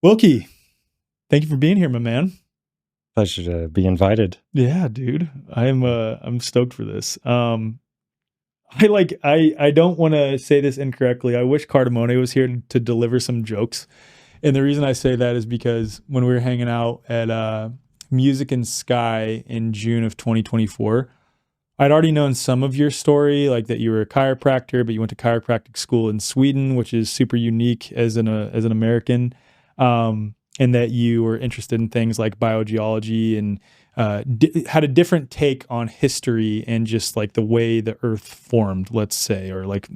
Wilkie, thank you for being here, my man. Pleasure to be invited. Yeah, dude. I'm stoked for this. I don't want to say this incorrectly. I wish Cardamone was here to deliver some jokes. And the reason I say that is because when we were hanging out at Music and Sky in June of 2024, I'd already known some of your story, like that you were a chiropractor, but you went to chiropractic school in Sweden, which is super unique as an American. And that you were interested in things like biogeology and had a different take on history and just like the way the earth formed, let's say, or like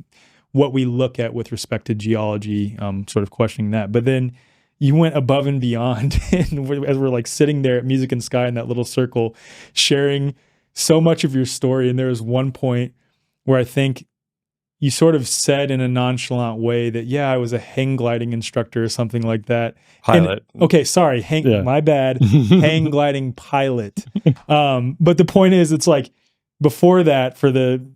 what we look at with respect to geology, sort of questioning that. But then you went above and beyond, and as we're like sitting there at Music and Sky in that little circle, sharing so much of your story. And there was one point where I think you sort of said in a nonchalant way that, yeah, I was a hang gliding instructor or something like that. Pilot. Okay, sorry, my bad. Hang gliding pilot. But the point is, it's like before that, for the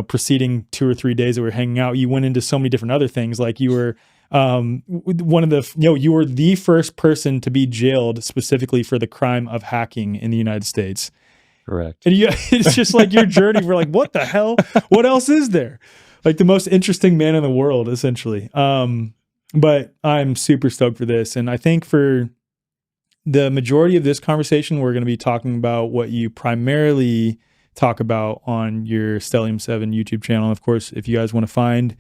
preceding 2 or 3 days that we were hanging out, you went into so many different other things. Like you were you were the first person to be jailed specifically for the crime of hacking in the United States. Correct. And it's just like your journey. We're like, what the hell? What else is there? Like the most interesting man in the world, essentially. But I'm super stoked for this. And I think for the majority of this conversation, we're going to be talking about what you primarily talk about on your Stellium 7 YouTube channel. Of course, if you guys want to find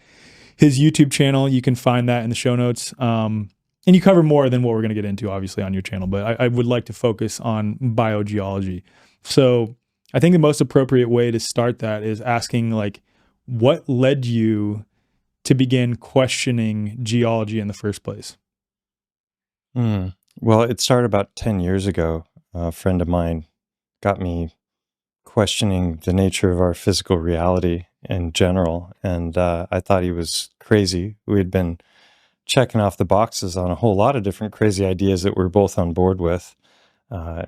his YouTube channel, you can find that in the show notes. And you cover more than what we're going to get into, obviously, on your channel. But I would like to focus on biogeology. So I think the most appropriate way to start that is asking, like, what led you to begin questioning geology in the first place? Well, it started about 10 years ago. A friend of mine got me questioning the nature of our physical reality in general. And I thought he was crazy. We had been checking off the boxes on a whole lot of different crazy ideas that we're both on board with.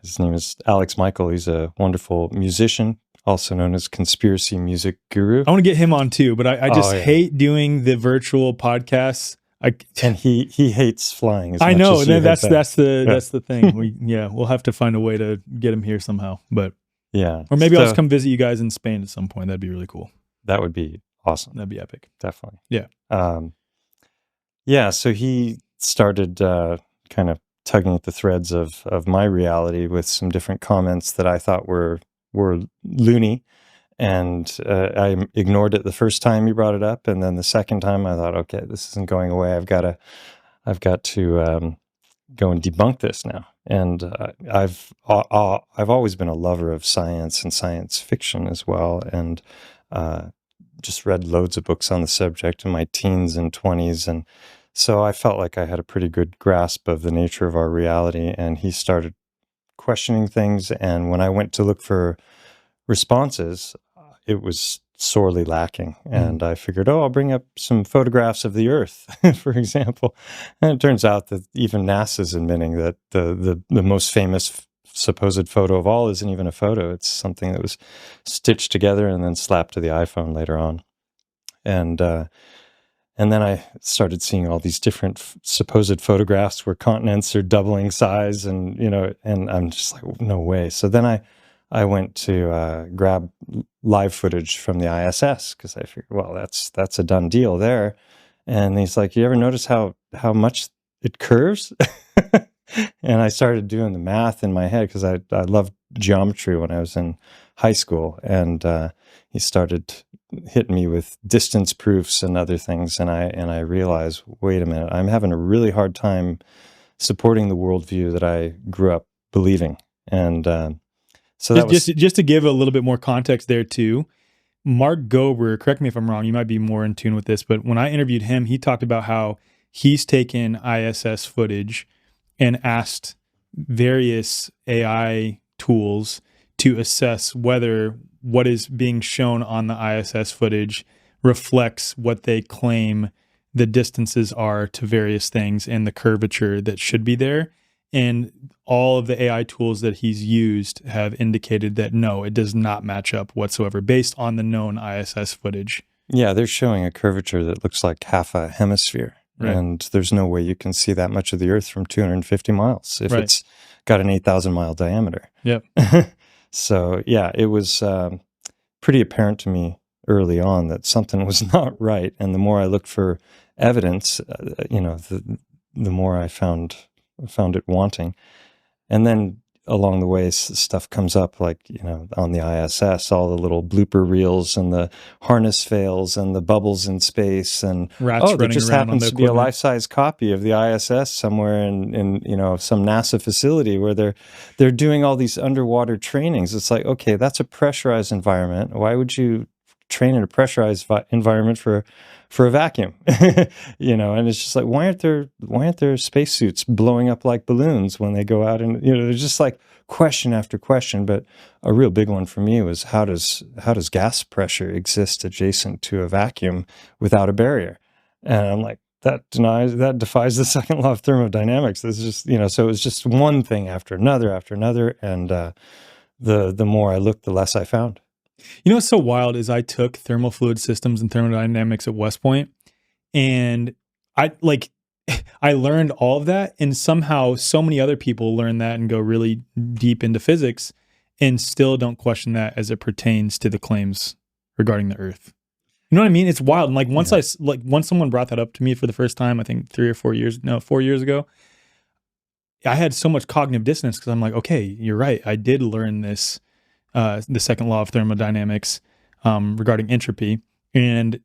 His name is Alec Michael. He's a wonderful musician, also known as conspiracy music guru. I want to get him on too, but I just hate doing the virtual podcasts. And he hates flying as I much know, as and that's the thing. We'll have to find a way to get him here somehow. But yeah, or maybe I'll just come visit you guys in Spain at some point. That'd be really cool. That would be awesome. That'd be epic. Definitely. Yeah. So he started kind of tugging at the threads of my reality with some different comments that I thought were loony, and I ignored it the first time he brought it up, and then the second time I thought, okay, this isn't going away. I've got to go and debunk this now. And I've always been a lover of science and science fiction as well, and just read loads of books on the subject in my teens and 20s, and so I felt like I had a pretty good grasp of the nature of our reality. And he started questioning things, and when I went to look for responses, it was sorely lacking. And I figured, I'll bring up some photographs of the Earth, for example. And it turns out that even NASA's admitting that the most famous supposed photo of all isn't even a photo. It's something that was stitched together and then slapped to the iPhone later on. And then I started seeing all these different supposed photographs where continents are doubling size, and and I'm just like, no way. So then I went to grab live footage from the ISS, because I figured, well, that's a done deal there. And he's like, you ever notice how much it curves? And I started doing the math in my head, because I loved geometry when I was in high school, and he started hitting me with distance proofs and other things, and I realized, wait a minute, I'm having a really hard time supporting the worldview that I grew up believing. And so that just to give a little bit more context there too, Mark Gober, correct me if I'm wrong, you might be more in tune with this, but when I interviewed him, he talked about how he's taken ISS footage and asked various AI tools to assess whether what is being shown on the ISS footage reflects what they claim the distances are to various things and the curvature that should be there. And all of the AI tools that he's used have indicated that no, it does not match up whatsoever based on the known ISS footage. Yeah, they're showing a curvature that looks like half a hemisphere. Right. And there's no way you can see that much of the Earth from 250 miles if Right. it's got an 8,000 mile diameter. Yep. So yeah, it was pretty apparent to me early on that something was not right. And the more I looked for evidence, the more I found it wanting. And then along the way, stuff comes up like, on the ISS, all the little blooper reels and the harness fails and the bubbles in space. And, Rats there running just around on happens the to be a equipment. life-size copy of the ISS somewhere in some NASA facility where they're doing all these underwater trainings. It's like, okay, that's a pressurized environment. Why would you train in a pressurized environment for a vacuum? And it's just like, why aren't there spacesuits blowing up like balloons when they go out? And there's just like question after question. But a real big one for me was how does gas pressure exist adjacent to a vacuum without a barrier? And I'm like, that defies the second law of thermodynamics. This is just so it was just one thing after another, and the more I looked, the less I found. What's so wild is I took thermal fluid systems and thermodynamics at West Point, and I learned all of that, and somehow so many other people learn that and go really deep into physics and still don't question that as it pertains to the claims regarding the Earth. You know what I mean? It's wild. And once someone brought that up to me for the first time, I think 4 years ago, I had so much cognitive dissonance because I'm like, okay, you're right. I did learn this. The second law of thermodynamics regarding entropy, and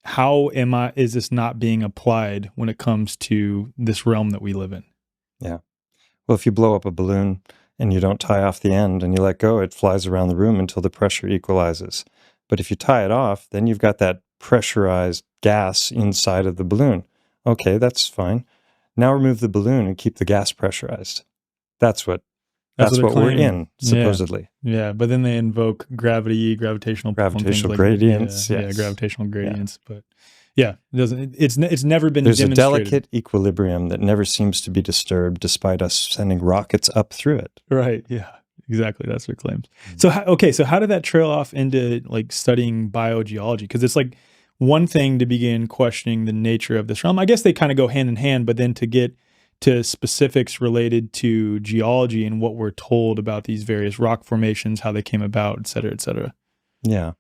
how is this not being applied when it comes to this realm that we live in? Yeah. Well, if you blow up a balloon and you don't tie off the end and you let go, it flies around the room until the pressure equalizes. But if you tie it off, then you've got that pressurized gas inside of the balloon. Okay, that's fine. Now remove the balloon and keep the gas pressurized. That's what we're in, supposedly. Yeah, but then they invoke gravitational gradients. Yes. Gravitational gradients. Yeah. But yeah, it doesn't. It's never been. There's demonstrated. a delicate equilibrium that never seems to be disturbed, despite us sending rockets up through it. Right. Yeah. Exactly. That's their claims. So how did that trail off into studying biogeology? Because it's like one thing to begin questioning the nature of this realm. I guess they kind of go hand in hand, but then to get to specifics related to geology and what we're told about these various rock formations, how they came about, et cetera, et cetera. Yeah.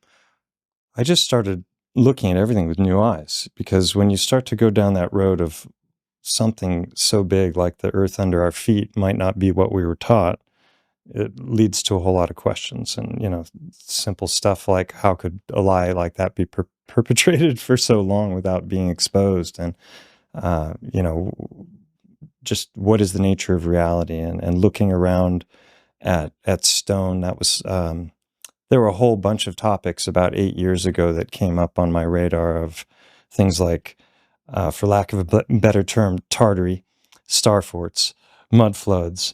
I just started looking at everything with new eyes, because when you start to go down that road of something so big like the earth under our feet might not be what we were taught, it leads to a whole lot of questions. And, simple stuff like, how could a lie like that be perpetrated for so long without being exposed? And, just what is the nature of reality, and looking around at stone. That was there were a whole bunch of topics about 8 years ago that came up on my radar of things like, for lack of a better term, Tartary, star forts, mud floods,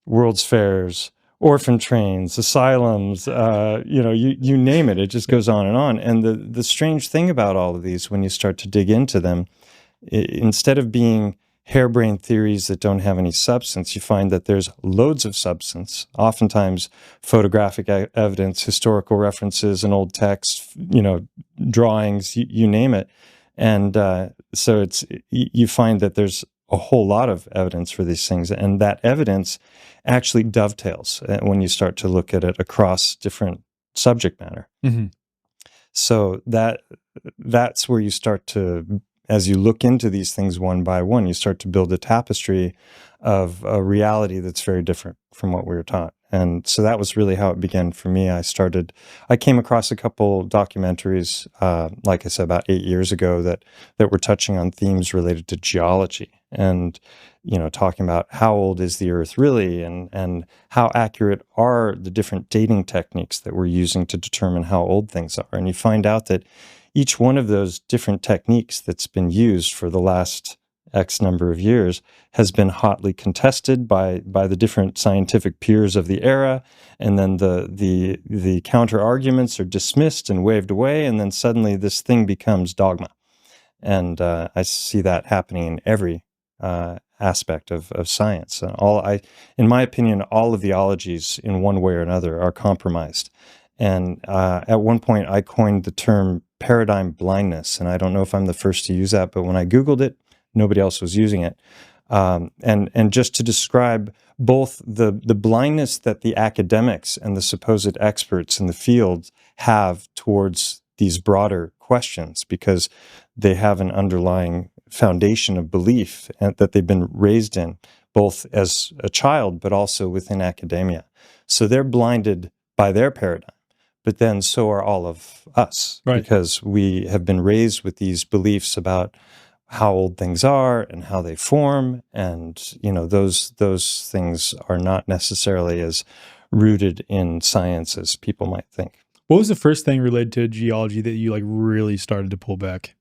World's Fairs, orphan trains, asylums, you name it. It just goes on. And the strange thing about all of these, when you start to dig into them, instead of being harebrained theories that don't have any substance, you find that there's loads of substance, oftentimes photographic evidence, historical references, and old text, drawings, you name it. And so you find that there's a whole lot of evidence for these things, and that evidence actually dovetails when you start to look at it across different subject matter. Mm-hmm. So that's where you start to, as you look into these things one by one, you start to build a tapestry of a reality that's very different from what we were taught. And so that was really how it began for me. I came across a couple documentaries, like I said, about 8 years ago that were touching on themes related to geology and, talking about how old is the Earth really, and how accurate are the different dating techniques that we're using to determine how old things are. And you find out that each one of those different techniques that's been used for the last X number of years has been hotly contested by the different scientific peers of the era, and then the counter arguments are dismissed and waved away, and then suddenly this thing becomes dogma. And I see that happening in every aspect of science. In my opinion, all of the ologies in one way or another are compromised. And at one point, I coined the term paradigm blindness. And I don't know if I'm the first to use that, but when I Googled it, nobody else was using it. And just to describe both the blindness that the academics and the supposed experts in the field have towards these broader questions, because they have an underlying foundation of belief that they've been raised in, both as a child, but also within academia. So they're blinded by their paradigm, but then so are all of us, Right. because we have been raised with these beliefs about how old things are and how they form. And, those things are not necessarily as rooted in science as people might think. What was the first thing related to geology that you like really started to pull back?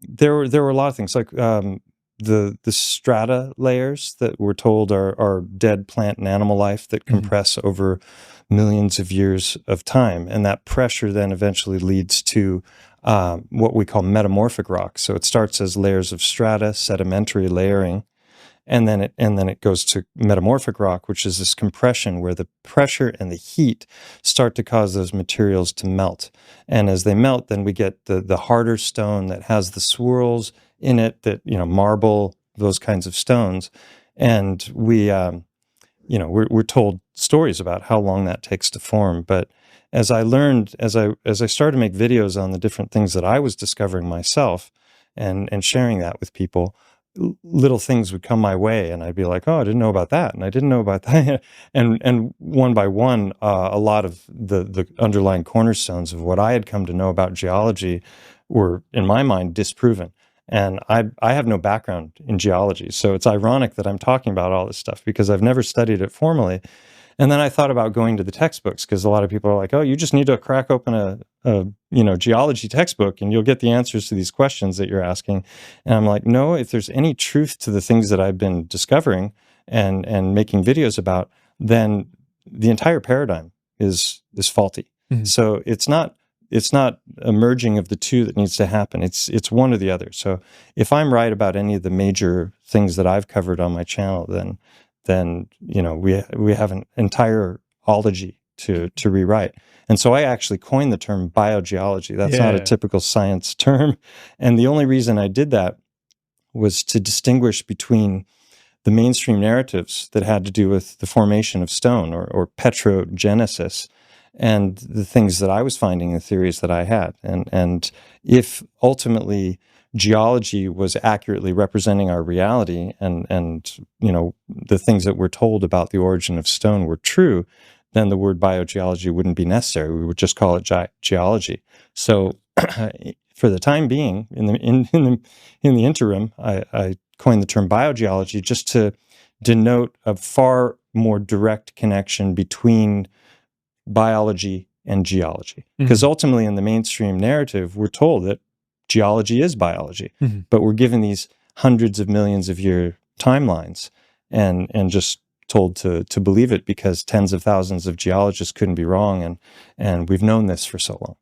There were a lot of things, like the strata layers that we're told are dead plant and animal life that compress over millions of years of time, and that pressure then eventually leads to what we call metamorphic rock. So it starts as layers of strata, sedimentary layering, and then it goes to metamorphic rock, which is this compression where the pressure and the heat start to cause those materials to melt. And as they melt, then we get the harder stone that has the swirls in it, that, marble, those kinds of stones. And we're told stories about how long that takes to form. But as I learned, as I started to make videos on the different things that I was discovering myself and sharing that with people, little things would come my way, and I'd be like, oh, I didn't know about that, and I didn't know about that. and one by one, a lot of the underlying cornerstones of what I had come to know about geology were, in my mind, disproven. And I have no background in geology, so it's ironic that I'm talking about all this stuff, because I've never studied it formally. And then I thought about going to the textbooks, because a lot of people are like, oh, you just need to crack open a geology textbook and you'll get the answers to these questions that you're asking. And I'm like, no, if there's any truth to the things that I've been discovering and making videos about, then the entire paradigm is faulty. Mm-hmm. So it's not a merging of the two that needs to happen. It's one or the other. So if I'm right about any of the major things that I've covered on my channel, then we have an entire ology to rewrite. And so I actually coined the term biogeology. That's not a typical science term. And the only reason I did that was to distinguish between the mainstream narratives that had to do with the formation of stone or petrogenesis, and the things that I was finding in the theories that I had. And if ultimately geology was accurately representing our reality, and the things that we're told about the origin of stone were true, then the word biogeology wouldn't be necessary. We would just call it geology. So for the time being, in the interim, I coined the term biogeology just to denote a far more direct connection between biology and geology. Because ultimately, in the mainstream narrative, we're told that geology is biology, but we're given these hundreds of millions of year timelines and just told to believe it, because tens of thousands of geologists couldn't be wrong, and we've known this for so long.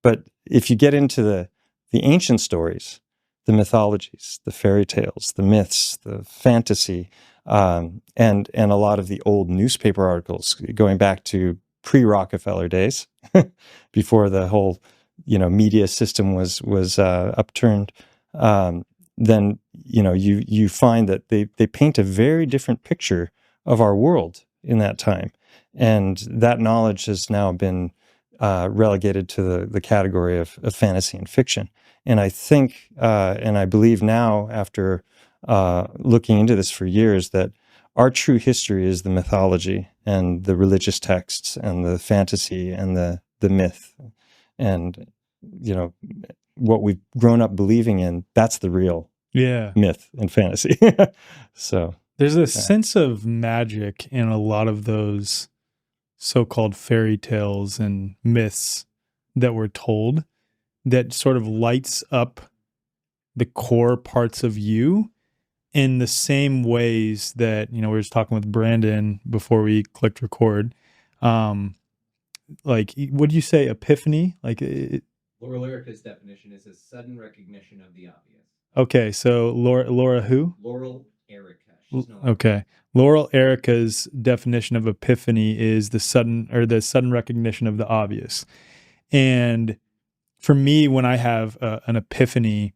But if you get into the ancient stories, the mythologies, the fairy tales, the myths, the fantasy, and a lot of the old newspaper articles going back to pre-Rockefeller days, before the whole media system was upturned, then you find that they paint a very different picture of our world in that time, and that knowledge has now been relegated to the category of fantasy and fiction. And I think, and I believe now, after looking into this for years, that our true history is the mythology and the religious texts and the fantasy and the myth, and what we've grown up believing in. That's the real myth and fantasy. So there's a sense of magic in a lot of those so-called fairy tales and myths that we're told, that sort of lights up the core parts of you in the same ways that, we were just talking with Brandon before we clicked record. Like, what do you say, epiphany? Like, Laura Lyrica's definition is a sudden recognition of the obvious. Okay, so Laura who? Laurel Erica. Okay. Laurel Erica's definition of epiphany is the sudden recognition of the obvious. And for me, when I have an epiphany,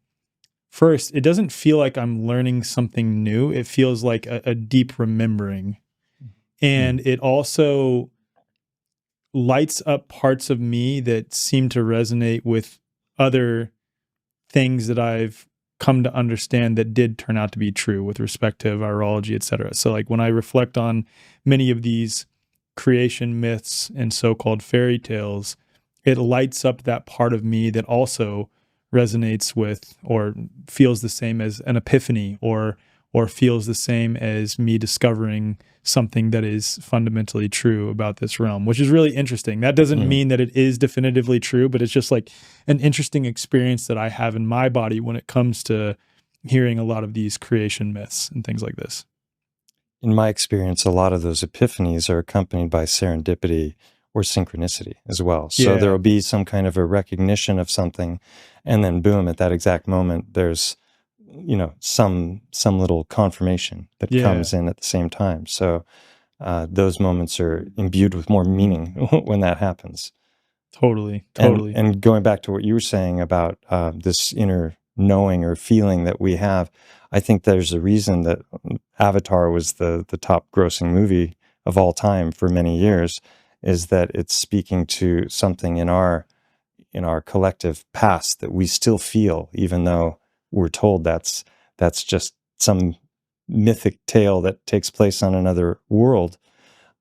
first, it doesn't feel like I'm learning something new. It feels like a deep remembering. And it also lights up parts of me that seem to resonate with other things that I've come to understand that did turn out to be true with respect to virology, et cetera. So like when I reflect on many of these creation myths and so-called fairy tales, it lights up that part of me that also resonates with or feels the same as an epiphany or feels the same as me discovering something that is fundamentally true about this realm, which is really interesting. That doesn't mean that it is definitively true, but it's just like an interesting experience that I have in my body when it comes to hearing a lot of these creation myths and things like this. In my experience, a lot of those epiphanies are accompanied by serendipity or synchronicity as well. So there will be some kind of a recognition of something, and then boom, at that exact moment, there's some little confirmation that comes in at the same time. So those moments are imbued with more meaning when that happens. Totally. And going back to what you were saying about this inner knowing or feeling that we have, I think there's a reason that Avatar was the top grossing movie of all time for many years, is that it's speaking to something in our collective past that we still feel, even though we're told that's just some mythic tale that takes place on another world.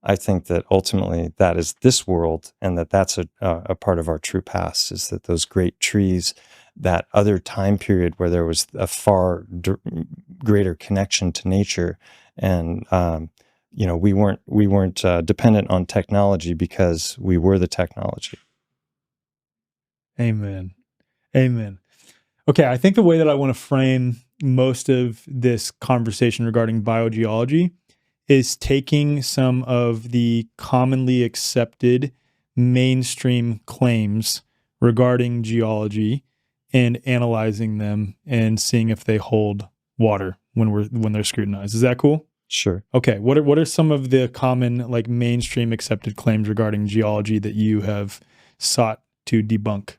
I think that ultimately that is this world, and that's a part of our true past, is that those great trees, that other time period where there was a far greater connection to nature, and we weren't dependent on technology because we were the technology. Amen. Okay, I think the way that I want to frame most of this conversation regarding biogeology is taking some of the commonly accepted mainstream claims regarding geology and analyzing them and seeing if they hold water when they're scrutinized. Is that cool? Sure. Okay. What are some of the common like mainstream accepted claims regarding geology that you have sought to debunk?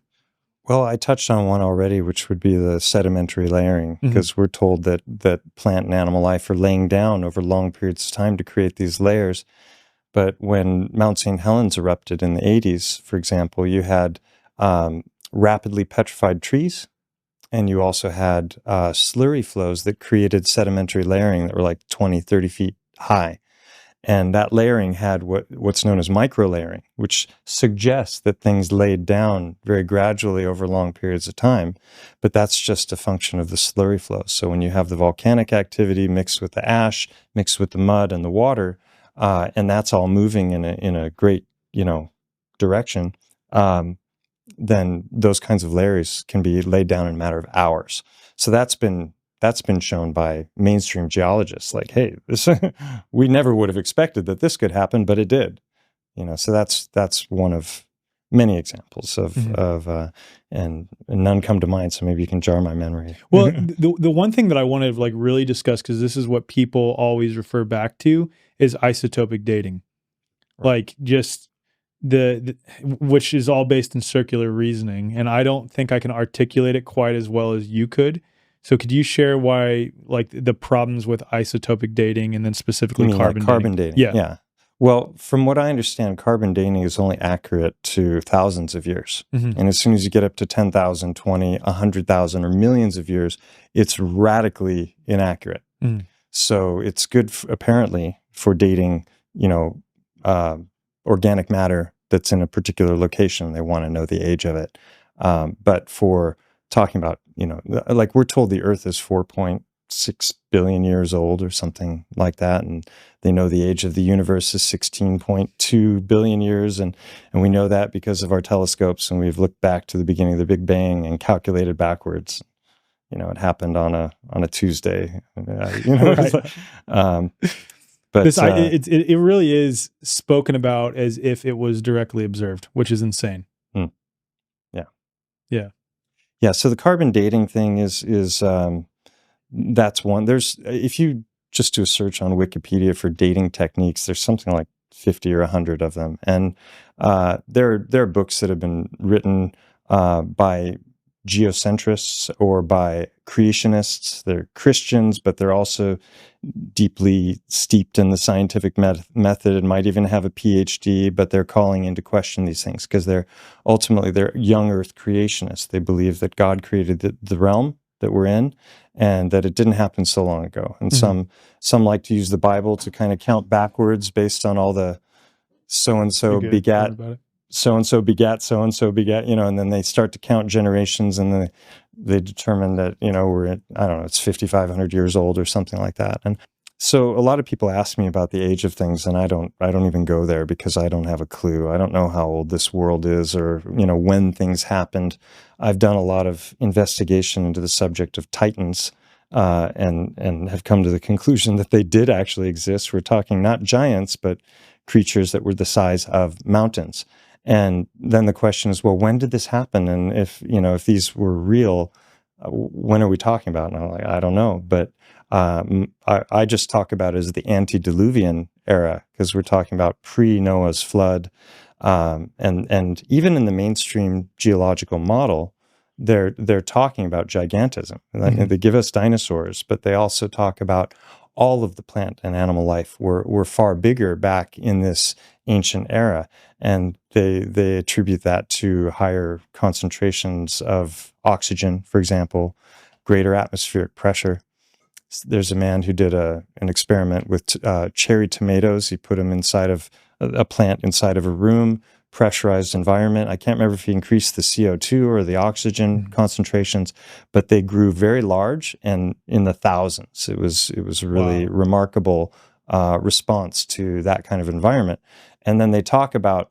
Well, I touched on one already, which would be the sedimentary layering, because we're told that plant and animal life are laying down over long periods of time to create these layers. But when Mount St. Helens erupted in the 80s, for example, you had rapidly petrified trees, and you also had slurry flows that created sedimentary layering that were like 20, 30 feet high. And that layering had what's known as microlayering, which suggests that things laid down very gradually over long periods of time. But that's just a function of the slurry flow. So when you have the volcanic activity mixed with the ash, mixed with the mud and the water, and that's all moving in a great direction, then those kinds of layers can be laid down in a matter of hours. So that's been shown by mainstream geologists. Like, hey, this we never would have expected that this could happen, but it did. So that's one of many examples of and none come to mind. So maybe you can jar my memory. Well, the one thing that I want to like really discuss, because this is what people always refer back to, is isotopic dating. Right. Like just the which is all based in circular reasoning, and I don't think I can articulate it quite as well as you could. So could you share why, like, the problems with isotopic dating and then specifically carbon dating? Yeah. Well, from what I understand, carbon dating is only accurate to thousands of years. And as soon as you get up to 10,000, 20, 100,000, or millions of years, it's radically inaccurate. So it's good, apparently, for dating, organic matter that's in a particular location. They want to know the age of it. But for talking about, like we're told the Earth is 4.6 billion years old or something like that. And they know the age of the universe is 16.2 billion years. And we know that because of our telescopes. And we've looked back to the beginning of the Big Bang and calculated backwards. It happened on a Tuesday. Right. But it really is spoken about as if it was directly observed, which is insane. Yeah. So the carbon dating thing is that's one. If you just do a search on Wikipedia for dating techniques. There's something like 50 or 100 of them. And there are books that have been written by geocentrists or by creationists. They're Christians, but they're also deeply steeped in the scientific method and might even have a PhD, but they're calling into question these things because they're young earth creationists. They believe that God created the realm that we're in and that it didn't happen so long ago. And some like to use the Bible to kind of count backwards based on all the so-and-so begat so-and-so begat so-and-so begat, and then they start to count generations, and then they determine that, we're at, I don't know, it's 5,500 years old or something like that. And so a lot of people ask me about the age of things, and I don't even go there because I don't have a clue. I don't know how old this world is or, when things happened. I've done a lot of investigation into the subject of titans, and have come to the conclusion that they did actually exist. We're talking not giants, but creatures that were the size of mountains. And then the question is, well, when did this happen? And if these were real, when are we talking about? And I'm like, I don't know. But I just talk about it as the antediluvian era, because we're talking about pre-Noah's flood. And even in the mainstream geological model, they're talking about gigantism. Mm-hmm. They give us dinosaurs, but they also talk about all of the plant and animal life were far bigger back in this ancient era. And they attribute that to higher concentrations of oxygen, for example, greater atmospheric pressure. There's a man who did an experiment with cherry tomatoes. He put them inside of a plant inside of a room, pressurized environment. I can't remember if he increased the CO2 or the oxygen concentrations, but they grew very large and in the thousands. It was a really remarkable response to that kind of environment. And then they talk about,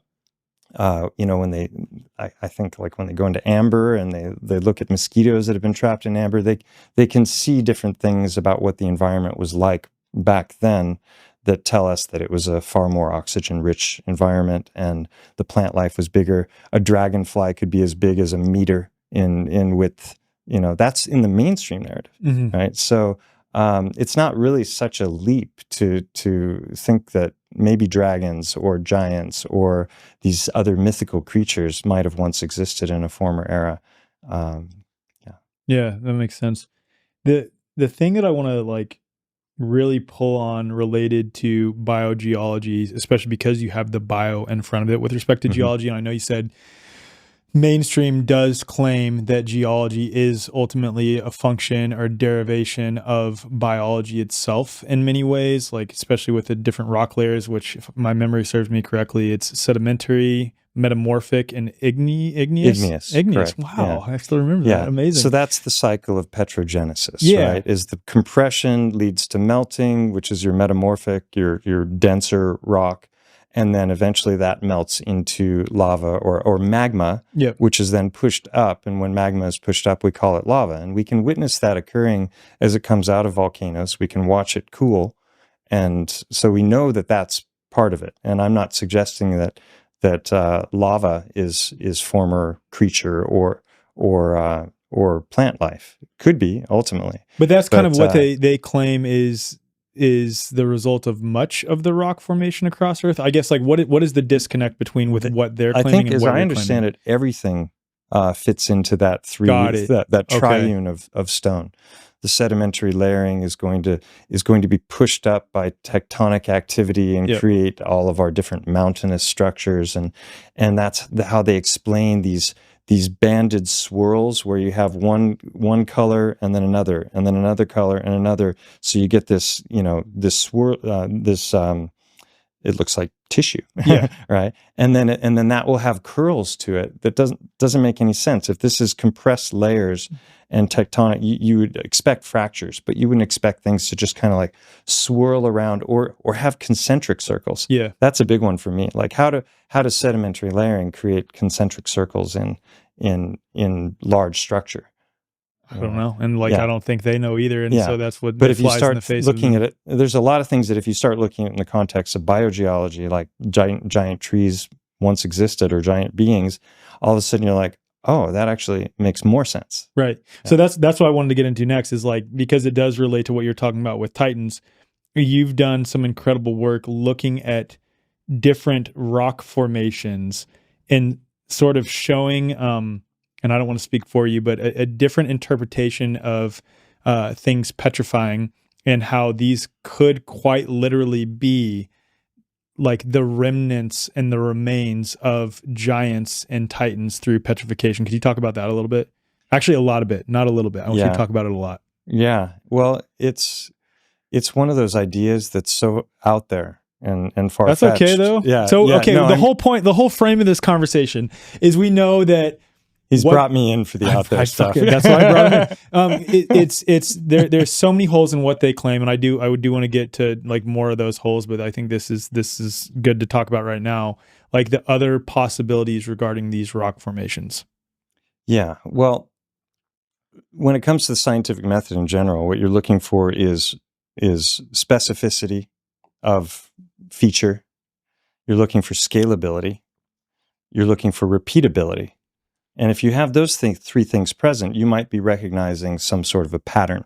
when I think like when they go into amber and they look at mosquitoes that have been trapped in amber, they can see different things about what the environment was like back then that tell us that it was a far more oxygen-rich environment and the plant life was bigger. A dragonfly could be as big as a meter in width. That's in the mainstream narrative, right? So it's not really such a leap to think that maybe dragons or giants or these other mythical creatures might have once existed in a former era. Yeah, that makes sense. The thing that I want to really pull on related to biogeology, especially because you have the bio in front of it with respect to geology. And I know you said mainstream does claim that geology is ultimately a function or derivation of biology itself in many ways, especially with the different rock layers, which, if my memory serves me correctly, it's sedimentary, metamorphic, and igneous. Correct. Wow, I still remember that. Amazing. So that's the cycle of petrogenesis, right? Is the compression leads to melting, which is your metamorphic, your denser rock, and then eventually that melts into lava or magma, which is then pushed up. And when magma is pushed up, we call it lava. And we can witness that occurring as it comes out of volcanoes. We can watch it cool, and so we know that that's part of it. And I'm not suggesting that lava is former creature or plant life. Could be ultimately, but that's kind of what they claim is the result of much of the rock formation across Earth. I guess what is the disconnect between with what they're claiming? I think, and as what I understand it, everything fits into that that triune of stone. The sedimentary layering is going to be pushed up by tectonic activity and create all of our different mountainous structures, and that's how they explain these banded swirls where you have one color and then another color and another, so you get this this swirl, it looks like tissue, right? And then that will have curls to it that doesn't make any sense. If this is compressed layers and tectonic, you would expect fractures, but you wouldn't expect things to just kind of swirl around or have concentric circles. Yeah, that's a big one for me. How does sedimentary layering create concentric circles in large structure? I don't know. And I don't think they know either. And so that's what, but if you start in the face looking at it, there's a lot of things that if you start looking at in the context of biogeology, like giant trees once existed or giant beings, all of a sudden you're like, oh, that actually makes more sense. Right. Yeah. So that's what I wanted to get into next is because it does relate to what you're talking about with Titans. you've done some incredible work looking at different rock formations and sort of showing, and I don't want to speak for you, but a different interpretation of things petrifying and how these could quite literally be like the remnants and the remains of giants and titans through petrification. Could you talk about that a little bit? Actually, a lot of it, not a little bit. I want you to talk about it a lot. Yeah. Well, it's one of those ideas that's so out there and far-fetched. That's okay though. Yeah. So yeah, okay, no, the whole point, the whole frame of this conversation is we know that he's brought me in for the out there stuff. That's why I brought him in. It's there's so many holes in what they claim, and I would want to get to like more of those holes, but I think this is good to talk about right now, like the other possibilities regarding these rock formations. Yeah. Well, when it comes to the scientific method in general, what you're looking for is specificity of feature. You're looking for scalability. You're looking for repeatability. And if you have those three things present, you might be recognizing some sort of a pattern.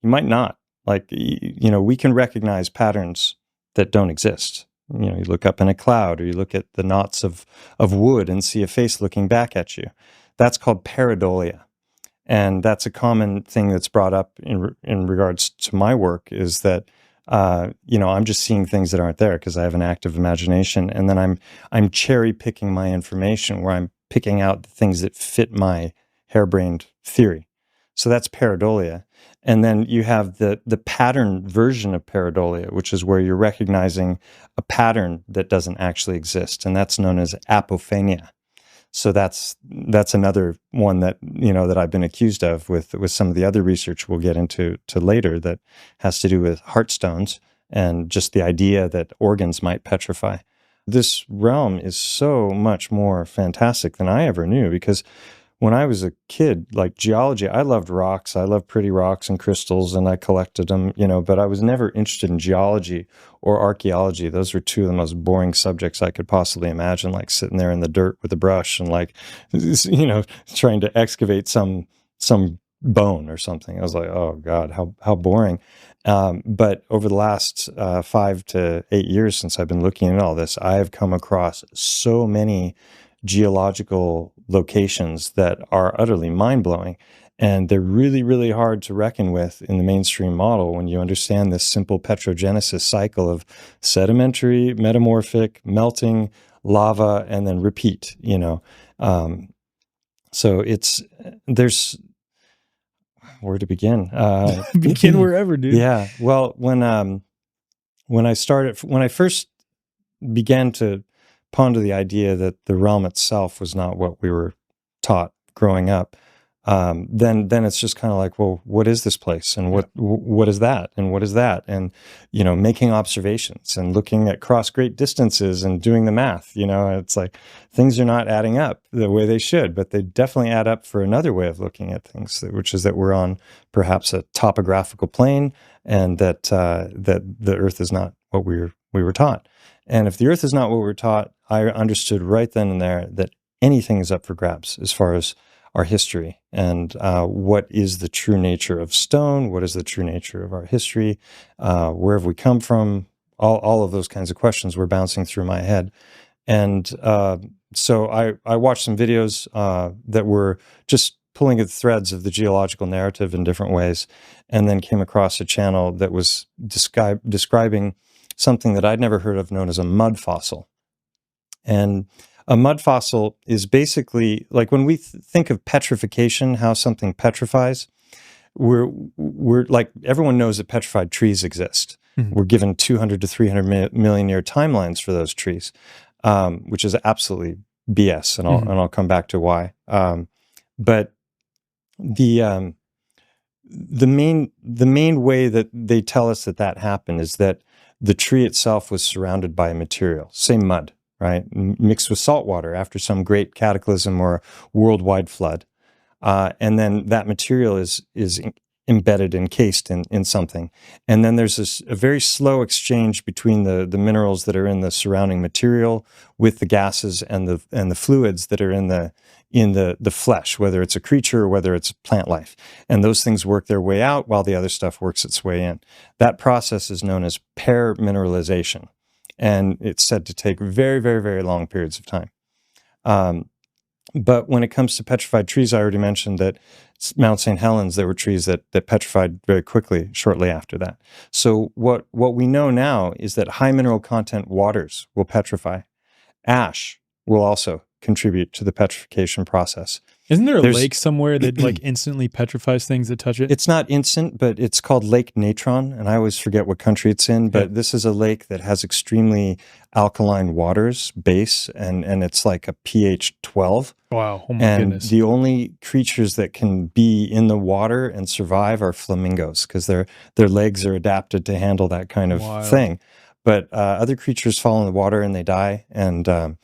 You might not. Like, we can recognize patterns that don't exist. You look up in a cloud, or you look at the knots of wood and see a face looking back at you. That's called pareidolia. And that's a common thing that's brought up in regards to my work, is that, I'm just seeing things that aren't there because I have an active imagination. And then I'm cherry picking my information, where I'm picking out the things that fit my harebrained theory. So that's pareidolia. And then you have the pattern version of pareidolia, which is where you're recognizing a pattern that doesn't actually exist. And that's known as apophenia. So that's another one that, that I've been accused of with some of the other research we'll get into later that has to do with heartstones and just the idea that organs might petrify. This realm is so much more fantastic than I ever knew, because when I was a kid, like geology, I loved rocks. I loved pretty rocks and crystals, and I collected them, but I was never interested in geology or archaeology. Those were two of the most boring subjects I could possibly imagine, like sitting there in the dirt with a brush and trying to excavate some bone or something. I was like, oh God, how boring. But over the last 5 to 8 years since I've been looking at all this, I have come across so many geological locations that are utterly mind-blowing. And they're really, really hard to reckon with in the mainstream model when you understand this simple petrogenesis cycle of sedimentary, metamorphic, melting, lava, and then repeat, So there's, where to begin? Begin wherever, dude. Yeah. Well, when I first began to ponder the idea that the realm itself was not what we were taught growing up, then it's just kind of like, well, what is this place, and what is that, and what is that, and making observations and looking at cross great distances and doing the math. It's like things are not adding up the way they should, but they definitely add up for another way of looking at things, which is that we're on perhaps a topographical plane, and that the Earth is not what we were taught. And if the Earth is not what we're taught, I understood right then and there that anything is up for grabs as far as our history and what is the true nature of stone, what is the true nature of our history, where have we come from, all of those kinds of questions were bouncing through my head. And so I watched some videos that were just pulling at the threads of the geological narrative in different ways, and then came across a channel that was describing something that I'd never heard of, known as a mud fossil. And a mud fossil is basically like when we think of petrification, how something petrifies, we're like, everyone knows that petrified trees exist. Mm-hmm. We're given 200 to 300 million year timelines for those trees, which is absolutely BS. And I'll come back to why. But the main way that they tell us that happened is that the tree itself was surrounded by a material, say mud, right, mixed with salt water after some great cataclysm or worldwide flood, and then that material is embedded, encased in something. And then there's a very slow exchange between the minerals that are in the surrounding material with the gases and the fluids that are in the flesh, whether it's a creature or whether it's plant life. And those things work their way out while the other stuff works its way in. That process is known as permineralization. And it's said to take very, very, very long periods of time. But when it comes to petrified trees, I already mentioned that Mount St. Helens, there were trees that petrified very quickly shortly after that. So what we know now is that high mineral content waters will petrify. Ash will also contribute to the petrification process. Isn't there a lake somewhere that like instantly petrifies things that touch it? It's not instant, but it's called Lake Natron, and I always forget what country it's in, but this is a lake that has extremely alkaline waters, base, and it's like a pH 12. Wow, oh my goodness. The only creatures that can be in the water and survive are flamingos, because their legs are adapted to handle that kind of thing. But other creatures fall in the water and they die, and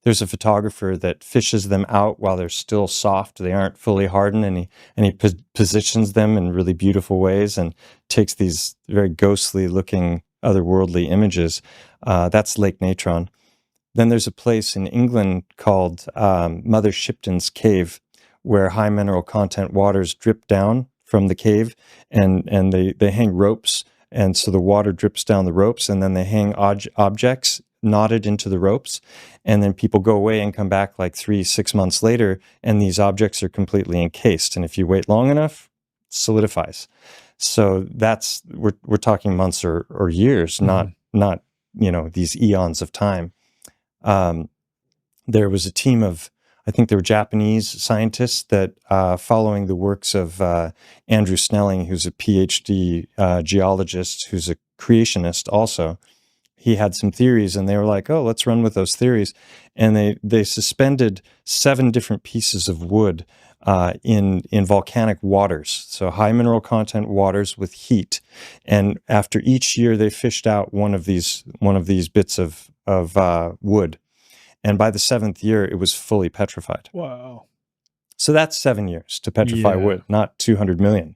there's a photographer that fishes them out while they're still soft. They aren't fully hardened, and he positions them in really beautiful ways and takes these very ghostly looking otherworldly images. That's Lake Natron. Then there's a place in England called Mother Shipton's Cave, where high mineral content waters drip down from the cave, and they hang ropes, and so the water drips down the ropes, and then they hang objects knotted into the ropes, and then people go away and come back like 3-6 months later, and these objects are completely encased, and if you wait long enough, it solidifies. So that's we're talking months or years, not these eons of time. There was a team of, I think they were Japanese scientists that following the works of Andrew Snelling, who's a PhD geologist, who's a creationist also. He had some theories, and they were like, oh, let's run with those theories. And they suspended 7 different pieces of wood in volcanic waters, so high mineral content waters with heat. And after each year, they fished out one of these bits of wood. And by the 7th year, it was fully petrified. Wow. So that's 7 years to petrify wood, not 200 million.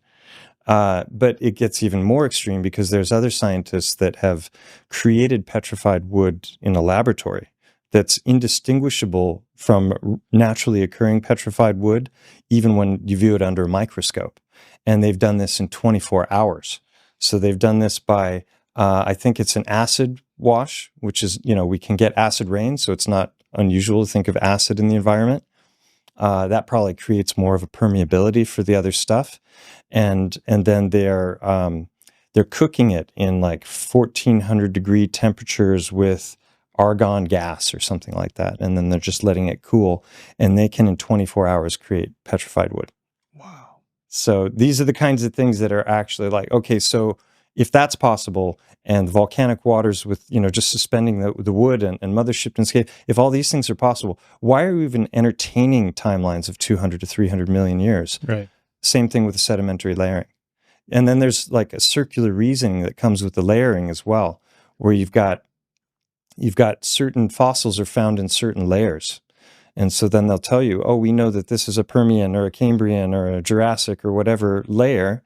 But it gets even more extreme because there's other scientists that have created petrified wood in a laboratory that's indistinguishable from naturally occurring petrified wood, even when you view it under a microscope. And they've done this in 24 hours. So they've done this by, I think it's an acid wash, which is, we can get acid rain, so it's not unusual to think of acid in the environment. That probably creates more of a permeability for the other stuff. And then they're cooking it in like 1400 degree temperatures with argon gas or something like that. And then they're just letting it cool, and they can in 24 hours create petrified wood. Wow. So these are the kinds of things that are actually like, okay, so if that's possible, and volcanic waters with, just suspending the wood and Mother Shipton's Cave, if all these things are possible, why are we even entertaining timelines of 200 to 300 million years? Right. Same thing with the sedimentary layering. And then there's like a circular reasoning that comes with the layering as well, where you've got certain fossils are found in certain layers. And so then they'll tell you, oh, we know that this is a Permian or a Cambrian or a Jurassic or whatever layer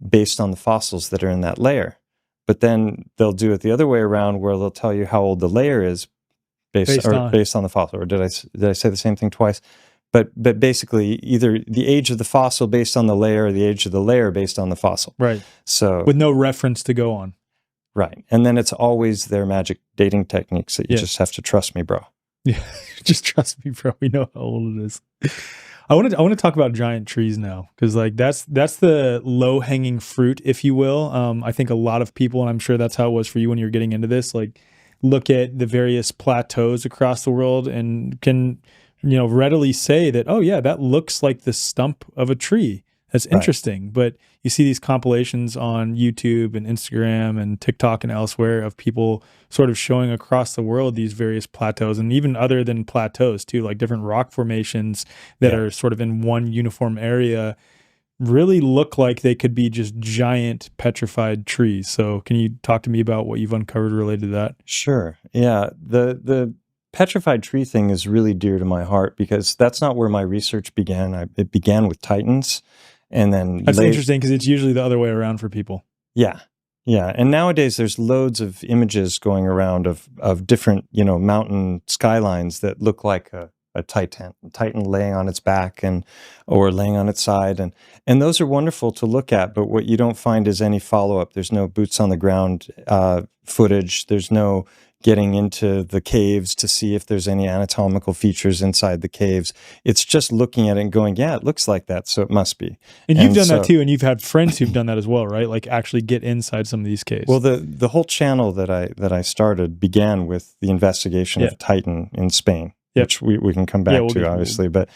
based on the fossils that are in that layer. But then they'll do it the other way around, where they'll tell you how old the layer is based on the fossil. Or did I say the same thing twice? But basically, either the age of the fossil based on the layer, or the age of the layer based on the fossil. Right. So with no reference to go on. Right. And then it's always their magic dating techniques that you just have to trust me, bro. Yeah, just trust me, bro. We know how old it is. I want to talk about giant trees now, because like that's the low hanging fruit, if you will. I think a lot of people, and I'm sure that's how it was for you when you were getting into this, like look at the various plateaus across the world and can readily say that, oh yeah, that looks like the stump of a tree. That's interesting. Right. But you see these compilations on YouTube and Instagram and TikTok and elsewhere of people sort of showing across the world these various plateaus, and even other than plateaus too, like different rock formations that are sort of in one uniform area, really look like they could be just giant petrified trees. So can you talk to me about what you've uncovered related to that? Sure. Yeah. The petrified tree thing is really dear to my heart, because that's not where my research began. It began with titans. and then That's interesting because it's usually the other way around for people. Yeah. Yeah. And nowadays there's loads of images going around of different, mountain skylines that look like a Titan laying on its back or laying on its side. And those are wonderful to look at, but what you don't find is any follow-up. There's no boots on the ground footage. There's no getting into the caves to see if there's any anatomical features inside the caves. It's just looking at it and going, yeah, it looks like that, so it must be. And you've done that too, and you've had friends who've done that as well, right? Like actually get inside some of these caves. Well, the whole channel that I started began with the investigation of Titan in Spain, which we can come back to, obviously. But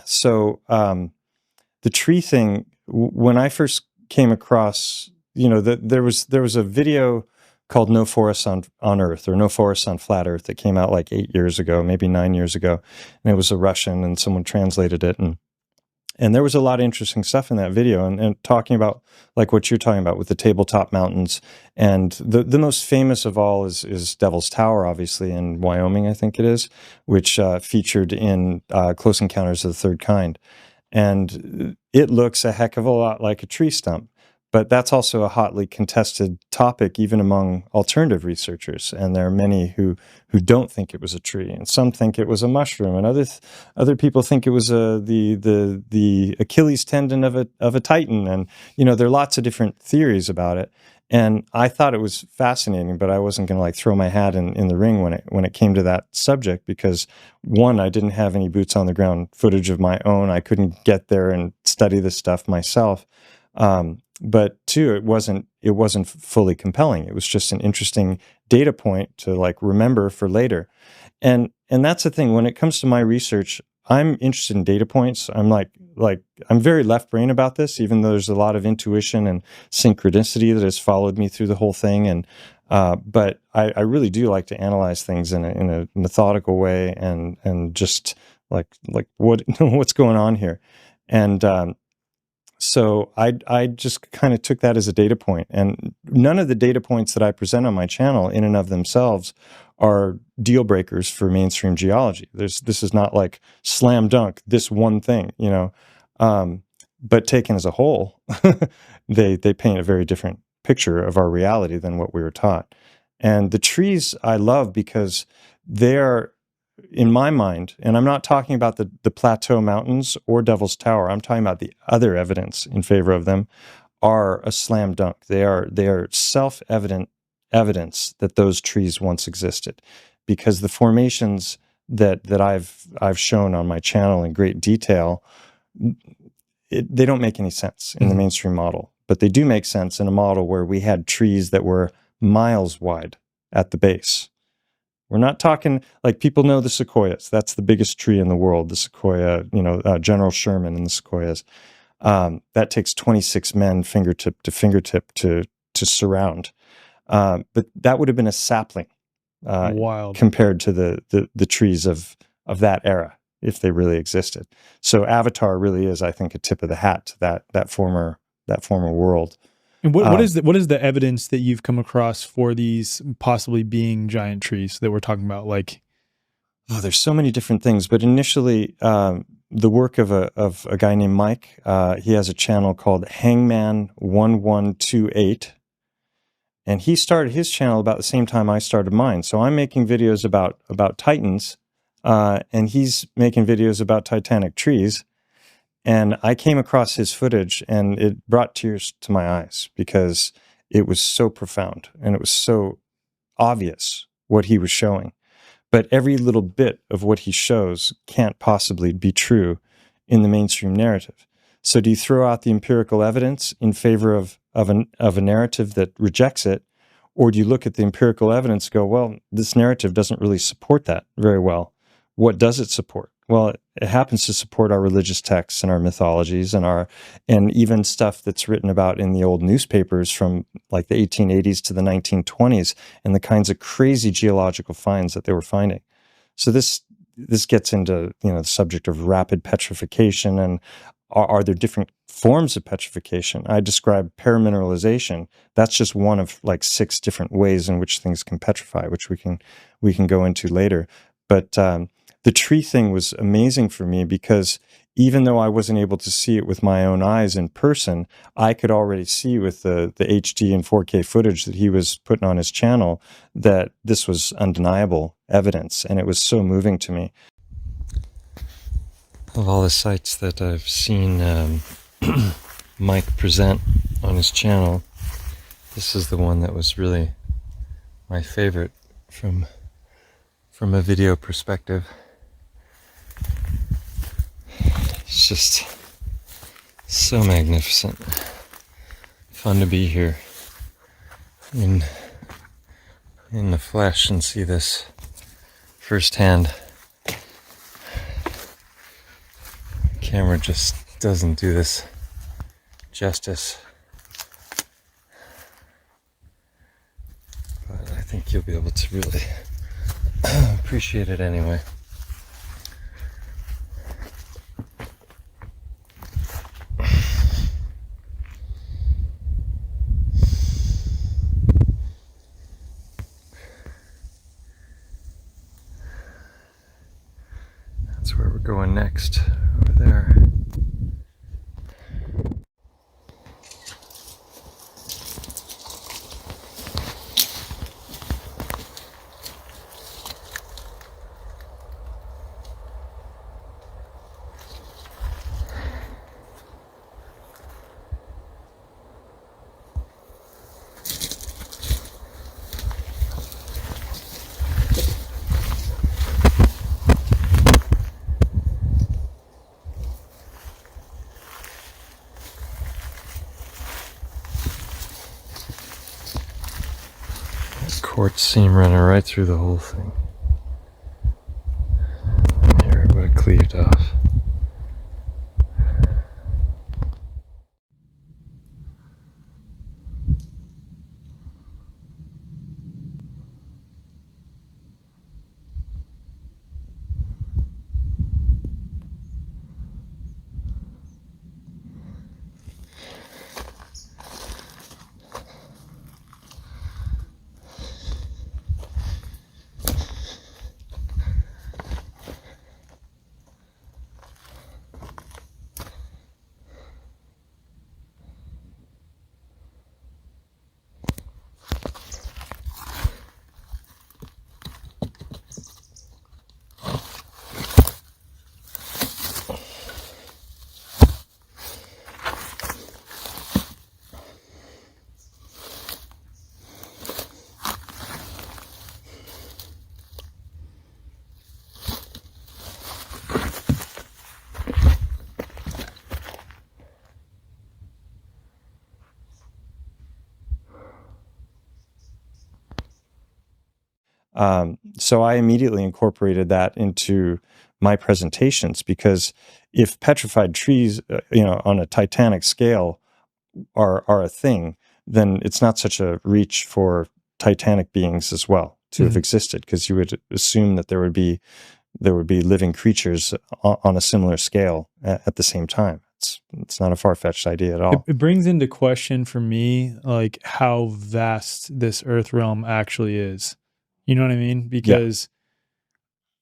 so the tree thing, when I first came across, there was a video called No Forests on Earth, or No Forests on Flat Earth, that came out like 8 years ago, maybe 9 years ago. And it was a Russian, and someone translated it. And there was a lot of interesting stuff in that video, and talking about like what you're talking about with the tabletop mountains. And the most famous of all is Devil's Tower, obviously, in Wyoming, I think it is, which featured in Close Encounters of the Third Kind. And it looks a heck of a lot like a tree stump. But that's also a hotly contested topic, even among alternative researchers. And there are many who don't think it was a tree, and some think it was a mushroom, and other people think it was the Achilles tendon of a Titan. And there are lots of different theories about it. And I thought it was fascinating, but I wasn't going to like throw my hat in the ring when it came to that subject, because one, I didn't have any boots on the ground footage of my own. I couldn't get there and study this stuff myself. But two, it wasn't fully compelling. It was just an interesting data point to like remember for later. And that's the thing. When it comes to my research, I'm interested in data points. I'm I'm very left brain about this, even though there's a lot of intuition and synchronicity that has followed me through the whole thing. And but I really do like to analyze things in a methodical way, and just like what's going on here. And so I just kind of took that as a data point. And none of the data points that I present on my channel in and of themselves are deal breakers for mainstream geology. This is not like slam dunk, this one thing, but taken as a whole, they paint a very different picture of our reality than what we were taught. And the trees I love because they're, in my mind, and I'm not talking about the Plateau Mountains or Devil's Tower, I'm talking about the other evidence in favor of them, are a slam dunk. They are self-evident evidence that those trees once existed, because the formations that I've shown on my channel in great detail, they don't make any sense in the mainstream model, but they do make sense in a model where we had trees that were miles wide at the base. We're not talking like people know the sequoias. That's the biggest tree in the world, the sequoia, General Sherman and the sequoias. That takes 26 men fingertip to fingertip to surround. But that would have been a sapling Wild compared to the trees of that era, if they really existed. So Avatar really is, I think, a tip of the hat to that former world. And what is the evidence that you've come across for these possibly being giant trees that we're talking about? Like, there's so many different things. But initially, the work of a guy named Mike, he has a channel called Hangman1128, and he started his channel about the same time I started mine. So I'm making videos about titans, and he's making videos about titanic trees. And I came across his footage, and it brought tears to my eyes because it was so profound and it was so obvious what he was showing. But every little bit of what he shows can't possibly be true in the mainstream narrative. So do you throw out the empirical evidence in favor of a narrative that rejects it? Or do you look at the empirical evidence and go, well, this narrative doesn't really support that very well. What does it support? Well, it happens to support our religious texts and our mythologies and even stuff that's written about in the old newspapers from like the 1880s to the 1920s, and the kinds of crazy geological finds that they were finding. So this gets into the subject of rapid petrification, and are there different forms of petrification? I described paramineralization. That's just one of like 6 different ways in which things can petrify, which we can go into later. But the tree thing was amazing for me because even though I wasn't able to see it with my own eyes in person, I could already see with the HD and 4K footage that he was putting on his channel that this was undeniable evidence, and it was so moving to me. Of all the sites that I've seen Mike present on his channel, this is the one that was really my favorite from a video perspective. It's just so magnificent. Fun to be here in the flesh and see this firsthand. Camera just doesn't do this justice. But I think you'll be able to really appreciate it anyway. That's where we're going next, over there. Quartz seam running right through the whole thing. Here it would have cleaved off. So I immediately incorporated that into my presentations, because if petrified trees, on a titanic scale are a thing, then it's not such a reach for titanic beings as well to have existed, because you would assume that there would be living creatures on a similar scale at the same time. It's not a far-fetched idea at all. It brings into question for me, like, how vast this Earth realm actually is. You know what I mean? Because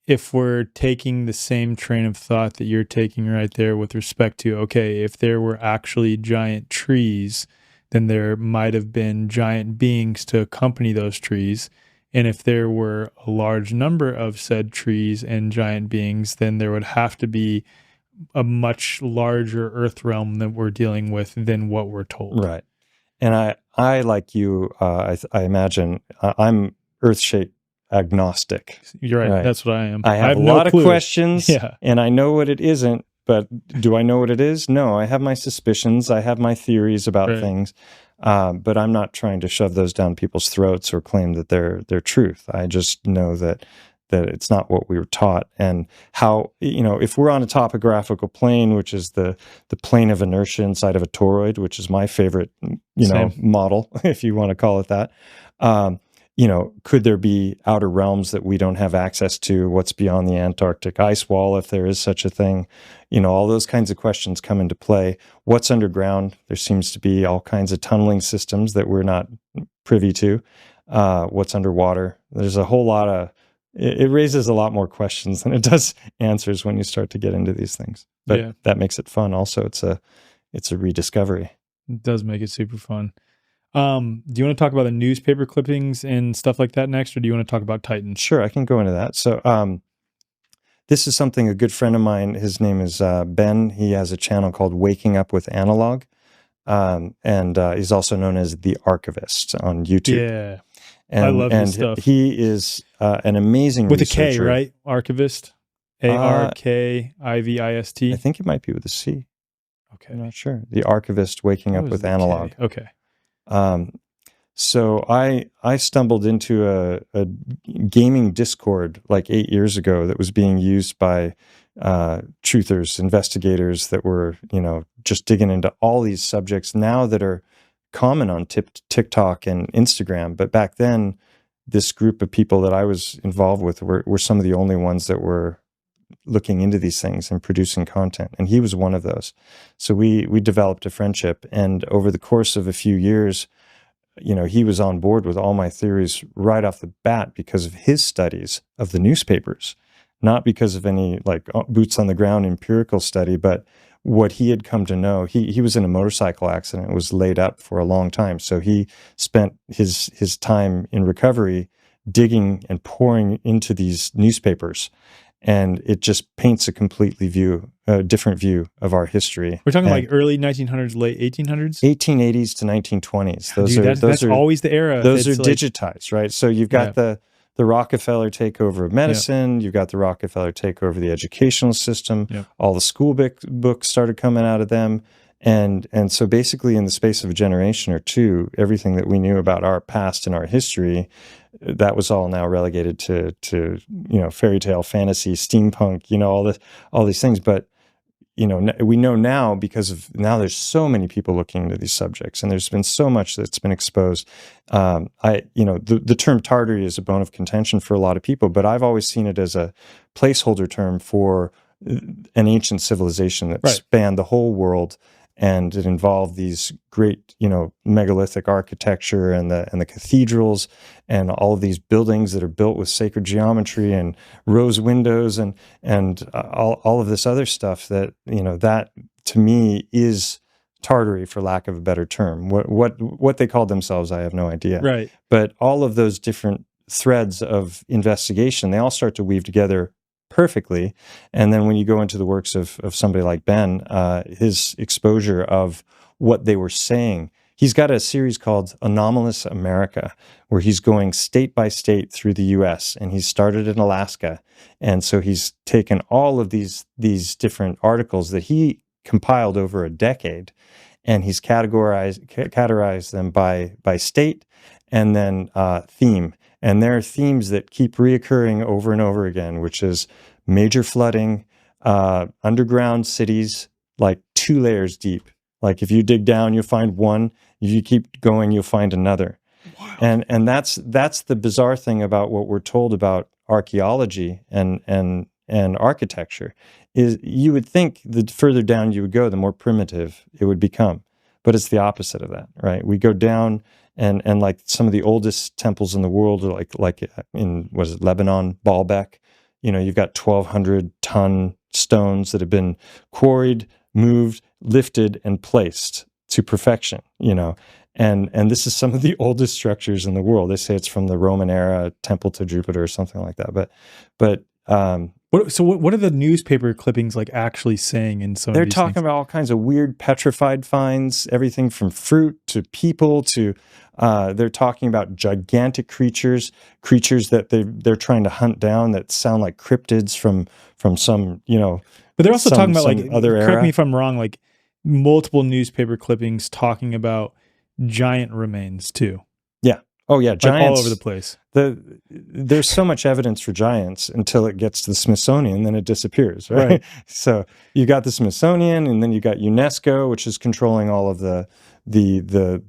if we're taking the same train of thought that you're taking right there with respect to, okay, if there were actually giant trees, then there might have been giant beings to accompany those trees. And if there were a large number of said trees and giant beings, then there would have to be a much larger Earth realm that we're dealing with than what we're told. Right. And I like you, I imagine, I'm Earth-shaped agnostic. You're right. That's what I am. I have a lot of questions, and I know what it isn't, but do I know what it is? No, I have my suspicions. I have my theories about things, but I'm not trying to shove those down people's throats or claim that they're truth. I just know that it's not what we were taught, and how, if we're on a topographical plane, which is the plane of inertia inside of a toroid, which is my favorite, model, if you want to call it that. Could there be outer realms that we don't have access to? What's beyond the Antarctic ice wall, if there is such a thing? All those kinds of questions come into play. What's underground? There seems to be all kinds of tunneling systems that we're not privy to. What's underwater? There's a whole lot of it raises a lot more questions than it does answers when you start to get into these things. But that makes it fun. Also, it's a rediscovery. It does make it super fun. Do you want to talk about the newspaper clippings and stuff like that next, or do you want to talk about Titans? Sure, I can go into that. So this is something a good friend of mine, his name is Ben. He has a channel called Waking Up with Analog. And he's also known as The Archivist on YouTube. Yeah. And, I love his stuff. He is an amazing with researcher. a K, right? Archivist. Arkivist. I think it might be with a C. Okay. I'm not sure. The Archivist Waking Up with Analog. K? Okay. So I stumbled into a gaming Discord like 8 years ago that was being used by truthers, investigators that were, just digging into all these subjects now that are common on TikTok and Instagram. But back then, this group of people that I was involved with were some of the only ones that were looking into these things and producing content. And he was one of those. So we developed a friendship. And over the course of a few years, he was on board with all my theories right off the bat because of his studies of the newspapers, not because of any like boots on the ground empirical study, but what he had come to know. He was in a motorcycle accident, was laid up for a long time. So he spent his time in recovery digging and pouring into these newspapers. And it just paints a different view of our history. We're talking like early 1900s, late 1800s? 1880s to 1920s. That's always the era. Those are digitized, right? So you've got the Rockefeller takeover of medicine. You've got the Rockefeller takeover of the educational system. All the school books started coming out of them. And so basically in the space of a generation or two, everything that we knew about our past and our history, that was all now relegated to fairy tale, fantasy, steampunk, all these things. But we know now because now there's so many people looking into these subjects, and there's been so much that's been exposed. The term Tartary is a bone of contention for a lot of people, but I've always seen it as a placeholder term for an ancient civilization that spanned the whole world. And it involved these great, megalithic architecture and the cathedrals and all of these buildings that are built with sacred geometry and rose windows and all of this other stuff that, that to me is Tartary, for lack of a better term. What they called themselves, I have no idea. Right. But all of those different threads of investigation, they all start to weave together perfectly. And then when you go into the works of somebody like Ben, his exposure of what they were saying, he's got a series called Anomalous America, where he's going state by state through the US, and he's started in Alaska. And so he's taken all of these different articles that he compiled over a decade, and he's categorized them by state and then theme. And there are themes that keep reoccurring over and over again, which is major flooding, underground cities, like 2 layers deep. Like if you dig down, you'll find one. If you keep going, you'll find another. Wow. And that's the bizarre thing about what we're told about archaeology and architecture is you would think the further down you would go, the more primitive it would become. But it's the opposite of that, right? We go down and like some of the oldest temples in the world, like in, Lebanon, Baalbek, you've got 1,200-ton stones that have been quarried, moved, lifted, and placed to perfection, And this is some of the oldest structures in the world. They say it's from the Roman era, temple to Jupiter or something like that. But what are the newspaper clippings like actually saying in some of these things? They're talking about all kinds of weird petrified finds, everything from fruit to people to they're talking about gigantic creatures that they're trying to hunt down that sound like cryptids from some, But they're also talking about like other era. Correct me if I'm wrong, like multiple newspaper clippings talking about giant remains too. Yeah. Oh yeah, giants like all over the place. There's so much evidence for giants until it gets to the Smithsonian, then it disappears, right? So you got the Smithsonian, and then you got UNESCO, which is controlling all of the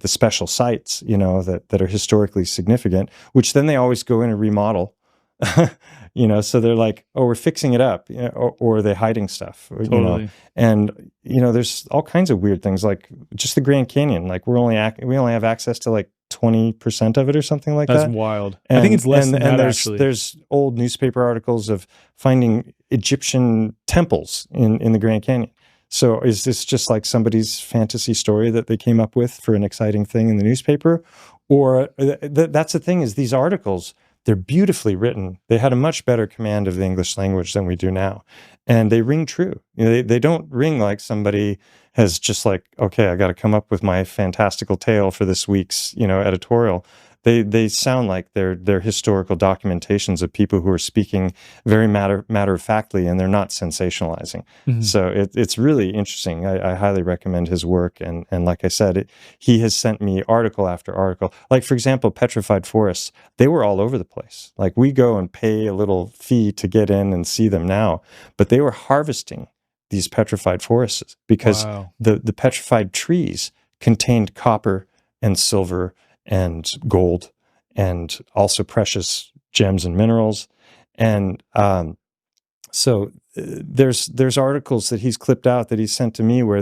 special sites, that are historically significant, which then they always go in and remodel. So they're like, oh, we're fixing it up, or are they hiding stuff? Totally. And there's all kinds of weird things, like just the Grand Canyon. Like we only have access to like 20% of it or something like That's that. wild. And, I think it's less than that, actually. There's old newspaper articles of finding Egyptian temples in the Grand Canyon. So is this just like somebody's fantasy story that they came up with for an exciting thing in the newspaper? Or that's the thing, is these articles, they're beautifully written. They had a much better command of the English language than we do now. And they ring true. You know, they don't ring like somebody has just like, okay, I got to come up with my fantastical tale for this week's, editorial. They sound like they're historical documentations of people who are speaking very matter of factly, and they're not sensationalizing. Mhm. So it's really interesting. I highly recommend his work. And like I said, he has sent me article after article. Like, for example, petrified forests, they were all over the place. Like, we go and pay a little fee to get in and see them now, but they were harvesting these petrified forests because Wow. the petrified trees contained copper and silver and gold, and also precious gems and minerals. And so there's articles that he's clipped out that he sent to me where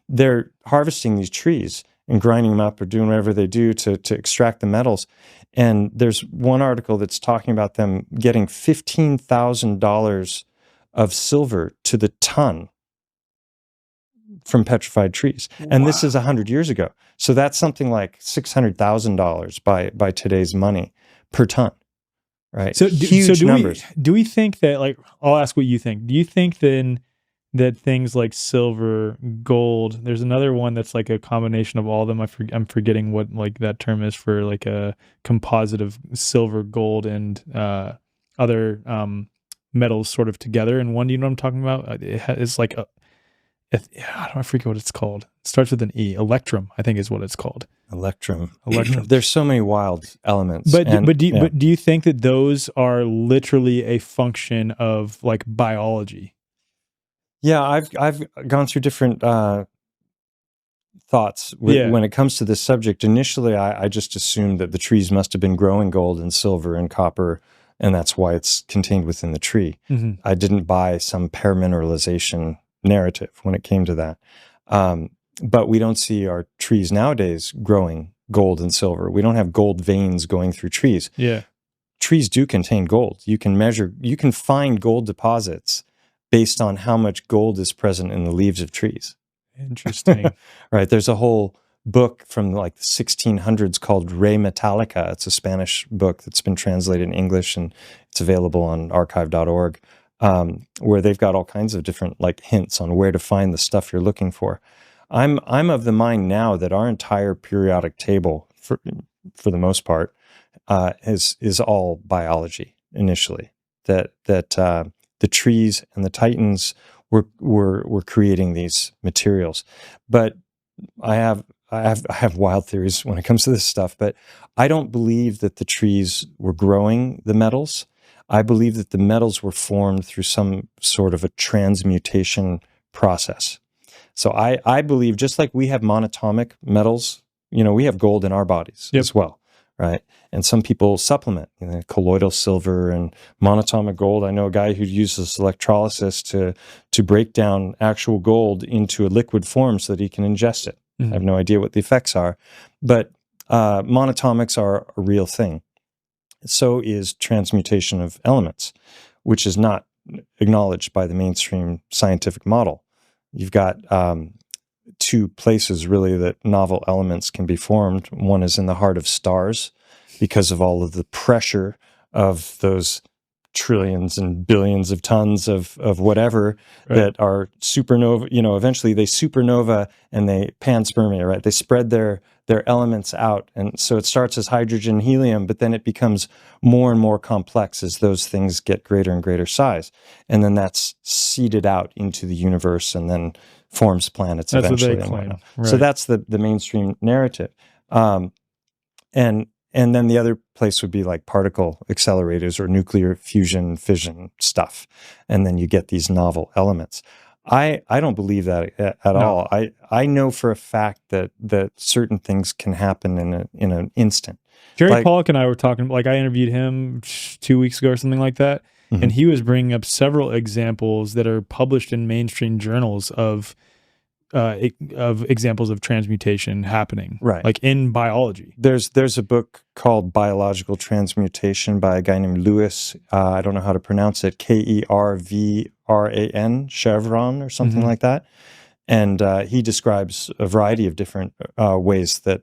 they're harvesting these trees and grinding them up or doing whatever they do to extract the metals. And there's one article that's talking about them getting $15,000 of silver to the ton from petrified trees. And this is 100 years ago. So that's something like $600,000 by today's money per ton, right? So Huge numbers. Do we think that, like, I'll ask what you think. Do you think then that things like silver, gold, there's another one that's like a combination of all of them. I'm forgetting what like that term is for, like a composite of silver, gold, and other metals sort of together in one. Do you know what I'm talking about? It's like I forget what it's called. It starts with an E. Electrum, I think, is what it's called. Electrum. Electrum. There's so many wild elements. But do you think that those are literally a function of like biology? Yeah, I've gone through different thoughts when it comes to this subject. Initially, I just assumed that the trees must have been growing gold and silver and copper, and that's why it's contained within the tree. Mm-hmm. I didn't buy some paramineralization narrative when it came to that. But we don't see our trees nowadays growing gold and silver. We don't have gold veins going through trees. Yeah. Trees do contain gold. You can find gold deposits based on how much gold is present in the leaves of trees. Interesting. Right. There's a whole book from like the 1600s called Re Metallica. It's a Spanish book that's been translated in English, and it's available on archive.org. Where they've got all kinds of different like hints on where to find the stuff you're looking for. I'm of the mind now that our entire periodic table, for the most part, is all biology initially. That the trees and the titans were creating these materials. But I have wild theories when it comes to this stuff. But I don't believe that the trees were growing the metals. I believe that the metals were formed through some sort of a transmutation process. So I believe, just like we have monatomic metals, we have gold in our bodies as well, right? And some people supplement, colloidal silver and monatomic gold. I know a guy who uses electrolysis to break down actual gold into a liquid form so that he can ingest it. Mm-hmm. I have no idea what the effects are, but monatomics are a real thing. So is transmutation of elements, which is not acknowledged by the mainstream scientific model. You've got two places really that novel elements can be formed. One is in the heart of stars, because of all of the pressure of those trillions and billions of tons of whatever that are supernova. Eventually they supernova and they panspermia, right? They spread their elements out. And so it starts as hydrogen, helium, but then it becomes more and more complex as those things get greater and greater size. And then that's seeded out into the universe and then forms planets eventually. That's what they claim. Right. So that's the mainstream narrative. And then the other place would be like particle accelerators or nuclear fusion fission stuff. And then you get these novel elements. I don't believe that at all. I know for a fact that certain things can happen in an instant. Jerry Pollack and I were talking, like I interviewed him 2 weeks ago or something like that. Mm-hmm. And he was bringing up several examples that are published in mainstream journals of of examples of transmutation happening, Right. like in biology. There's a book called Biological Transmutation by a guy named Lewis. I don't know how to pronounce it. Kervran, Chevron, or something Mhm. like that. And he describes a variety of different ways that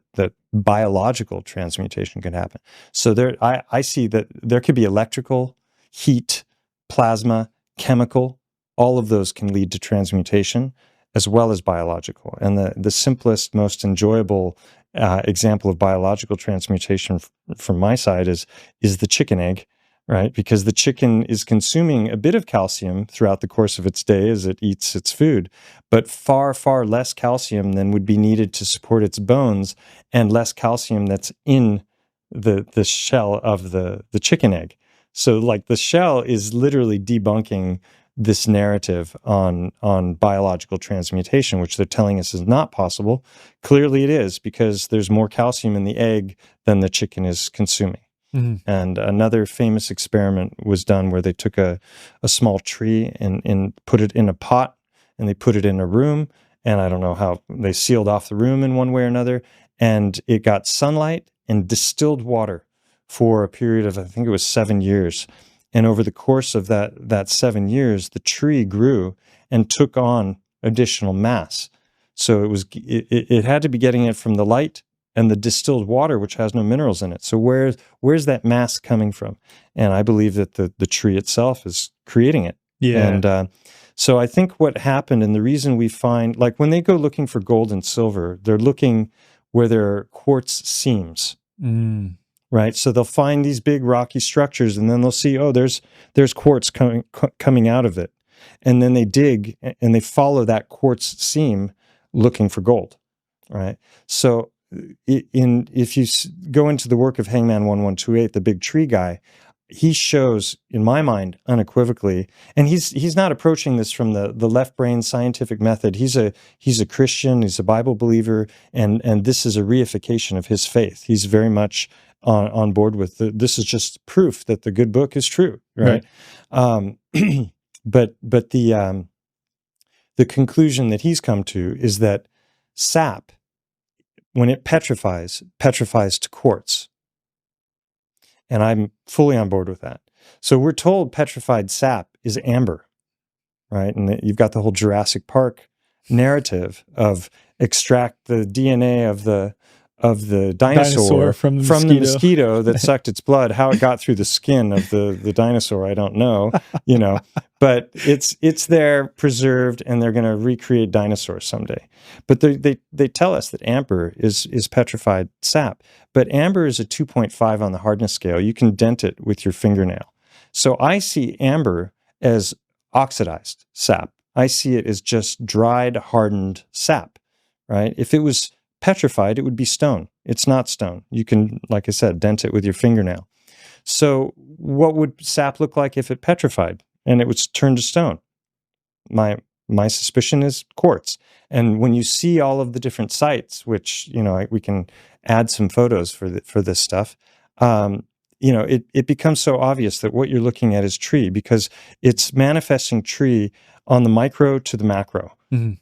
biological transmutation can happen. So I see that there could be electrical, heat, plasma, chemical. All of those can lead to transmutation, as well as biological. And the simplest, most enjoyable example of biological transmutation from my side is the chicken egg, right? Because the chicken is consuming a bit of calcium throughout the course of its day as it eats its food, but far, far less calcium than would be needed to support its bones, and less calcium that's in the shell of the chicken egg. So like the shell is literally debunking this narrative on biological transmutation, which they're telling us is not possible. Clearly it is, because there's more calcium in the egg than the chicken is consuming. Mhm. And another famous experiment was done where they took a small tree and put it in a pot, and they put it in a room, and I don't know how they sealed off the room in one way or another, and it got sunlight and distilled water for a period of, I think it was 7 years. And over the course of that 7 years, the tree grew and took on additional mass. So it had to be getting it from the light and the distilled water, which has no minerals in it. So where's that mass coming from? And I believe that the tree itself is creating it. Yeah. And so I think what happened, and the reason we find, like when they go looking for gold and silver, they're looking where there are quartz seams. Mm. Right, so they'll find these big rocky structures, and then they'll see, oh, there's quartz coming out of it, and then they dig and they follow that quartz seam looking for gold. Right, so if you go into the work of Hangman 1128, the big tree guy, he shows, in my mind, unequivocally, and he's not approaching this from the left brain scientific method. He's a Christian, he's a Bible believer, and this is a reification of his faith. He's very much on board with this is just proof that the good book is true, right? But the conclusion that he's come to is that sap, when it petrifies to quartz. And I'm fully on board with that. So we're told petrified sap is amber, right? And you've got the whole Jurassic Park narrative of extract the DNA of the dinosaur from the mosquito that sucked its blood. How it got through the skin of the dinosaur, I don't know, but it's there preserved, and they're going to recreate dinosaurs someday. But they tell us that amber is petrified sap, but amber is a 2.5 on the hardness scale. You can dent it with your fingernail. So I see amber as oxidized sap. I see it as just dried, hardened sap, right? If it was petrified, it would be stone. It's not stone. You can, like I said, dent it with your fingernail. So what would sap look like if it petrified and it was turned to stone? My suspicion is quartz. And when you see all of the different sites, which, we can add some photos for this stuff, it becomes so obvious that what you're looking at is tree, because it's manifesting tree on the micro to the macro. Mm-hmm.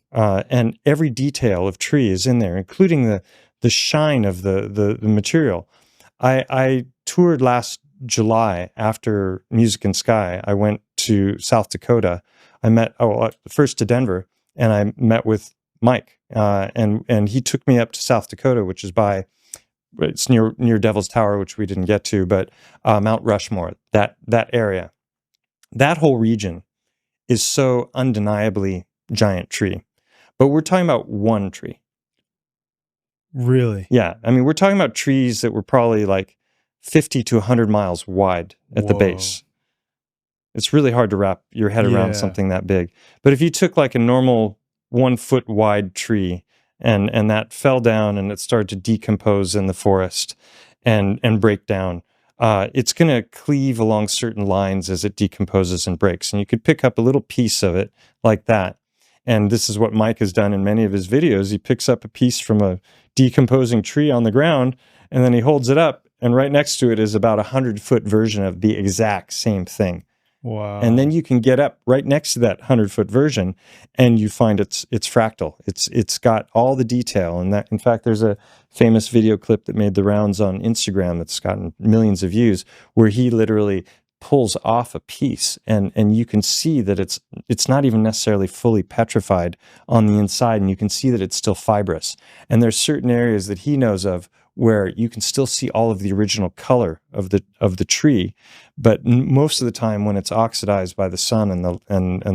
And every detail of tree is in there, including the shine of the material. I toured last July after Music and Sky. I went to South Dakota. I met first to Denver, and I met with Mike, and he took me up to South Dakota, which is it's near Devil's Tower, which we didn't get to, but Mount Rushmore, that area, that whole region is so undeniably giant tree. But we're talking about one tree. Really? Yeah. I mean, we're talking about trees that were probably like 50 to 100 miles wide at the base. It's really hard to wrap your head around something that big. But if you took like a normal 1 foot wide tree and that fell down and it started to decompose in the forest and break down, it's going to cleave along certain lines as it decomposes and breaks. And you could pick up a little piece of it like that. And this is what Mike has done in many of his videos. He picks up a piece from a decomposing tree on the ground, and then he holds it up, and right next to it is about 100-foot version of the exact same thing. Wow. And then you can get up right next to that 100-foot version, and you find it's fractal. It's got all the detail, and that, in fact, there's a famous video clip that made the rounds on Instagram that's gotten millions of views, where he literally pulls off a piece, and you can see that it's not even necessarily fully petrified on the inside, and you can see that it's still fibrous. And there's certain areas that he knows of where you can still see all of the original color of the tree, but most of the time when it's oxidized by the sun and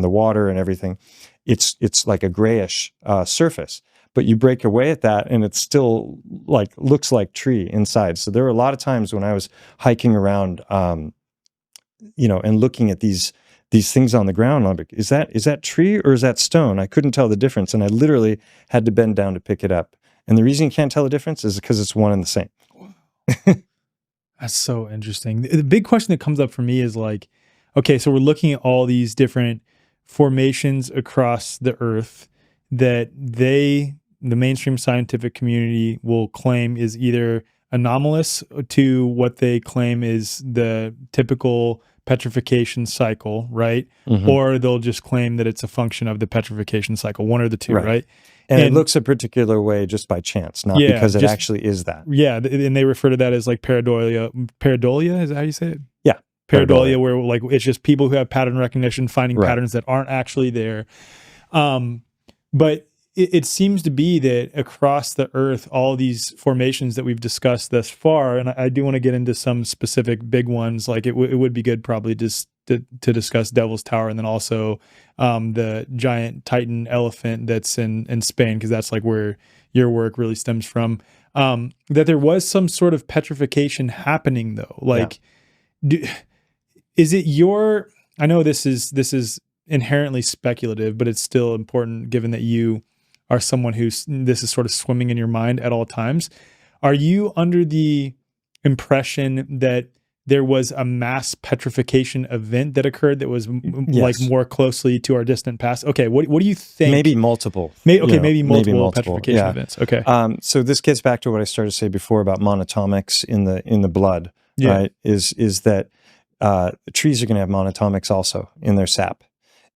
the water and everything, it's like a grayish surface. But you break away at that, and it's still like looks like tree inside. So there were a lot of times when I was hiking around, and looking at these things on the ground, I'm like, is that tree or is that stone? I couldn't tell the difference, and I literally had to bend down to pick it up. And the reason you can't tell the difference is because it's one and the same. That's so interesting. The big question that comes up for me is like, okay, so we're looking at all these different formations across the earth that the mainstream scientific community will claim is either anomalous to what they claim is the typical petrification cycle, right? Mm-hmm. Or they'll just claim that it's a function of the petrification cycle, one or the two, right? And it looks a particular way just by chance, not because it actually is that. Yeah, and they refer to that as like pareidolia. Pareidolia, is that how you say it? Yeah. Pareidolia, where like it's just people who have pattern recognition finding patterns that aren't actually there. But it seems to be that across the earth, all these formations that we've discussed thus far, and I do want to get into some specific big ones, like it would be good probably just to discuss Devil's Tower, and then also the giant Titan elephant that's in Spain, because that's like where your work really stems from. That there was some sort of petrification happening, though. Like, is it your? I know this is inherently speculative, but it's still important given that you are someone this is sort of swimming in your mind at all times. Are you under the impression that there was a mass petrification event that occurred that was like more closely to our distant past? Okay, what do you think? Maybe multiple. Maybe multiple petrification events. Okay. So this gets back to what I started to say before about monatomics in the blood, right? Is that trees are going to have monatomics also in their sap.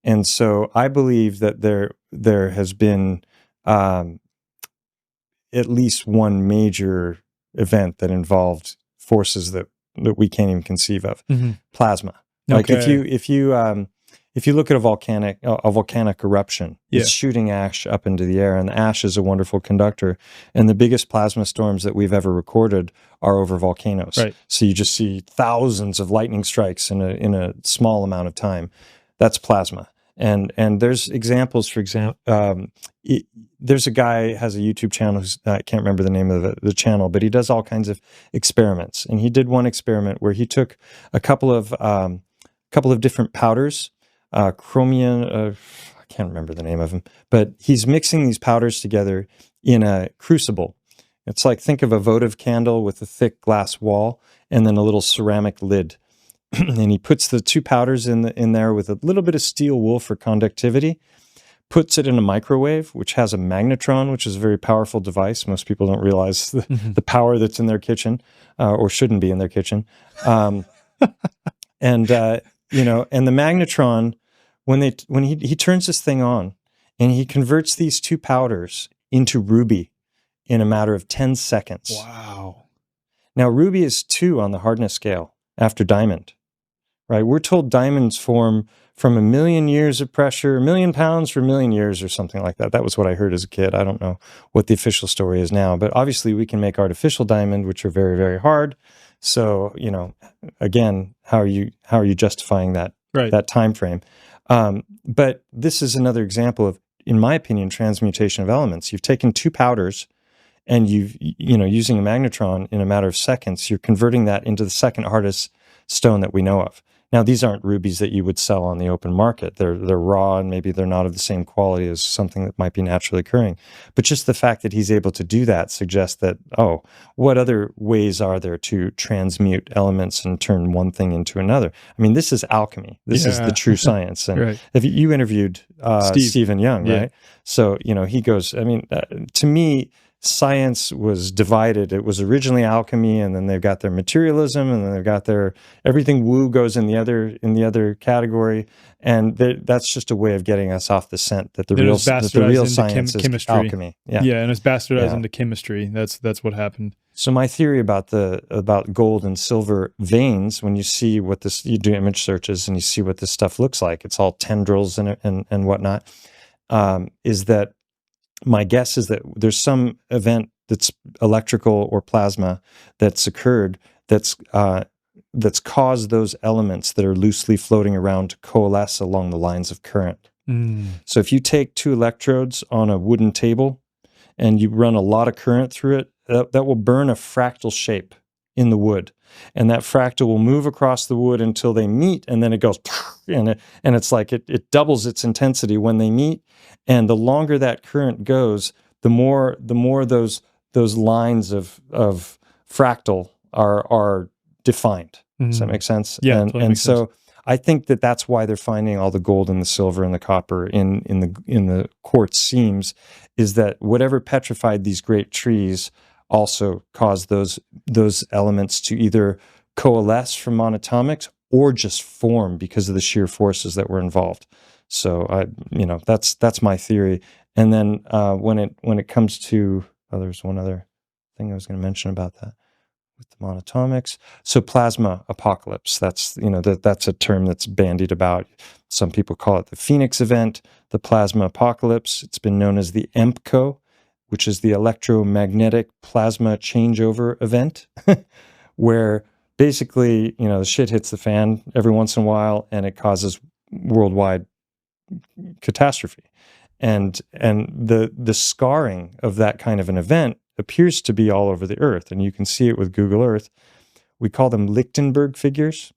And so I believe that there has been at least one major event that involved forces that we can't even conceive of. Mm-hmm. Plasma. Like if you look at a volcanic eruption, it's shooting ash up into the air, and the ash is a wonderful conductor. And the biggest plasma storms that we've ever recorded are over volcanoes. Right. So you just see thousands of lightning strikes in a small amount of time. That's plasma. And there's examples, for example, there's a guy has a YouTube channel, I can't remember the name of the channel, but he does all kinds of experiments. And he did one experiment where he took a couple of different powders, chromium, I can't remember the name of them, but he's mixing these powders together in a crucible. It's like, think of a votive candle with a thick glass wall and then a little ceramic lid. And he puts the two powders in there with a little bit of steel wool for conductivity, puts it in a microwave, which has a magnetron, which is a very powerful device. Most people don't realize the power that's in their kitchen, or shouldn't be in their kitchen. And the magnetron, when he turns this thing on, and he converts these two powders into ruby in a matter of 10 seconds. Wow. Now, ruby is 2 on the hardness scale after diamond. Right, we're told diamonds form from 1 million years of pressure, 1 million pounds for 1 million years, or something like that. That was what I heard as a kid. I don't know what the official story is now, but obviously we can make artificial diamond, which are very, very hard. So, again, how are you justifying that time frame? But this is another example of, in my opinion, transmutation of elements. You've taken 2 powders, and using a magnetron in a matter of seconds, you're converting that into the second hardest stone that we know of. Now, these aren't rubies that you would sell on the open market. They're raw, and maybe they're not of the same quality as something that might be naturally occurring. But just the fact that he's able to do that suggests that, what other ways are there to transmute elements and turn one thing into another? I mean, this is alchemy. This is the true science. And if you interviewed Stephen Young, right? So, he goes, to me, science was divided. It was originally alchemy, and then they've got their materialism, and then they've got their everything woo goes in the other category, and that's just a way of getting us off the scent that the real science is chemistry. alchemy. Yeah, and it's bastardized into chemistry. That's what happened. So my theory about gold and silver veins, when you see what this, you do image searches and you see what this stuff looks like, it's all tendrils and whatnot, is that my guess is that there's some event that's electrical or plasma that's occurred that's caused those elements that are loosely floating around to coalesce along the lines of current. So if you take two electrodes on a wooden table and you run a lot of current through it, that will burn a fractal shape in the wood, and that fractal will move across the wood until they meet, and then it goes, and it's like it doubles its intensity when they meet, and the longer that current goes, the more those lines of fractal are defined. Does that make sense? Yeah, and totally makes so sense. I think that's why they're finding all the gold and the silver and the copper in the quartz seams, is that whatever petrified these great trees also caused those elements to either coalesce from monatomics or just form because of the shear forces that were involved. So that's my theory. And then when it comes to there's one other thing I was going to mention about that with the monatomics. So plasma apocalypse. That's a term that's bandied about. Some people call it the Phoenix event, the plasma apocalypse. It's been known as the EMPCO, which is the electromagnetic plasma changeover event, where basically, the shit hits the fan every once in a while and it causes worldwide catastrophe. And the scarring of that kind of an event appears to be all over the earth. And you can see it with Google Earth. We call them Lichtenberg figures.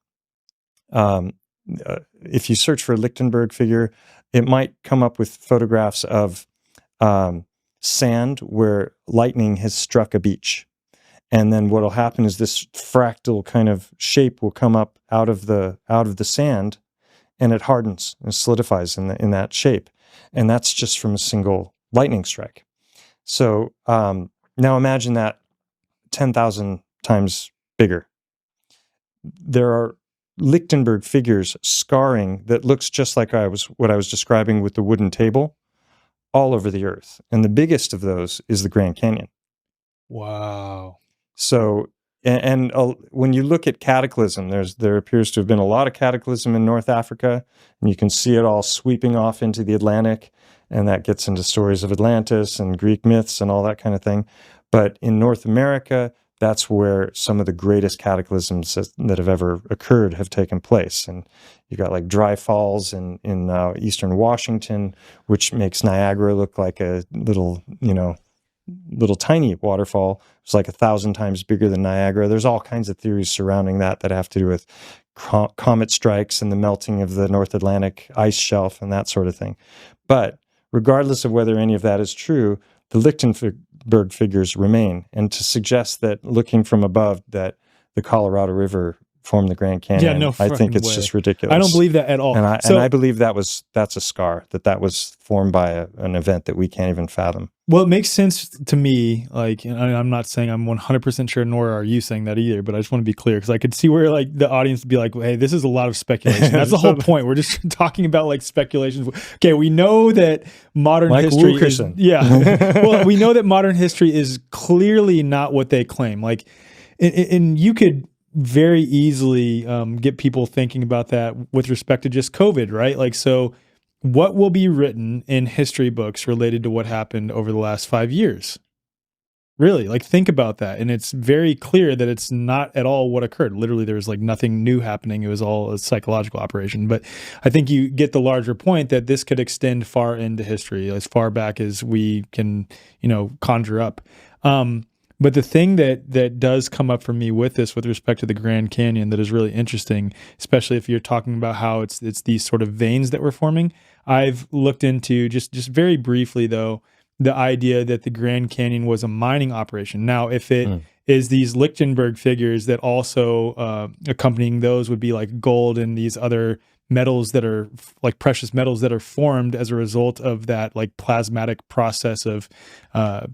If you search for a Lichtenberg figure, it might come up with photographs of sand where lightning has struck a beach. And then what will happen is this fractal kind of shape will come up out of the sand, and it hardens and solidifies in that shape. And that's just from a single lightning strike. So now imagine that 10,000 times bigger. There are Lichtenberg figures scarring that looks just like what I was describing with the wooden table, all over the earth. And the biggest of those is the Grand Canyon. Wow. So, and when you look at cataclysm, there appears to have been a lot of cataclysm in North Africa, and you can see it all sweeping off into the Atlantic, and that gets into stories of Atlantis and Greek myths and all that kind of thing. But in North America, that's where some of the greatest cataclysms that have ever occurred have taken place. And you got like dry falls in eastern Washington, which makes Niagara look like a little tiny waterfall. It's like 1,000 times bigger than Niagara. There's all kinds of theories surrounding that have to do with comet strikes and the melting of the North Atlantic ice shelf and that sort of thing. But regardless of whether any of that is true, the Lichtenberg figures remain. And to suggest that looking from above that the Colorado River formed the Grand Canyon, I think it's just ridiculous. I don't believe that at all. And I believe that's a scar, that was formed by an event that we can't even fathom. Well, it makes sense to me. Like, and I'm not saying I'm 100% sure, nor are you saying that either, but I just want to be clear, because I could see where like the audience would be like, hey, this is a lot of speculation. That's the whole point. We're just talking about like speculations. Okay, we know that modern history Wilkerson. Well, we know that modern history is clearly not what they claim. Like, and you could very easily get people thinking about that with respect to just COVID, right? Like, so what will be written in history books related to what happened over the last 5 years? Really, like, think about that. And it's very clear that it's not at all what occurred. Literally, there was like nothing new happening. It was all a psychological operation. But I think you get the larger point that this could extend far into history, as far back as we can, conjure up. But the thing that does come up for me with this, with respect to the Grand Canyon, that is really interesting, especially if you're talking about how it's these sort of veins that we're forming. I've looked into, just very briefly though, the idea that the Grand Canyon was a mining operation. Now, if it is these Lichtenberg figures, that also accompanying those would be like gold and these other metals that are like precious metals that are formed as a result of that like plasmatic process of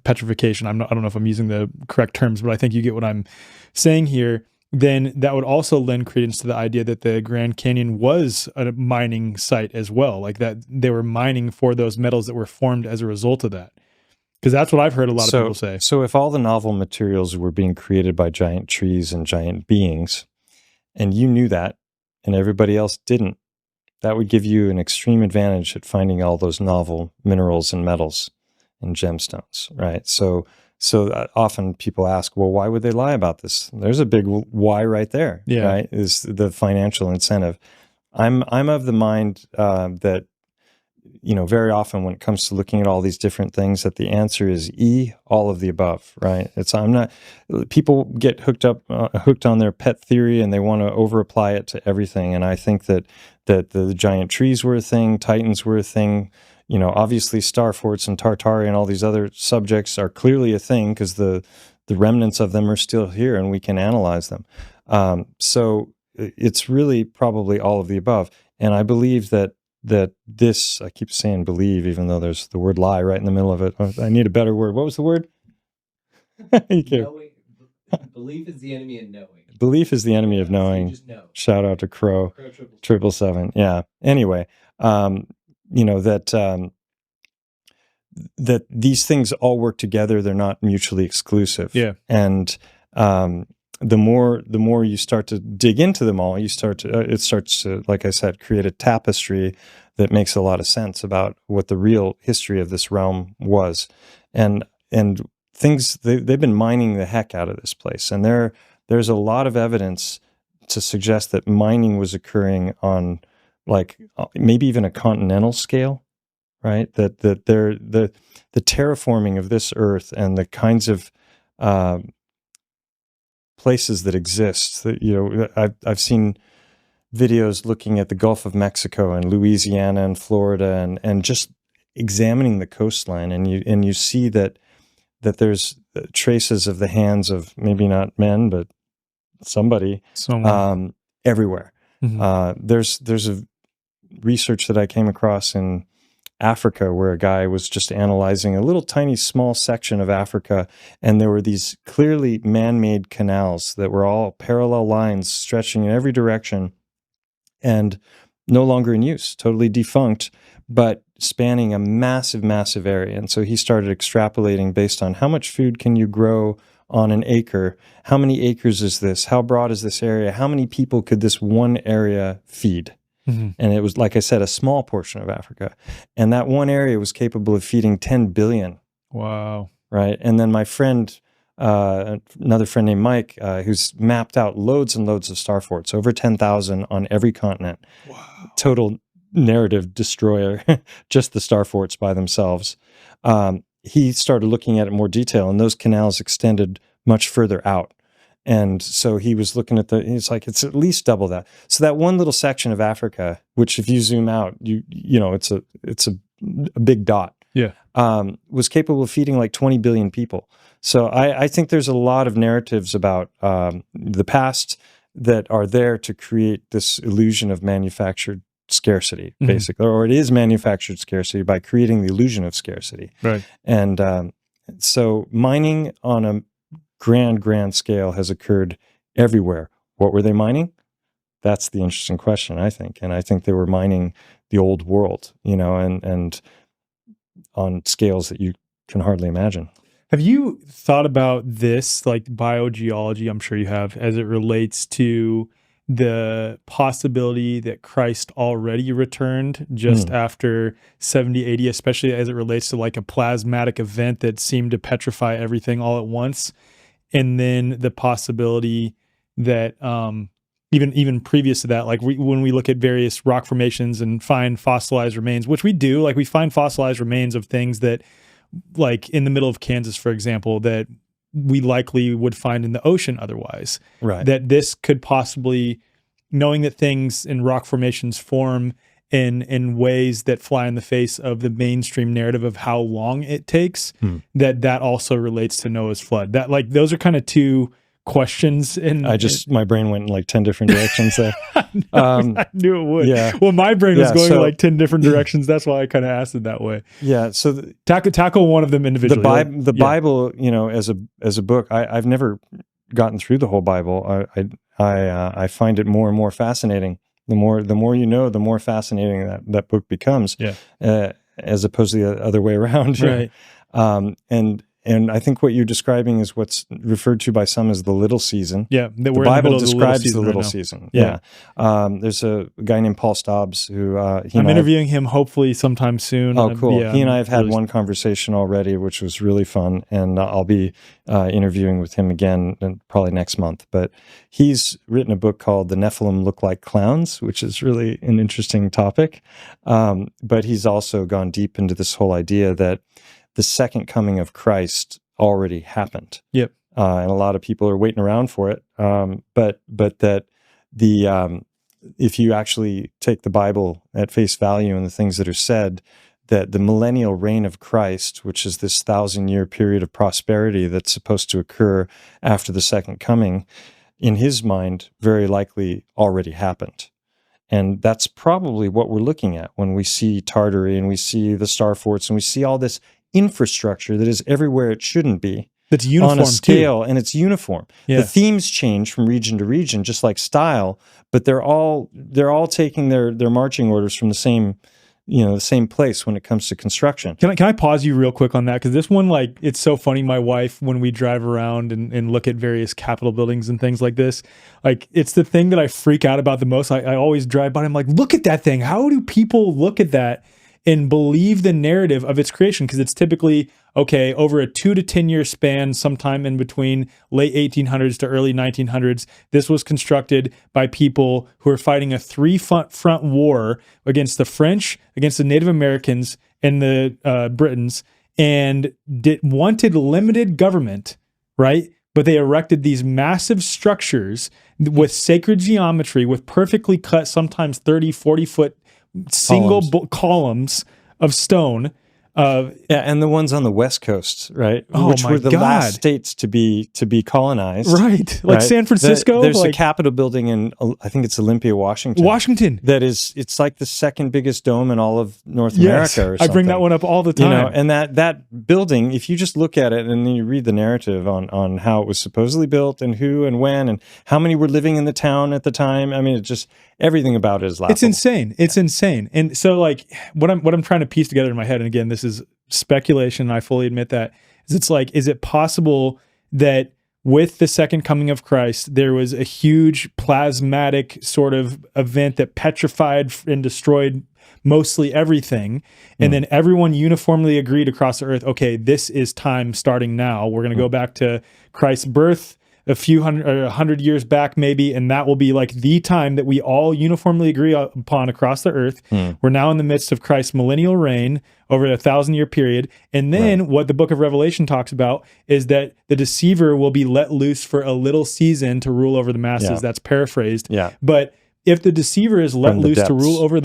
petrification. I don't know if I'm using the correct terms, but I think you get what I'm saying here. Then that would also lend credence to the idea that the Grand Canyon was a mining site as well, like that they were mining for those metals that were formed as a result of that. Because that's what I've heard a lot of people say. So if all the novel materials were being created by giant trees and giant beings, and you knew that, and everybody else didn't, that would give you an extreme advantage at finding all those novel minerals and metals and gemstones, right? So often people ask, well, why would they lie about this? There's a big why right there, right? Is the financial incentive. I'm of the mind that, very often when it comes to looking at all these different things, that the answer is E, all of the above, right? People get hooked on their pet theory and they want to over apply it to everything. And I think that the giant trees were a thing, titans were a thing. Obviously star forts and Tartari and all these other subjects are clearly a thing because the remnants of them are still here and we can analyze them. So it's really probably all of the above. And I believe that this, I keep saying believe, even though there's the word lie right in the middle of it. I need a better word. What was the word? Knowing. Belief is the enemy of knowing. Belief is the enemy of knowing. So just know. Shout out to Crow 777. Yeah. Anyway, that these things all work together. They're not mutually exclusive. Yeah. And the more you start to dig into them all, it starts to, like I said, create a tapestry that makes a lot of sense about what the real history of this realm was. And things, they've been mining the heck out of this place. And there's a lot of evidence to suggest that mining was occurring on like maybe even a continental scale, right? That the terraforming of this earth and the kinds of places that exist. I've seen videos looking at the Gulf of Mexico and Louisiana and Florida and just examining the coastline, and you see that there's traces of the hands of maybe not men but somebody everywhere. Mm-hmm. There's a research that I came across in Africa where a guy was just analyzing a little tiny small section of Africa, and there were these clearly man-made canals that were all parallel lines stretching in every direction and no longer in use, totally defunct, but spanning a massive, massive area. And so he started extrapolating based on how much food can you grow on an acre, how many acres is this, how broad is this area, how many people could this one area feed? Mm-hmm. And it was, like I said, a small portion of Africa. And that one area was capable of feeding 10 billion. Wow. Right. And then my friend, another friend named Mike, who's mapped out loads and loads of star forts, over 10,000 on every continent. Wow. Total narrative destroyer, just the star forts by themselves. He started looking at it in more detail, and those canals extended much further out. And so he was looking at it's like, it's at least double that. So that one little section of Africa, which if you zoom out, it's a big dot. Yeah. Was capable of feeding like 20 billion people. So I think there's a lot of narratives about the past that are there to create this illusion of manufactured scarcity, basically, or it is manufactured scarcity by creating the illusion of scarcity. Right. And so mining on a grand scale has occurred everywhere. What were they mining? That's the interesting question, I think. And I think they were mining the old world, and on scales that you can hardly imagine. Have you thought about this, like biogeology, I'm sure you have, as it relates to the possibility that Christ already returned just after 70 AD, especially as it relates to like a plasmatic event that seemed to petrify everything all at once? And then the possibility that even previous to that, like when we look at various rock formations and find fossilized remains, which we do, like we find fossilized remains of things that, like in the middle of Kansas, for example, that we likely would find in the ocean otherwise. Right. That this could possibly, knowing that things in rock formations form in ways that fly in the face of the mainstream narrative of how long it takes, that also relates to Noah's flood. That, like, those are kind of two questions. And my brain went in like 10 different directions there. I knew it would. Yeah. Well, my brain was going so- in like 10 different directions. That's why I kind of asked it that way. Yeah. So Tackle one of them individually. the Bible, as a book, I've never gotten through the whole Bible. I find it more and more fascinating. The more you know, the more fascinating that book becomes. Yeah. As opposed to the other way around. Right. And I think what you're describing is what's referred to by some as the little season. Yeah. The Bible describes the little season. season. Yeah. There's a guy named Paul Stobbs who I'm interviewing him hopefully sometime soon. Oh, cool. Yeah, he and I have had one conversation already, which was really fun. And I'll be interviewing with him again probably next month. But he's written a book called The Nephilim Look Like Clowns, which is really an interesting topic. But he's also gone deep into this whole idea that the second coming of Christ already happened. Yep. And a lot of people are waiting around for it. But that if you actually take the Bible at face value and the things that are said, that the millennial reign of Christ, which is this 1,000-year period of prosperity that's supposed to occur after the second coming, in his mind, very likely already happened. And that's probably what we're looking at when we see Tartary and we see the star forts and we see all this infrastructure that is everywhere it shouldn't be. That's uniform on a scale, too. And it's uniform. Yeah. The themes change from region to region, just like style, but they're all taking their marching orders from the same place when it comes to construction. Can I pause you real quick on that? Because this one, like, it's so funny. My wife, when we drive around and look at various Capitol buildings and things like this, like, it's the thing that I freak out about the most. I always drive by and I'm like, look at that thing. How do people look at that and believe the narrative of its creation? Because it's typically, okay, over a 2 to 10 year span, sometime in between late 1800s to early 1900s, this was constructed by people who are fighting a three-front war against the French, against the Native Americans, and the Britons, and wanted limited government, right? But they erected these massive structures with sacred geometry, with perfectly cut, sometimes 30, 40-foot single columns of stone. And the ones on the West Coast, right? Oh, which my were the God. last states to be colonized, Right. Like San Francisco. There's like a Capitol building in, I think it's Olympia, Washington. It's like the second biggest dome in all of North America or something. I bring that one up all the time. And that building, if you just look at it and then you read the narrative on how it was supposedly built and who and when and how many were living in the town at the time, I mean, it just, everything about it is laughable. It's insane. It's insane. And so, like, what I'm trying to piece together in my head, and again, this is speculation, I fully admit that, is it possible that with the second coming of Christ, there was a huge plasmatic sort of event that petrified and destroyed mostly everything, and then everyone uniformly agreed across the earth, okay, this is time starting now. We're going to go back to Christ's birth a few 100 years back maybe, and that will be like the time that we all uniformly agree upon across the earth. We're now in the midst of Christ's millennial reign over a 1,000-year period. And then what the book of Revelation talks about is that the deceiver will be let loose for a little season to rule over the masses. Yeah. That's paraphrased. Yeah. But if the deceiver is let loose to rule over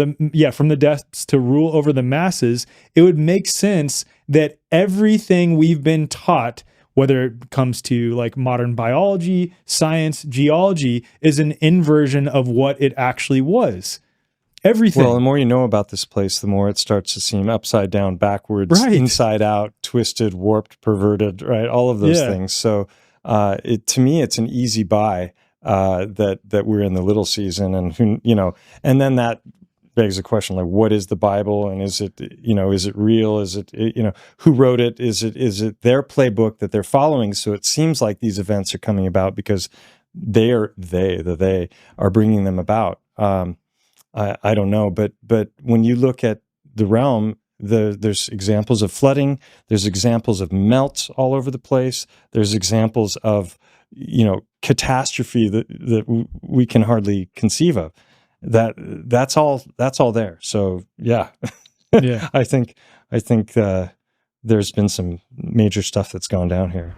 from the depths to rule over the masses, it would make sense that everything we've been taught, whether it comes to like modern biology, science, geology, is an inversion of what it actually was. Everything. Well, the more you know about this place, the more it starts to seem upside down, backwards, inside out, twisted, warped, perverted, right? All of those things. So to me, it's an easy buy that we're in the little season, and and then that begs the question, like, what is the Bible, and is it real? Is it, who wrote it? Is it their playbook that they're following? So it seems like these events are coming about because they are bringing them about. I don't know, but when you look at the realm, there's examples of flooding, there's examples of melt all over the place, there's examples of catastrophe that we can hardly conceive of. That's all there. So yeah. I think there's been some major stuff that's gone down here.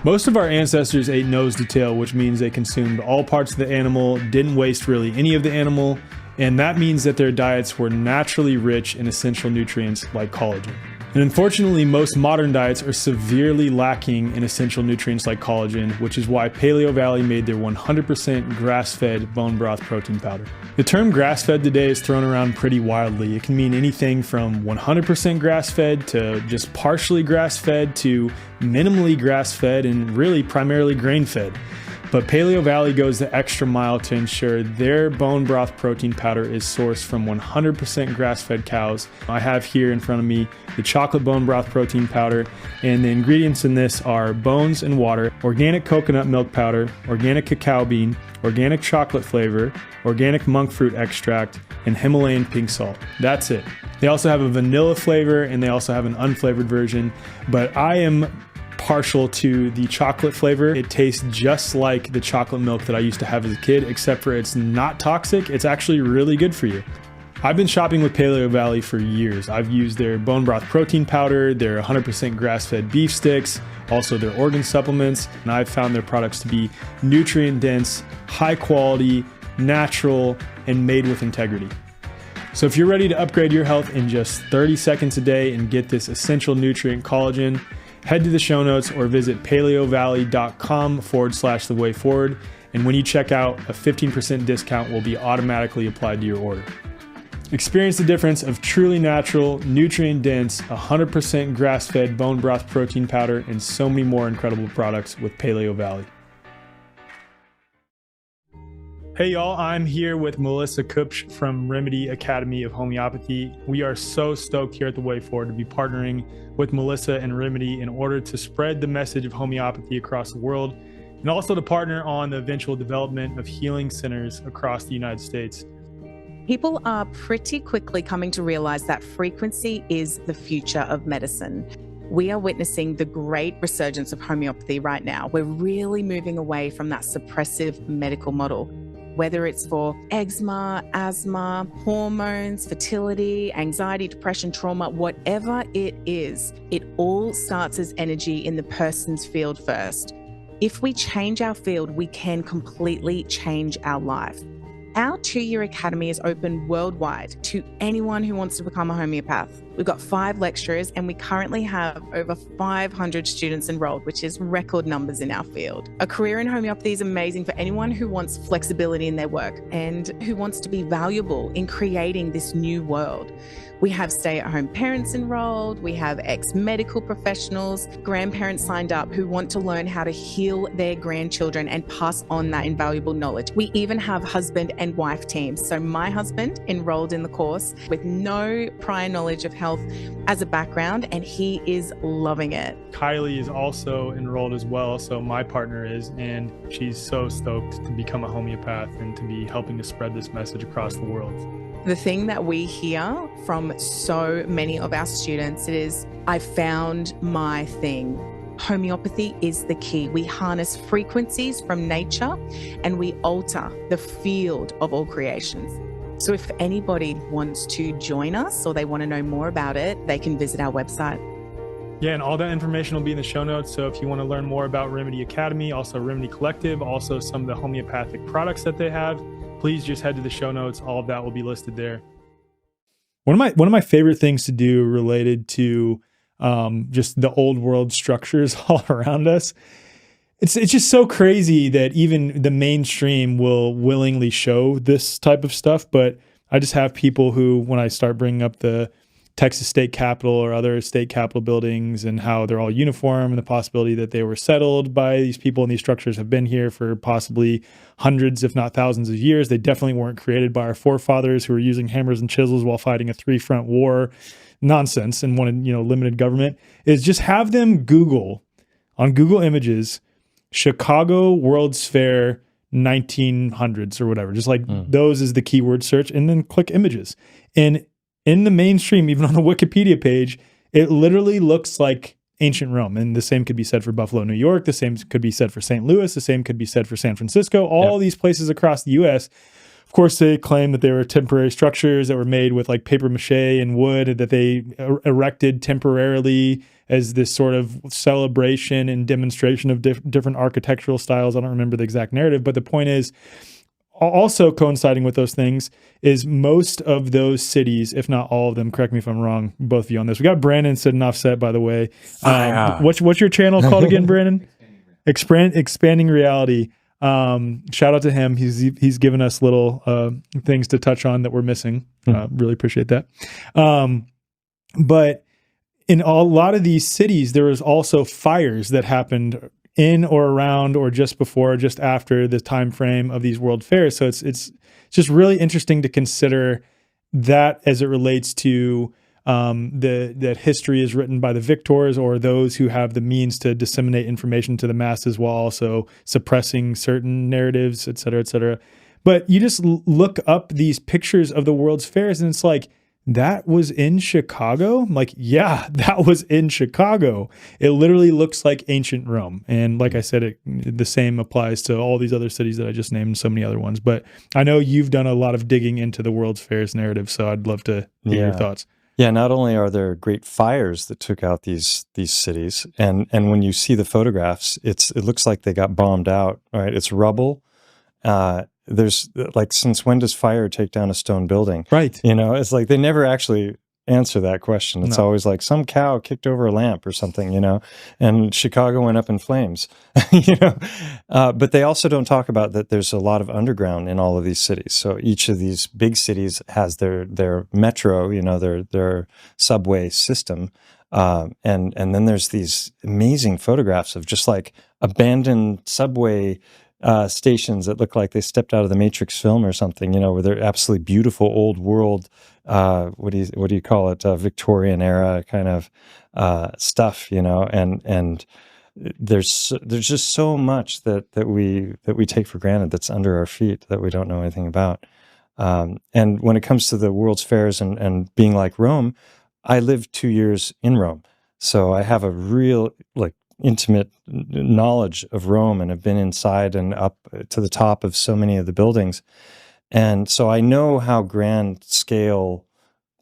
Most of our ancestors ate nose to tail, which means they consumed all parts of the animal, didn't waste really any of the animal, and that means that their diets were naturally rich in essential nutrients like collagen. And unfortunately, most modern diets are severely lacking in essential nutrients like collagen, which is why Paleo Valley made their 100% grass-fed bone broth protein powder. The term grass-fed today is thrown around pretty wildly. It can mean anything from 100% grass-fed to just partially grass-fed to minimally grass-fed and really primarily grain-fed. But Paleo Valley goes the extra mile to ensure their bone broth protein powder is sourced from 100% grass-fed cows. I have here in front of me the chocolate bone broth protein powder, and the ingredients in this are bones and water, organic coconut milk powder, organic cacao bean, organic chocolate flavor, organic monk fruit extract, and Himalayan pink salt. That's it. They also have a vanilla flavor, and they also have an unflavored version, but I am partial to the chocolate flavor. It tastes just like the chocolate milk that I used to have as a kid, except for it's not toxic. It's actually really good for you. I've been shopping with Paleo Valley for years. I've used their bone broth protein powder, their 100% grass-fed beef sticks, also their organ supplements, and I've found their products to be nutrient dense, high quality, natural, and made with integrity. So if you're ready to upgrade your health in just 30 seconds a day and get this essential nutrient collagen, head to the show notes or visit paleovalley.com/the way forward. And when you check out, a 15% discount will be automatically applied to your order. Experience the difference of truly natural, nutrient dense, 100% grass-fed bone broth protein powder and so many more incredible products with Paleo Valley. Hey y'all, I'm here with Melissa Kupsch from Remedy Academy of Homeopathy. We are so stoked here at The Way Forward to be partnering with Melissa and Remedy in order to spread the message of homeopathy across the world and also to partner on the eventual development of healing centers across the United States. People are pretty quickly coming to realize that frequency is the future of medicine. We are witnessing the great resurgence of homeopathy right now. We're really moving away from that suppressive medical model. Whether it's for eczema, asthma, hormones, fertility, anxiety, depression, trauma, whatever it is, it all starts as energy in the person's field first. If we change our field, we can completely change our life. Our 2-year academy is open worldwide to anyone who wants to become a homeopath. We've got 5 lecturers and we currently have over 500 students enrolled, which is record numbers in our field. A career in homeopathy is amazing for anyone who wants flexibility in their work and who wants to be valuable in creating this new world. We have stay-at-home parents enrolled, we have ex-medical professionals, grandparents signed up who want to learn how to heal their grandchildren and pass on that invaluable knowledge. We even have husband and wife teams. So my husband enrolled in the course with no prior knowledge of health as a background, and he is loving it. Kylie is also enrolled as well, so my partner is, and she's so stoked to become a homeopath and to be helping to spread this message across the world. The thing that we hear from so many of our students is, I found my thing. Homeopathy is the key. We harness frequencies from nature and we alter the field of all creations. So if anybody wants to join us or they want to know more about it, they can visit our website. Yeah, and all that information will be in the show notes. So if you want to learn more about Remedy Academy, also RMDY Collective, also some of the homeopathic products that they have, please just head to the show notes. All of that will be listed there. One of my favorite things to do related to just the old world structures all around us. It's just so crazy that even the mainstream will willingly show this type of stuff. But I just have people who, when I start bringing up the Texas state capitol or other state capitol buildings and how they're all uniform and the possibility that they were settled by these people and these structures have been here for possibly hundreds, if not thousands of years. They definitely weren't created by our forefathers who were using hammers and chisels while fighting a 3-front war. Nonsense and wanted, limited government. Is just have them Google on Google Images, Chicago World's Fair 1900s or whatever. Just like those is the keyword search, and then click images. And in the mainstream, even on the Wikipedia page, it literally looks like ancient Rome. And the same could be said for Buffalo, New York. The same could be said for St. Louis. The same could be said for San Francisco. All these places across the U.S. Of course, they claim that they were temporary structures that were made with like paper mache and wood that they erected temporarily as this sort of celebration and demonstration of different architectural styles. I don't remember the exact narrative, but the point is, also coinciding with those things is most of those cities, if not all of them, correct me if I'm wrong, both of you on this. We got Brandon sitting offset, by the way. What's your channel called again, Brandon? Expanding Reality. Shout out to him. He's given us little things to touch on that we're missing. Really appreciate that. But in a lot of these cities, there was also fires that happened in or around or just before or just after the time frame of these world fairs. So it's just really interesting to consider that as it relates to that history is written by the victors or those who have the means to disseminate information to the masses while also suppressing certain narratives, et cetera, et cetera. But you just look up these pictures of the world's fairs and it's like, that was in Chicago? Like, yeah, that was in Chicago. It literally looks like ancient Rome. And like I said, the same applies to all these other cities that I just named, so many other ones. But I know you've done a lot of digging into the World's Fairs narrative, so I'd love to hear your thoughts. Yeah, not only are there great fires that took out these cities, and when you see the photographs, it looks like they got bombed out, right? It's rubble. There's like, since when does fire take down a stone building? Right. You know, it's like they never actually answer that question. It's always like some cow kicked over a lamp or something, you know, and Chicago went up in flames, you know. But they also don't talk about that there's a lot of underground in all of these cities. So each of these big cities has their metro, you know, their subway system. And then there's these amazing photographs of just like abandoned subway stations that look like they stepped out of the Matrix film or something, you know, where they're absolutely beautiful old world, what do you call it, Victorian era kind of stuff, you know, and there's just so much that we take for granted that's under our feet that we don't know anything about. And when it comes to the World's Fairs and being like Rome, I lived 2 years in Rome, so I have a real like intimate knowledge of Rome and have been inside and up to the top of so many of the buildings. And so I know how grand scale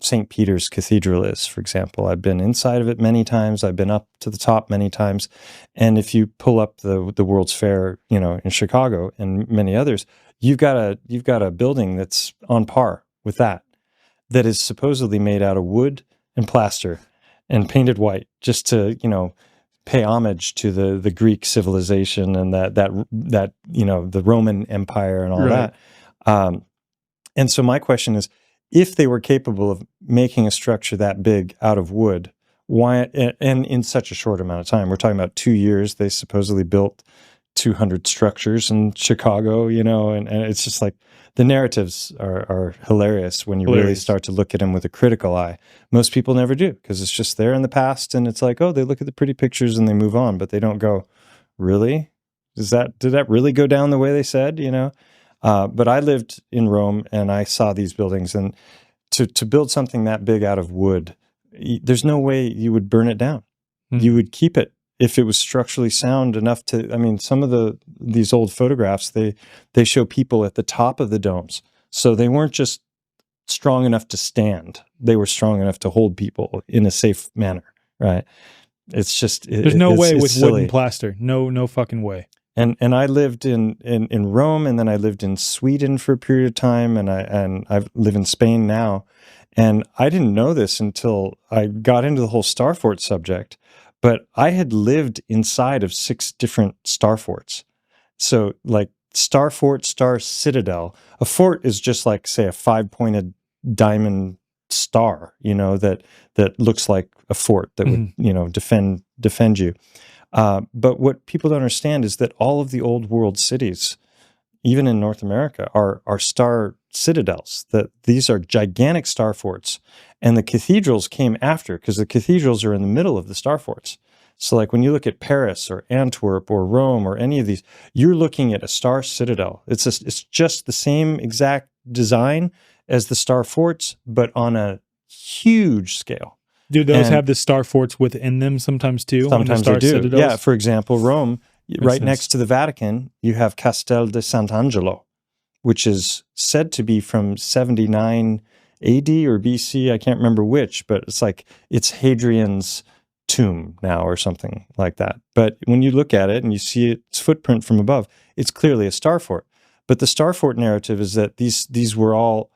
St. Peter's Cathedral is, for example. I've been inside of it many times. I've been up to the top many times. And if you pull up the World's Fair, you know, in Chicago and many others, you've got a building that's on par with that is supposedly made out of wood and plaster and painted white just to, you know, pay homage to the Greek civilization and that you know, the Roman Empire and all that. And so my question is, if they were capable of making a structure that big out of wood, why, and in such a short amount of time, we're talking about 2 years, they supposedly built 200 structures in Chicago, you know, and it's just like the narratives are hilarious when you really start to look at them with a critical eye. Most people never do because it's just there in the past and it's like, oh, they look at the pretty pictures and they move on, but they don't go, really? Did that really go down the way they said, you know? But I lived in Rome and I saw these buildings, and to build something that big out of wood, there's no way you would burn it down. You would keep it if it was structurally sound enough to, I mean, some of these old photographs, they show people at the top of the domes. So they weren't just strong enough to stand. They were strong enough to hold people in a safe manner, right? It's just, there's no way with silly. wood and plaster. No fucking way. And I lived in Rome, and then I lived in Sweden for a period of time, and I live in Spain now. And I didn't know this until I got into the whole star fort subject. But I had lived inside of 6 different star forts. So like star fort, star citadel. A fort is just like, say, a 5-pointed diamond star, you know, that looks like a fort that would, you know, defend you. But what people don't understand is that all of the old world cities, even in North America, are star citadels. That these are gigantic star forts, and the cathedrals came after because the cathedrals are in the middle of the star forts. So like when you look at Paris or Antwerp or Rome or any of these, you're looking at a star citadel. It's just the same exact design as the star forts, but on a huge scale. Do those have the star forts within them sometimes too? Sometimes they do. Citadels? Yeah, for example, Rome, right next to the Vatican, you have Castel di Sant'Angelo, which is said to be from 79 AD or BC. I can't remember which, but it's Hadrian's tomb now or something like that. But when you look at it and you see its footprint from above, it's clearly a star fort. But the Starfort narrative is that these were all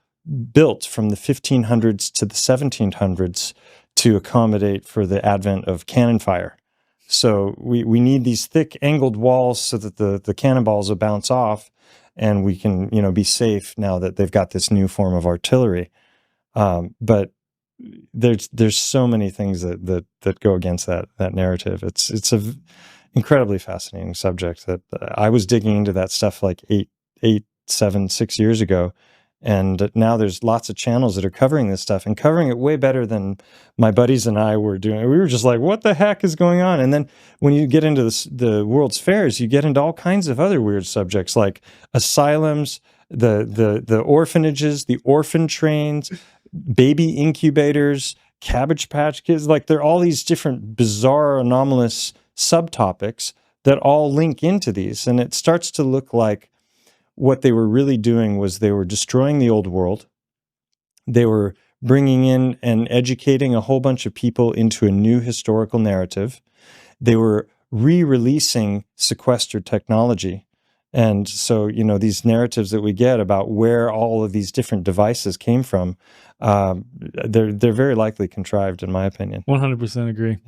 built from the 1500s to the 1700s to accommodate for the advent of cannon fire. So we need these thick angled walls so that the cannonballs will bounce off, and we can be safe now that they've got this new form of artillery. But there's so many things that go against that narrative. It's a incredibly fascinating subject that I was digging into that stuff like 6 years ago. And now there's lots of channels that are covering this stuff and covering it way better than my buddies and I were doing. We were just like, what the heck is going on? And then when you get into the World's Fairs, you get into all kinds of other weird subjects like asylums, the orphanages, the orphan trains, baby incubators, Cabbage Patch Kids. Like, there are all these different bizarre, anomalous subtopics that all link into these. And it starts to look like what they were really doing was they were destroying the old world. They were bringing in and educating a whole bunch of people into a new historical narrative. They were re-releasing sequestered technology. And so, these narratives that we get about where all of these different devices came from, they're very likely contrived, in my opinion. 100% agree.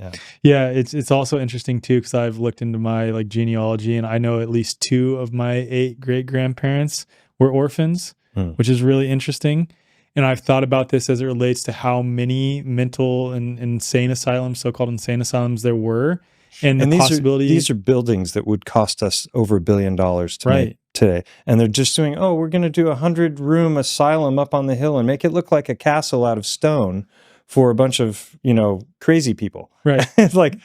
Yeah, it's also interesting too, because I've looked into my genealogy, and I know at least 2 of my 8 great grandparents were orphans, which is really interesting. And I've thought about this as it relates to how many mental and insane asylums, so-called insane asylums, there were. And the possibility. These are buildings that would cost us over $1 billion to make today. And they're just doing, we're going to do a 100-room asylum up on the hill and make it look like a castle out of stone for a bunch of, crazy people. Right. It's like,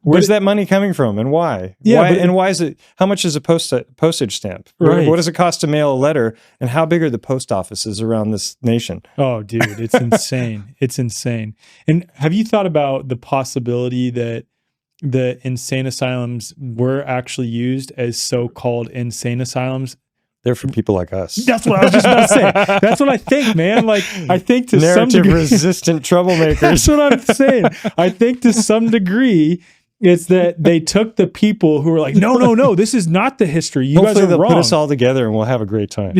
where's that money coming from and why? Yeah. And why is it, how much is a postage stamp? Right. What does it cost to mail a letter? And how big are the post offices around this nation? Oh, dude, it's insane. It's insane. And have you thought about the possibility that the insane asylums were actually used as so-called insane asylums? They're for people like us. That's what I was just about to say. That's what I think, man. I think to some degree, narrative-resistant troublemakers. That's what I'm saying. I think to some degree, it's that they took the people who were like, no, this is not the history. You guys are they'll wrong. put us all together and we'll have a great time.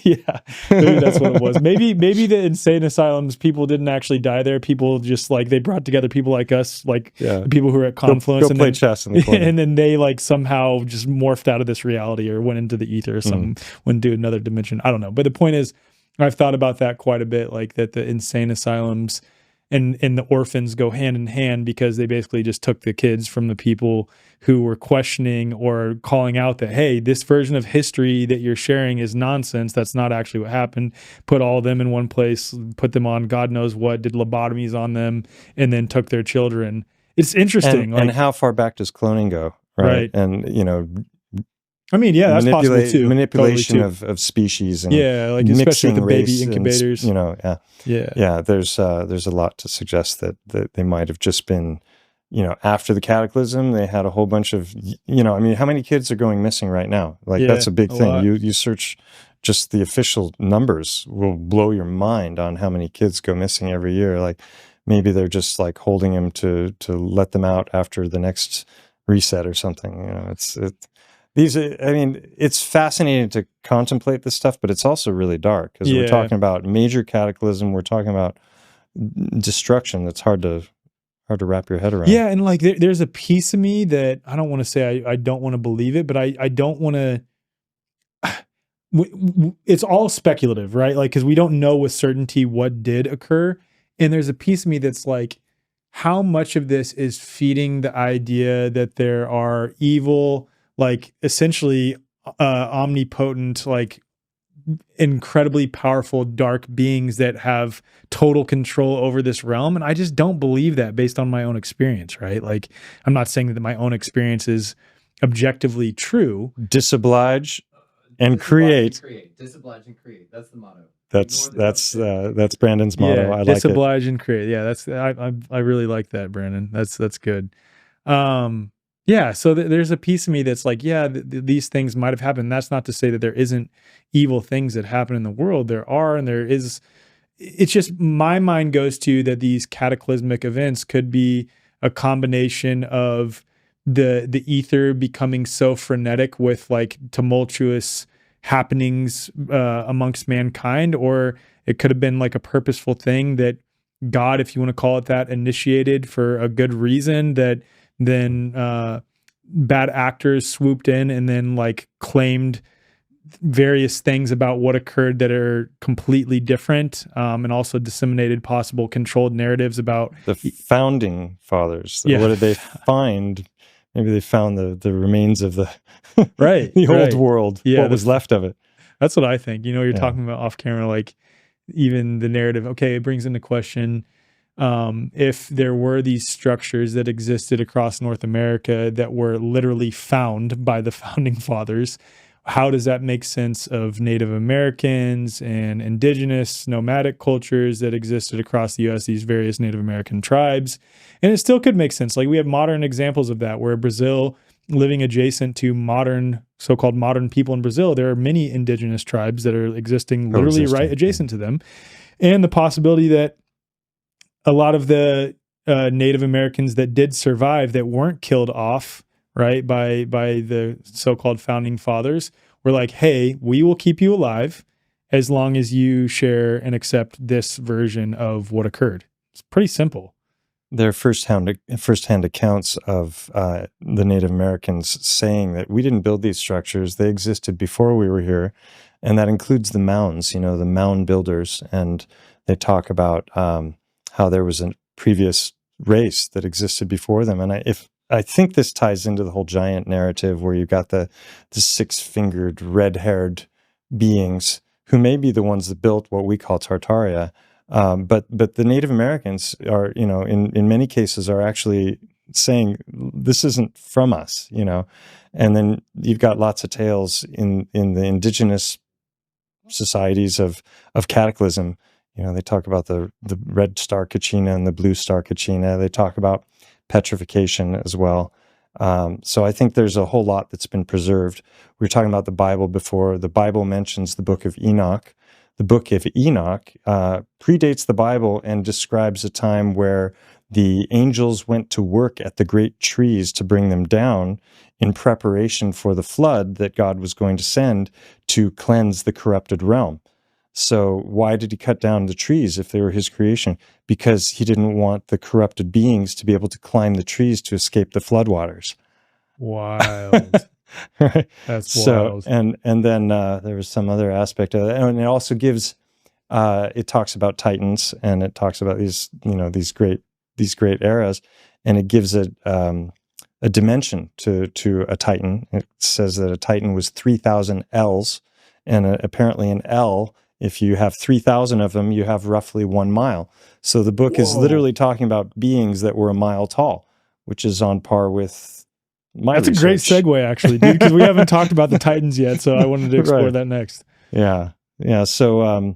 Yeah, maybe that's what it was. Maybe the insane asylums, people didn't actually die there. People just they brought together people like us, the people who were at Confluence, go play chess in the corner. And then they somehow just morphed out of this reality or went into the ether or something, went to another dimension. I don't know. But the point is, I've thought about that quite a bit, that the insane asylums and the orphans go hand in hand, because they basically just took the kids from the people who were questioning or calling out that, hey, this version of history that you're sharing is nonsense. That's not actually what happened. Put all of them in one place, put them on God knows what, did lobotomies on them, and then took their children. It's interesting. And how far back does cloning go? Right. And, I mean, yeah, that's possible too. Manipulation totally too. of species and especially the baby incubators. There's a lot to suggest that they might have just been, after the cataclysm, they had a whole bunch of, how many kids are going missing right now? That's a big thing. You search just the official numbers will blow your mind on how many kids go missing every year. Maybe they're just holding them to let them out after the next reset or something. It's fascinating to contemplate this stuff, but it's also really dark, because we're talking about major cataclysm. We're talking about destruction that's hard to wrap your head around. Yeah, and there's a piece of me that I don't want to say I don't want to believe it, but I don't want to. It's all speculative, right? Because we don't know with certainty what did occur, and there's a piece of me that's how much of this is feeding the idea that there are evil, essentially omnipotent, incredibly powerful dark beings that have total control over this realm. And I just don't believe that based on my own experience, right? I'm not saying that my own experience is objectively true. Disoblige and create. Disoblige and create. That's the motto. That's Brandon's motto. I like it. Disoblige and create. Yeah, I really like that, Brandon. That's good. So there's a piece of me that's these things might have happened. That's not to say that there isn't evil things that happen in the world. There are, and there is. It's just my mind goes to that these cataclysmic events could be a combination of the ether becoming so frenetic with tumultuous happenings amongst mankind, or it could have been like a purposeful thing that God, if you want to call it that, initiated for a good reason, that then bad actors swooped in and then like claimed various things about what occurred that are completely different, and also disseminated possible controlled narratives about the founding fathers. Yeah. What did they find? Maybe they found the remains of the Right, the old right. world, Yeah, what was left of it. That's what I think. You're Yeah. talking about off camera, like even the narrative. Okay, it brings into question if there were these structures that existed across North America that were literally found by the founding fathers. How does that make sense of Native Americans and indigenous nomadic cultures that existed across the U.S., these various Native American tribes? And it still could make sense. Like we have modern examples of that, where Brazil, living adjacent to modern, so-called modern people in Brazil, there are many indigenous tribes that are existing literally right adjacent to them. And the possibility that a lot of the Native Americans that did survive, that weren't killed off, right, by the so-called founding fathers, were like, hey, we will keep you alive as long as you share and accept this version of what occurred. It's pretty simple. There are firsthand accounts of the Native Americans saying that we didn't build these structures; they existed before we were here, and that includes the mounds. The mound builders, and they talk about how there was a previous race that existed before them. And I think this ties into the whole giant narrative, where you've got the six-fingered, red-haired beings who may be the ones that built what we call Tartaria. But the Native Americans are, in many cases are actually saying this isn't from us, and then you've got lots of tales in the indigenous societies of Cataclysm. They talk about the red star Kachina and the blue star Kachina. They talk about petrification as well. So I think there's a whole lot that's been preserved. We were talking about the Bible before. The Bible mentions the book of Enoch. The book of Enoch predates the Bible and describes a time where the angels went to work at the great trees to bring them down in preparation for the flood that God was going to send to cleanse the corrupted realm. So why did he cut down the trees if they were his creation? Because he didn't want the corrupted beings to be able to climb the trees to escape the floodwaters. Wild. Right? That's So, wild. and then there was some other aspect of it. And it also gives, it talks about Titans, and it talks about these great eras, and it gives a dimension to a Titan. It says that a Titan was 3,000 L's, and apparently an L, if you have 3,000 of them, you have roughly 1 mile. So the book is literally talking about beings that were a mile tall, which is on par with my That's research. a great segue, actually, dude, because we haven't talked about the Titans yet, so I wanted to explore Right. that next. Yeah. So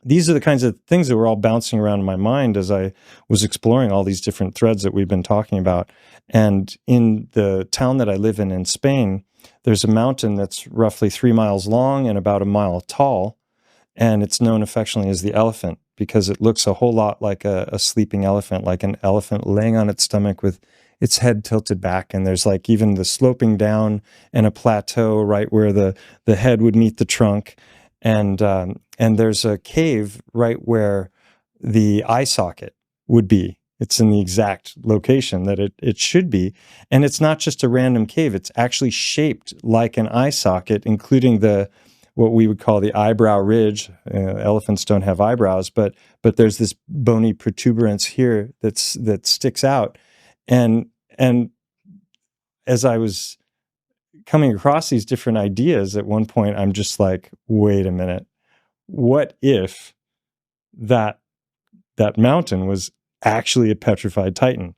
these are the kinds of things that were all bouncing around in my mind as I was exploring all these different threads that we've been talking about. And in the town that I live in Spain, there's a mountain that's roughly 3 miles long and about 1 mile tall. And it's known affectionately as the elephant because it looks a whole lot like a sleeping elephant, like an elephant laying on its stomach with its head tilted back. And there's like even the sloping down and a plateau right where the head would meet the trunk. And there's a cave right where the eye socket would be. It's in the exact location that it should be. And it's not just a random cave. It's actually shaped like an eye socket, including what we would call the eyebrow ridge. Elephants don't have eyebrows, but there's this bony protuberance here that sticks out. And as I was coming across these different ideas, at one point, I'm just like, wait a minute. What if that mountain was actually a petrified Titan?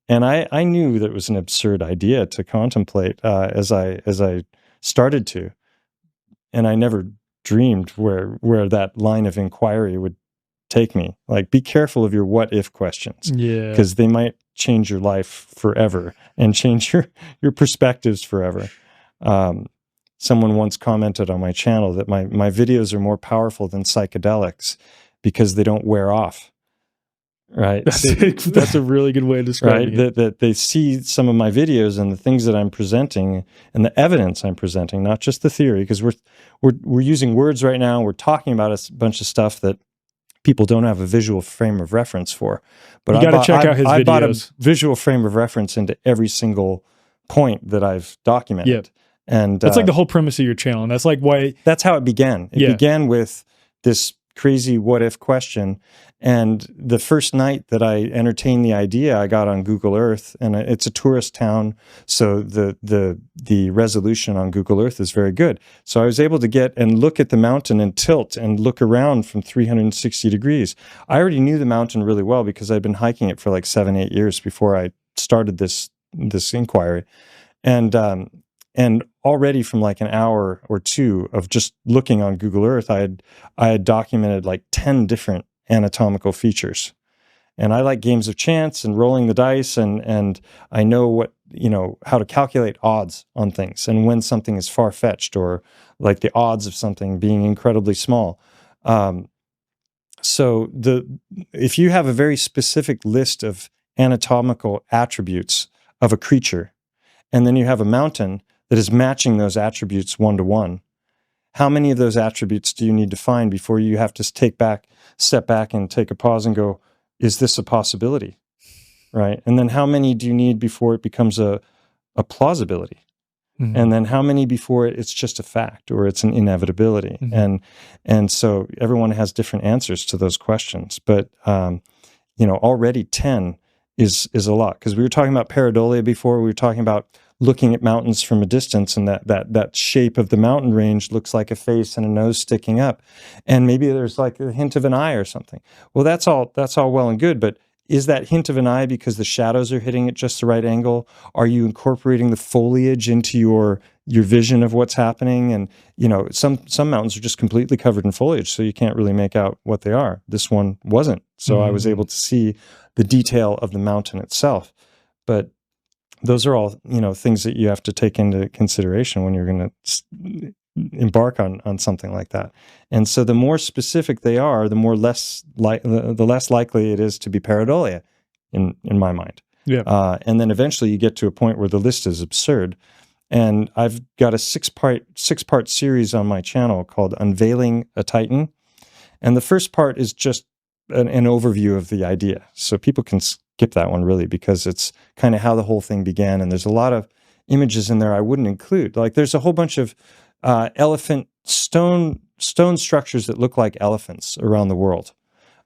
And I knew that it was an absurd idea to contemplate as I started to. And I never dreamed where that line of inquiry would take me. Like, be careful of your what if questions. Yeah. Because they might change your life forever and change your perspectives forever. Someone once commented on my channel that my videos are more powerful than psychedelics because they don't wear off. right? That's a really good way to describe right? it. That they see some of my videos and the things that I'm presenting and the evidence I'm presenting, not just the theory, because we're using words right now. We're talking about a bunch of stuff that people don't have a visual frame of reference for. But You got to check out his I bought a videos. visual frame of reference into every single point that I've documented. Yep. And That's like the whole premise of your channel. And that's like why. that's how it began. It Yeah. began with this crazy what if question. And the first night that I entertained the idea, I got on Google Earth, and it's a tourist town, so the resolution on Google Earth is very good. So I was able to get and look at the mountain and tilt and look around from 360 degrees. I already knew the mountain really well because I'd been hiking it for like 7-8 years before I started this inquiry. And already from like an hour or two of just looking on Google Earth, I had documented like 10 different anatomical features. And I like games of chance and rolling the dice, and I know how to calculate odds on things and when something is far-fetched, or like the odds of something being incredibly small. So if you have a very specific list of anatomical attributes of a creature, and then you have a mountain that is matching those attributes 1-to-1, how many of those attributes do you need to find before you have to step back and take a pause and go, is this a possibility? Right? And then how many do you need before it becomes a plausibility? Mhm. And then how many before it's just a fact or it's an inevitability? Mhm. And so everyone has different answers to those questions. But already 10 is a lot, because we were talking about pareidolia before. We were talking about looking at mountains from a distance, and that shape of the mountain range looks like a face and a nose sticking up, and maybe there's like a hint of an eye or something. Well, that's all well and good, but is that hint of an eye because the shadows are hitting at just the right angle? Are you incorporating the foliage into your vision of what's happening? And some mountains are just completely covered in foliage, so you can't really make out what they are. This one wasn't, so I was able to see the detail of the mountain itself. But those are all things that you have to take into consideration when you're going to embark on something like that. And so the more specific they are, the less likely it is to be pareidolia, in my mind. Yeah. And then eventually you get to a point where the list is absurd. And I've got a six-part series on my channel called Unveiling a Titan. And the first part is just an overview of the idea. So people can skip that one really, because it's kind of how the whole thing began. And there's a lot of images in there I wouldn't include. Like there's a whole bunch of elephant stone structures that look like elephants around the world.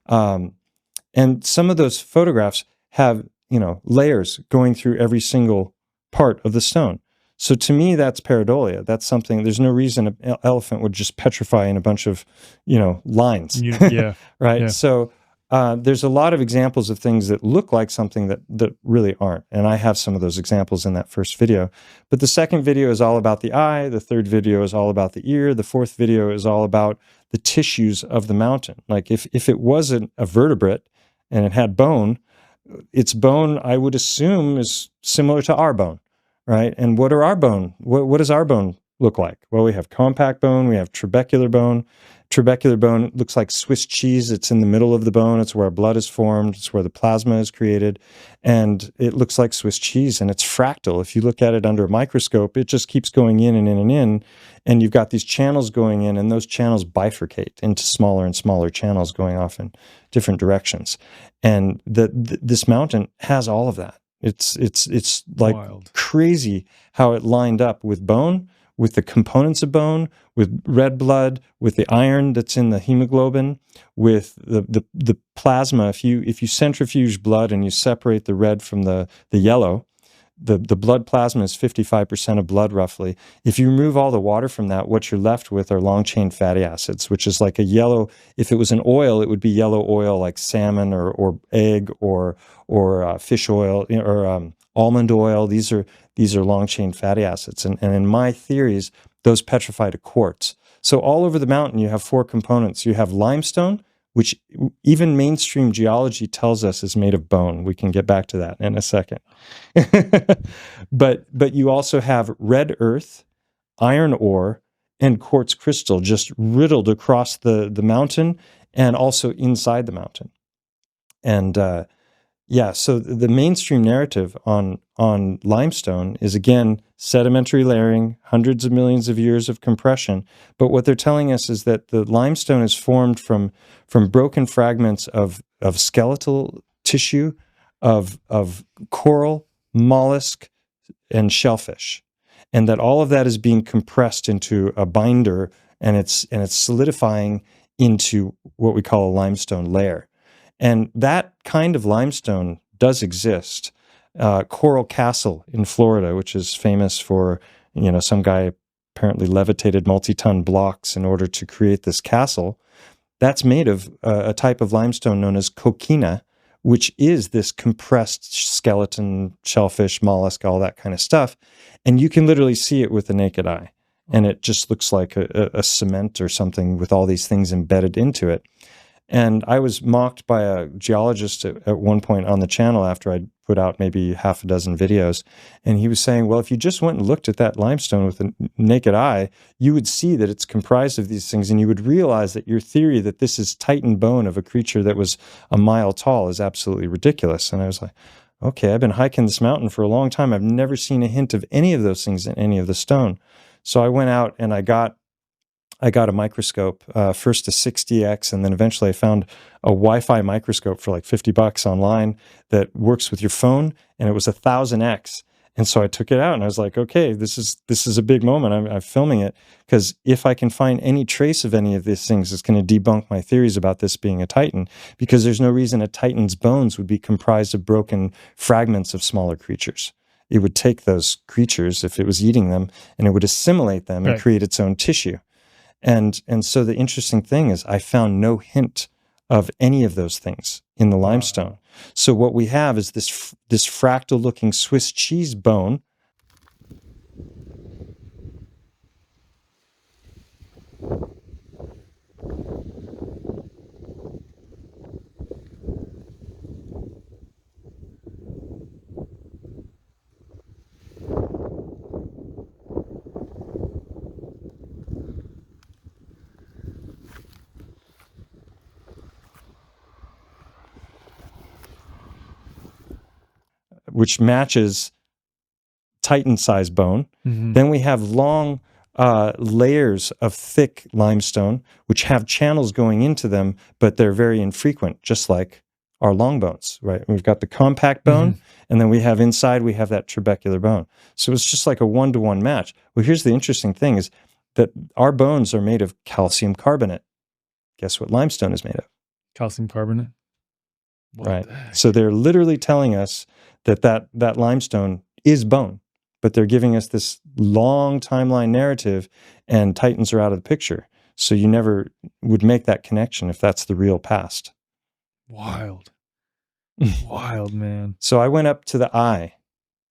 And some of those photographs have, layers going through every single part of the stone. So to me, that's pareidolia. That's something, there's no reason an elephant would just petrify in a bunch of, lines. Yeah. Right. Yeah. So there's a lot of examples of things that look like something that really aren't. And I have some of those examples in that first video. But the second video is all about the eye. The third video is all about the ear. The fourth video is all about the tissues of the mountain. Like if it wasn't a vertebrate and it had bone, its bone, I would assume, is similar to our bone. Right. And what are our bone? What does our bone look like? Well, we have compact bone. We have trabecular bone. Trabecular bone looks like Swiss cheese. It's in the middle of the bone. It's where blood is formed. It's where the plasma is created. And it looks like Swiss cheese, and it's fractal. If you look at it under a microscope, it just keeps going in and in and in. And you've got these channels going in, and those channels bifurcate into smaller and smaller channels going off in different directions. And this mountain has all of that. It's like Wild. crazy how it lined up with bone, with the components of bone, with red blood, with the iron that's in the hemoglobin, with the plasma. If you centrifuge blood and you separate the red from the yellow, the blood plasma is 55% of blood roughly. If you remove all the water from that, what you're left with are long-chain fatty acids, which is like a yellow. If it was an oil, it would be yellow oil like salmon or egg or fish oil or almond oil. These are long-chain fatty acids. And in my theories, those petrify to quartz. So all over the mountain, you have 4 components. You have limestone, which even mainstream geology tells us is made of bone. We can get back to that in a second. But you also have red earth, iron ore, and quartz crystal just riddled across the mountain and also inside the mountain. And yeah, so the mainstream narrative on limestone is, again, sedimentary layering, hundreds of millions of years of compression. But what they're telling us is that the limestone is formed from broken fragments of skeletal tissue, of coral, mollusk, and shellfish, and that all of that is being compressed into a binder, and it's solidifying into what we call a limestone layer. And that kind of limestone does exist. Coral Castle in Florida, which is famous for, some guy apparently levitated multi-ton blocks in order to create this castle. That's made of a type of limestone known as coquina, which is this compressed skeleton, shellfish, mollusk, all that kind of stuff. And you can literally see it with the naked eye. And it just looks like a cement or something with all these things embedded into it. And I was mocked by a geologist at one point on the channel after I'd put out maybe half a dozen videos. And he was saying, well, if you just went and looked at that limestone with a naked eye, you would see that it's comprised of these things. And you would realize that your theory that this is Titan bone of a creature that was a mile tall is absolutely ridiculous. And I was like, okay, I've been hiking this mountain for a long time. I've never seen a hint of any of those things in any of the stone. So I went out and I got a microscope, first a 60x, and then eventually I found a Wi-Fi microscope for like $50 online that works with your phone, and it was 1000x. And so I took it out and I was like, okay, this is a big moment. I'm filming it because if I can find any trace of any of these things, it's going to debunk my theories about this being a Titan, because there's no reason a Titan's bones would be comprised of broken fragments of smaller creatures. It would take those creatures, if it was eating them, and it would assimilate them and create its own tissue. And so the interesting thing is I found no hint of any of those things in the limestone. So what we have is this fractal looking Swiss cheese bone. Which matches Titan-sized bone. Mm-hmm. Then we have long layers of thick limestone, which have channels going into them, but they're very infrequent, just like our long bones, right? We've got the compact bone, and then we have inside, we have that trabecular bone. So it's just like a one-to-one match. Well, here's the interesting thing is that our bones are made of calcium carbonate. Guess what limestone is made of? Calcium carbonate. What right. So they're literally telling us that limestone is bone, but they're giving us this long timeline narrative, and Titans are out of the picture. So you never would make that connection if that's the real past. Wild. Wild, man. So I went up to the eye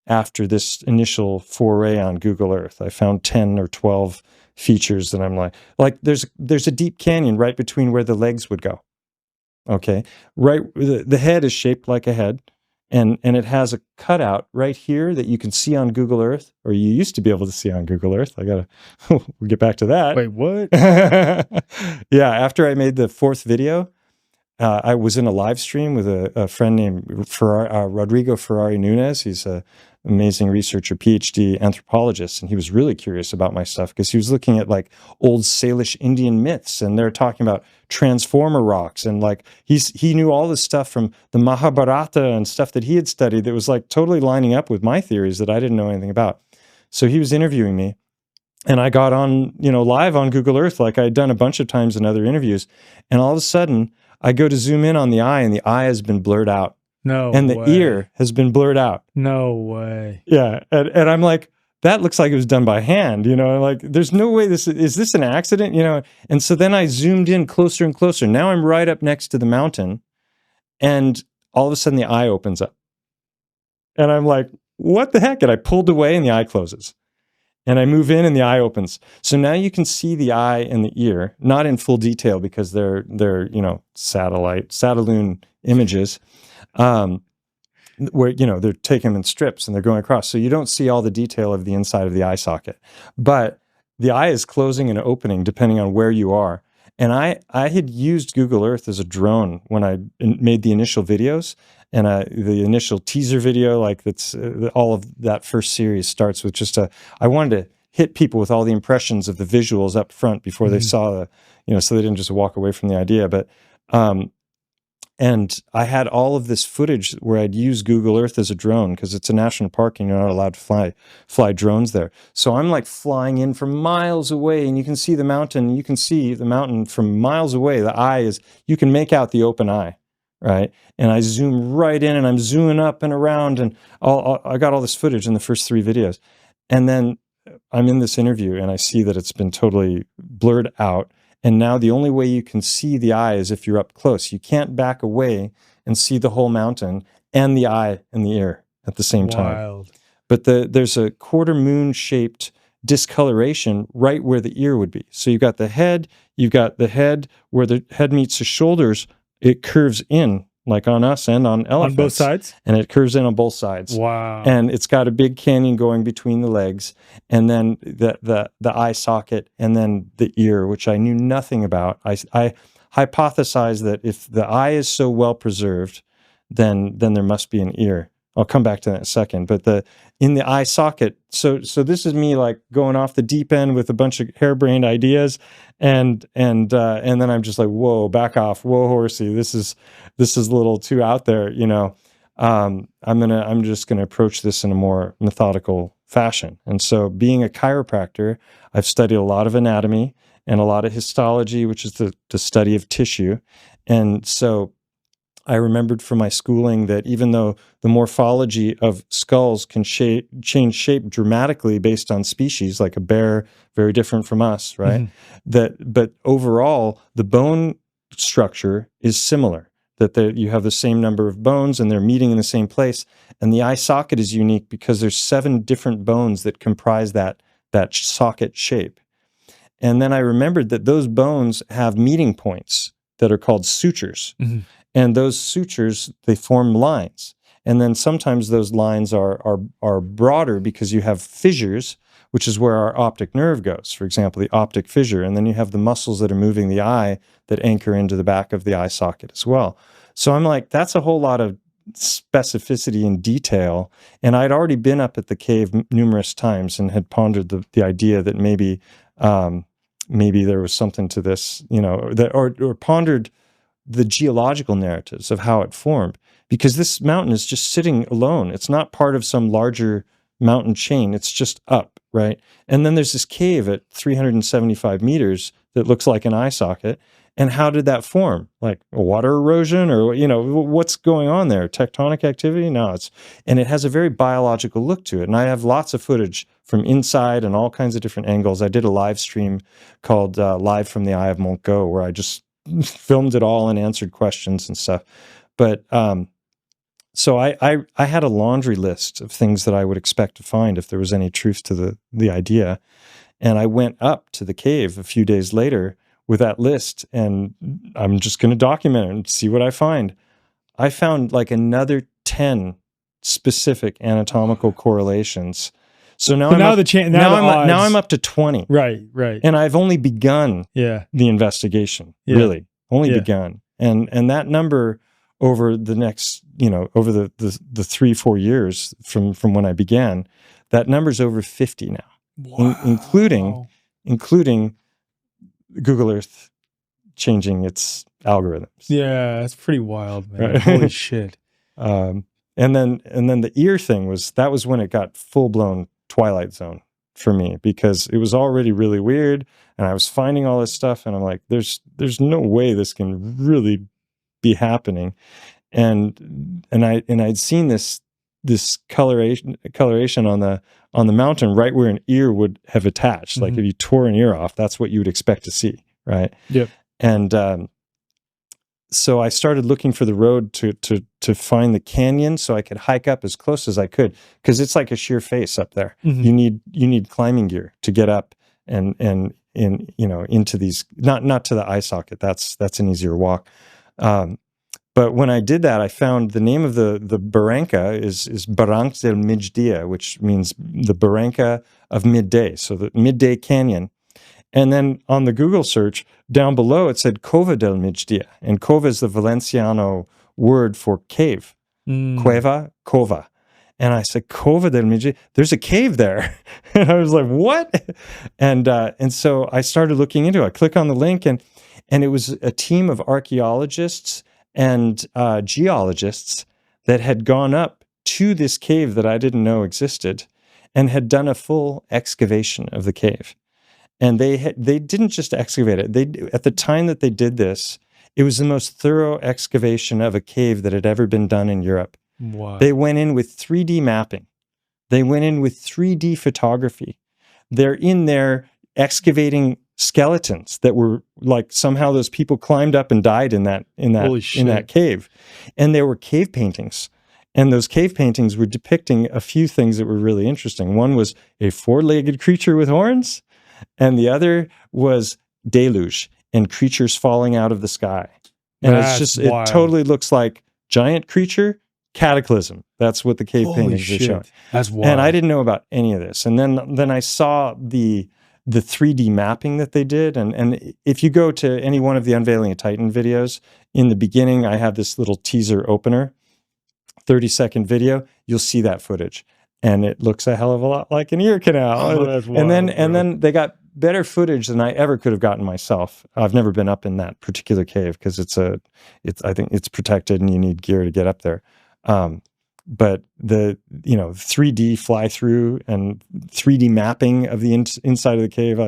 after this initial foray on Google Earth. I found 10 or 12 features that I'm like there's a deep canyon right between where the legs would go. Okay. Right. The head is shaped like a head. And it has a cutout right here that you can see on Google Earth, or you used to be able to see on Google Earth. We'll get back to that. Wait, what? Yeah, after I made the 4th video, I was in a live stream with a friend named Rodrigo Ferrari Nunez. He's an amazing researcher, PhD anthropologist, and he was really curious about my stuff because he was looking at like old Salish Indian myths, and they're talking about transformer rocks, and like he knew all this stuff from the Mahabharata and stuff that he had studied that was like totally lining up with my theories that I didn't know anything about. So he was interviewing me, and I got on, live on Google Earth like I'd done a bunch of times in other interviews, and all of a sudden I go to zoom in on the eye, and the eye has been blurred out. No and the way. Ear has been blurred out. No way. Yeah, and I'm like, that looks like it was done by hand, like there's no way is this an accident, And so then I zoomed in closer and closer. Now I'm right up next to the mountain, and all of a sudden the eye opens up. And I'm like, what the heck? And I pulled away and the eye closes. And I move in and the eye opens. So now you can see the eye and the ear, not in full detail because they're Satelloon images. Where, they're taking them in strips and they're going across. So you don't see all the detail of the inside of the eye socket. But the eye is closing and opening depending on where you are. And I had used Google Earth as a drone when I made the initial videos, and the initial teaser video, like that's all of that first series starts with just I wanted to hit people with all the impressions of the visuals up front before they saw so they didn't just walk away from the idea. But and I had all of this footage where I'd use Google Earth as a drone because it's a national park and you're not allowed to fly drones there. So I'm like flying in from miles away, and you can see the mountain. You can see the mountain from miles away. The eye you can make out the open eye, right? And I zoom right in, and I'm zooming up and around, and I got all this footage in the first 3 videos. And then I'm in this interview, and I see that it's been totally blurred out. And now the only way you can see the eye is if you're up close. You can't back away and see the whole mountain and the eye and the ear at the same time. But there's a quarter moon shaped discoloration right where the ear would be. So you've got the head where the head meets the shoulders, it curves in like on us and on elephants. On both sides? And it curves in on both sides. Wow. And it's got a big canyon going between the legs, and then the eye socket, and then the ear, which I knew nothing about. I hypothesized that if the eye is so well preserved, then there must be an ear. I'll come back to that in a second. But in the eye socket, so this is me like going off the deep end with a bunch of harebrained ideas, and then I'm just like, whoa, back off, whoa, horsey, this is a little too out there, I'm just gonna approach this in a more methodical fashion. And so, being a chiropractor, I've studied a lot of anatomy and a lot of histology, which is the study of tissue, and so I remembered from my schooling that even though the morphology of skulls can change shape dramatically based on species, like a bear, very different from us, right? But overall, the bone structure is similar, that you have the same number of bones and they're meeting in the same place. And the eye socket is unique because there's 7 different bones that comprise that socket shape. And then I remembered that those bones have meeting points that are called sutures. And those sutures, they form lines. And then sometimes those lines are broader because you have fissures, which is where our optic nerve goes, for example, the optic fissure. And then you have the muscles that are moving the eye that anchor into the back of the eye socket as well. So I'm like, that's a whole lot of specificity and detail. And I'd already been up at the cave numerous times and had pondered the idea that maybe there was something to this, or pondered the geological narratives of how it formed, because this mountain is just sitting alone. It's not part of some larger mountain chain. It's just up, right? And then there's this cave at 375 meters that looks like an eye socket. And how did that form? Like water erosion, or, what's going on there? Tectonic activity? No, and it has a very biological look to it. And I have lots of footage from inside and all kinds of different angles. I did a live stream called Live from the Eye of Montgo, where I just filmed it all and answered questions and stuff. But so I had a laundry list of things that I would expect to find if there was any truth to the idea. And I went up to the cave a few days later with that list, and I'm just going to document it and see what I find. I found like another 10 specific anatomical correlations. So now I'm up to 20. Right. And I've only begun the investigation, really. Only begun. And that number over the next, over the 3-4 years from when I began, that number's over 50 now. Wow. Including Google Earth changing its algorithms. Yeah, that's pretty wild, man. Right? Holy shit. And then the ear thing was when it got full-blown Twilight Zone for me, because it was already really weird, and I was finding all this stuff, and I'm like, there's no way this can really be happening. And I'd seen this coloration on the mountain right where an ear would have attached. Like if you tore an ear off, that's what you would expect to see, right? Yep. And so I started looking for the road to find the canyon so I could hike up as close as I could, because it's like a sheer face up there. You need climbing gear to get up and into these, not to the eye socket. That's an easier walk. But when I did that, I found the name of the barranca is Barranc del Migdia, which means the barranca of midday. So the midday canyon. And then on the Google search, down below, it said Cova del Migdia. And cova is the Valenciano word for cave. Cueva, cova. And I said, Cova del Migdia, there's a cave there. And I was like, what? And so I started looking into it. I click on the link, and it was a team of archaeologists and geologists that had gone up to this cave that I didn't know existed and had done a full excavation of the cave. And they didn't just excavate it. At the time that they did this, it was the most thorough excavation of a cave that had ever been done in Europe. Wow. They went in with 3D mapping. They went in with 3D photography. They're in there excavating skeletons that were like somehow those people climbed up and died in that cave. And there were cave paintings. And those cave paintings were depicting a few things that were really interesting. One was a 4-legged creature with horns, and the other was deluge and creatures falling out of the sky. And it totally looks like giant creature, cataclysm. That's what the cave paintings are showing. That's wild. And I didn't know about any of this. And then I saw the 3D mapping that they did. And if you go to any one of the Unveiling of Titan videos, in the beginning, I have this little teaser opener, 30-second video. You'll see that footage. And it looks a hell of a lot like an ear canal. Oh, that's wild, and then they got better footage than I ever could have gotten myself. I've never been up in that particular cave because I think it's protected and you need gear to get up there. But the 3D fly through and 3D mapping of the inside of the cave,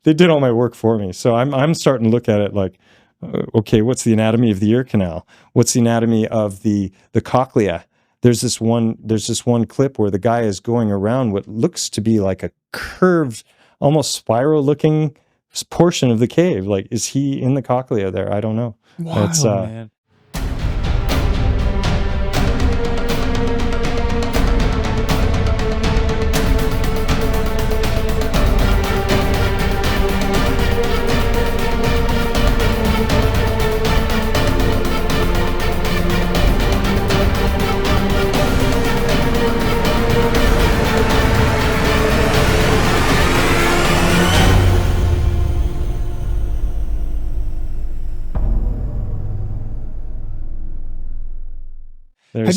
they did all my work for me. So I'm starting to look at it like, okay, what's the anatomy of the ear canal? What's the anatomy of the cochlea? There's this one clip where the guy is going around what looks to be like a curved, almost spiral looking portion of the cave. Like, is he in the cochlea there? I don't know. Wow, man.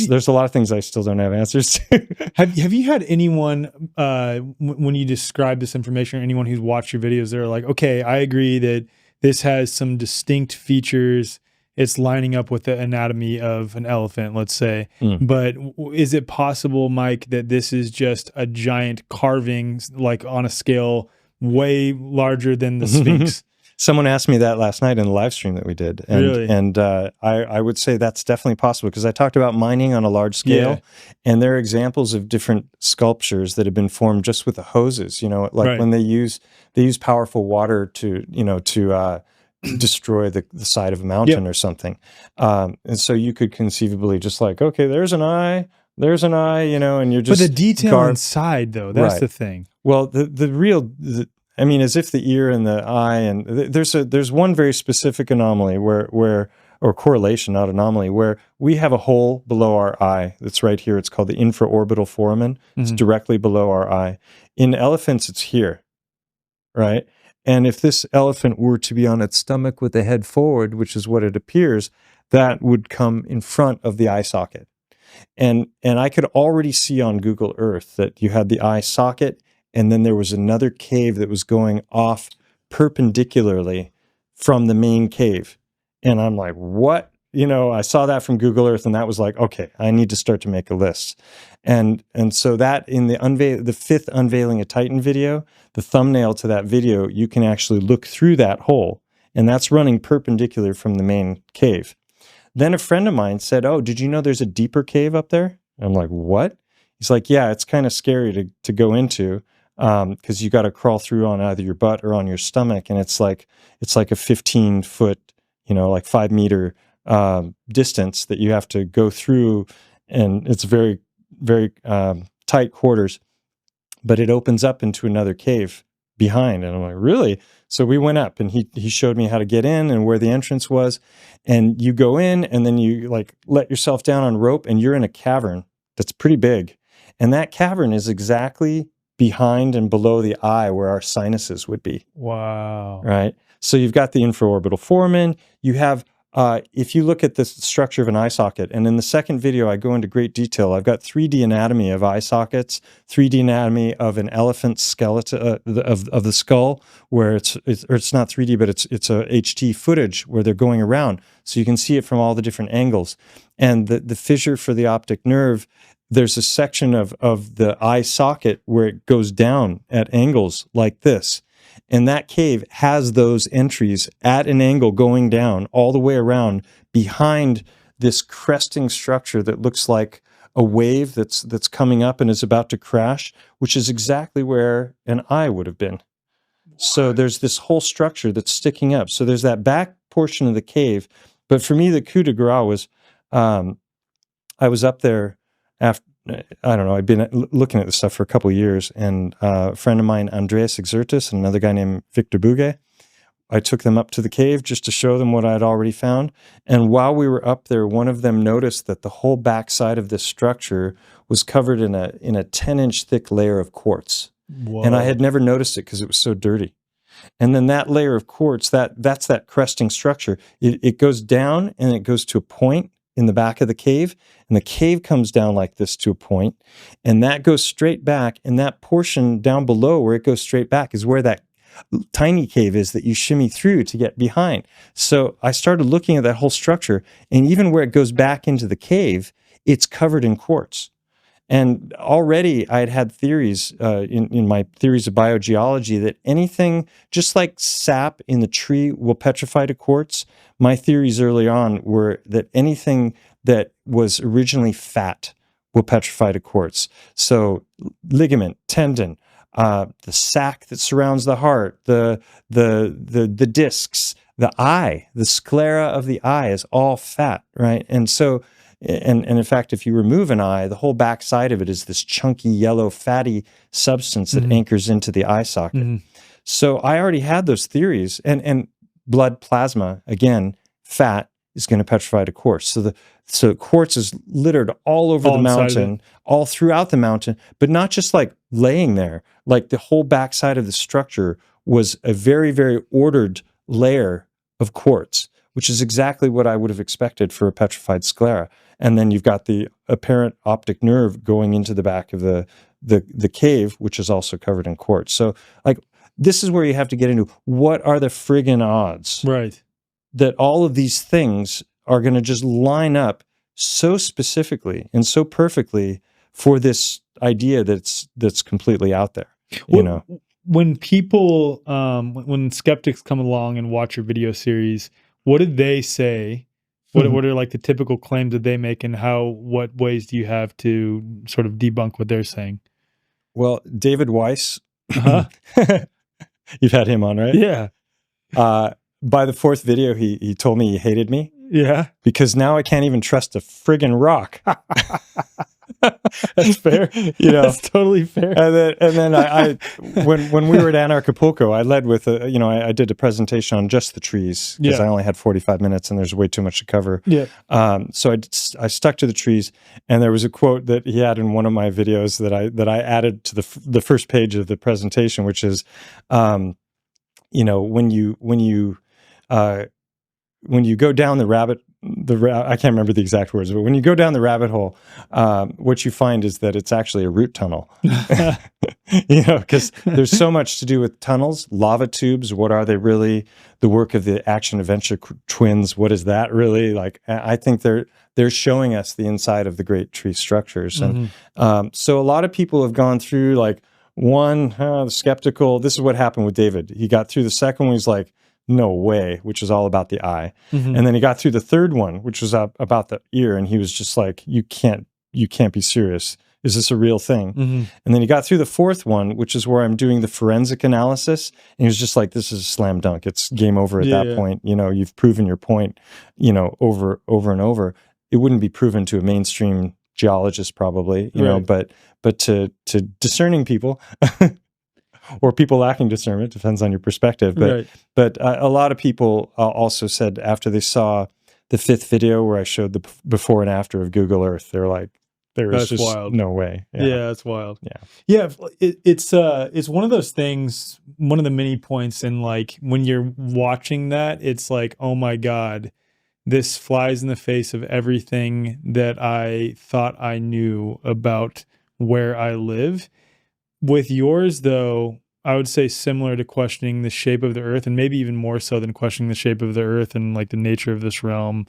There's a lot of things I still don't have answers to. Have you had anyone, when you describe this information, or anyone who's watched your videos, they're like, okay, I agree that this has some distinct features. It's lining up with the anatomy of an elephant, let's say. But is it possible, Mike, that this is just a giant carving, like on a scale way larger than the Sphinx? Someone asked me that last night in the live stream that we did. And, really? And I would say that's definitely possible because I talked about mining on a large scale. And there are examples of different sculptures that have been formed just with the hoses, like when they use powerful water to destroy the side of a mountain or something. And so you could conceivably just like, okay, there's an eye, and you're just... But the detail inside, though, that's the thing. Well, as if the ear and the eye, and there's one very specific anomaly or correlation, not anomaly, where we have a hole below our eye that's right here. It's called the infraorbital foramen. It's directly below our eye. In elephants, it's here, right? And if this elephant were to be on its stomach with the head forward, which is what it appears, that would come in front of the eye socket. And I could already see on Google Earth that you had the eye socket, and then there was another cave that was going off perpendicularly from the main cave. And I'm like, what? I saw that from Google Earth, and that was like, okay, I need to start to make a list. And so that in the fifth Unveiling a Titan video, the thumbnail to that video, you can actually look through that hole, and that's running perpendicular from the main cave. Then a friend of mine said, oh, did you know there's a deeper cave up there? I'm like, what? He's like, yeah, it's kind of scary to go into. Because you got to crawl through on either your butt or on your stomach, and it's like a 15-foot, like 5-meter distance that you have to go through, and it's very, very tight quarters. But it opens up into another cave behind, and I'm like, really? So we went up, and he showed me how to get in and where the entrance was, and you go in, and then you like let yourself down on rope, and you're in a cavern that's pretty big, and that cavern is exactly behind and below the eye where our sinuses would be. Wow. Right. So you've got the infraorbital foramen. You have, if you look at the structure of an eye socket, and in the second video, I go into great detail. I've got 3D anatomy of eye sockets, 3D anatomy of an elephant skeleton, of the skull, where it's not 3D, but it's a HT footage where they're going around. So you can see it from all the different angles. And the fissure for the optic nerve, there's a section of the eye socket where it goes down at angles like this. And that cave has those entries at an angle going down all the way around behind this cresting structure that looks like a wave that's coming up and is about to crash, which is exactly where an eye would have been. So there's this whole structure that's sticking up. So there's that back portion of the cave. But for me, the coup de grace was, I was up there after, I don't know, I've been looking at this stuff for a couple of years, and a friend of mine, Andreas Exertus, and another guy named Victor Bouguet, I took them up to the cave just to show them what I'd already found. And while we were up there, one of them noticed that the whole backside of this structure was covered in a 10-inch thick layer of quartz. Whoa. And I had never noticed it because it was so dirty. And then that layer of quartz, that's that cresting structure. It goes down and it goes to a point in the back of the cave, and the cave comes down like this to a point, and that goes straight back, and that portion down below where it goes straight back is where that tiny cave is that you shimmy through to get behind. So I started looking at that whole structure, and even where it goes back into the cave, it's covered in quartz. And already I had theories in my theories of biogeology that anything, just like sap in the tree will petrify to quartz, my theories early on were that anything that was originally fat will petrify to quartz. So ligament, tendon, the sac that surrounds the heart, the discs, the eye, the sclera of the eye is all fat, right? And so, and in fact, if you remove an eye, the whole back side of it is this chunky, yellow, fatty substance that anchors into the eye socket. So I already had those theories, and blood plasma, again, fat is going to petrify to quartz. So quartz is littered all over the mountain, all throughout the mountain, but not just like laying there. Like the whole backside of the structure was a very, very ordered layer of quartz, which is exactly what I would have expected for a petrified sclera. And then you've got the apparent optic nerve going into the back of the cave, which is also covered in quartz. So like, this is where you have to get into what are the friggin' odds, right, that all of these things are going to just line up so specifically and so perfectly for this idea that's completely out there. You know, when people, when skeptics come along and watch your video series, what did they say? What are like the typical claims that they make, and what ways do you have to sort of debunk what they're saying? Well, David Weiss, you've had him on, right? Yeah. By the fourth video, he told me he hated me. Yeah. Because now I can't even trust a friggin' rock. That's fair. You know, that's totally fair. And then I when we were at Anarchapulco, I led with I did a presentation on just the trees because I only had 45 minutes and there's way too much to cover. Yeah. So I stuck to the trees, and there was a quote that he had in one of my videos that I added to the first page of the presentation, which is, when you go down I can't remember the exact words, but when you go down the rabbit hole, what you find is that it's actually a root tunnel. Because there's so much to do with tunnels, lava tubes. What are they really? The work of the action adventure twins. What is that really? Like, I think they're showing us the inside of the great tree structures. And so a lot of people have gone through like skeptical. This is what happened with David. He got through the second one. He's like, no way, which is all about the eye. And then he got through the third one, which was about the ear, and he was just like, you can't be serious. Is this a real thing? And then he got through the fourth one, which is where I'm doing the forensic analysis, and he was just like, this is a slam dunk. It's game over at that point. You've proven your point, over and over. It wouldn't be proven to a mainstream geologist probably, but to discerning people or people lacking discernment, depends on your perspective. But a lot of people also said after they saw the fifth video where I showed the before and after of Google Earth, they're like, There was That's just wild. no way. Yeah, that's wild. Yeah. It's one of those things, one of the many points in like when you're watching that, it's like, oh my God, this flies in the face of everything that I thought I knew about where I live. With yours, though, I would say similar to questioning the shape of the earth, and maybe even more so than questioning the shape of the earth and like the nature of this realm.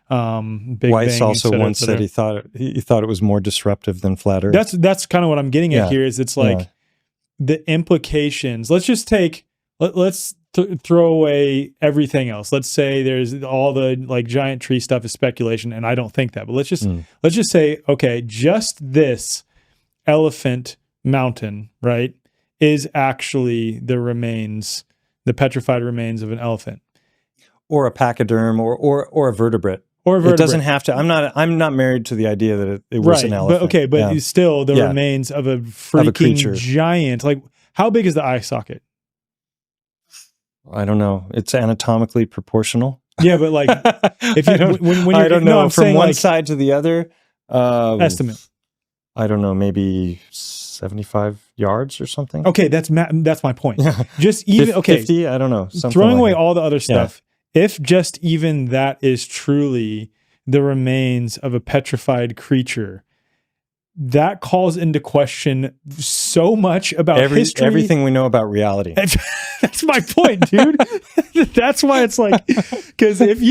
Big Weiss Bang, also et cetera, once et cetera. said he thought it was more disruptive than flat Earth. That's kind of what I'm getting at Yeah. here. Is it's like the implications. Let's just take. Let's throw away everything else. Let's say there's all the like giant tree stuff is speculation, and I don't think that. But let's just say, okay, just this elephant mountain, right, is actually the remains, the petrified remains of an elephant or a pachyderm or a vertebrate. or a vertebrate. It doesn't have to. I'm not married to the idea that it was an elephant. But okay, but Yeah. it's still the remains of a freaking creature. giant. Like, how big is the eye socket? I don't know. It's anatomically proportional. Yeah, but like, if you when you're, I don't know. I'm From saying one like, side to the other, estimate. I don't know, maybe 75 yards or something. Okay, that's my point. Just even 50, I don't know. Throwing away like all the other stuff. If just even that is truly the remains of a petrified creature, that calls into question so much about history. Everything we know about reality. That's my point, dude. That's why it's like, because if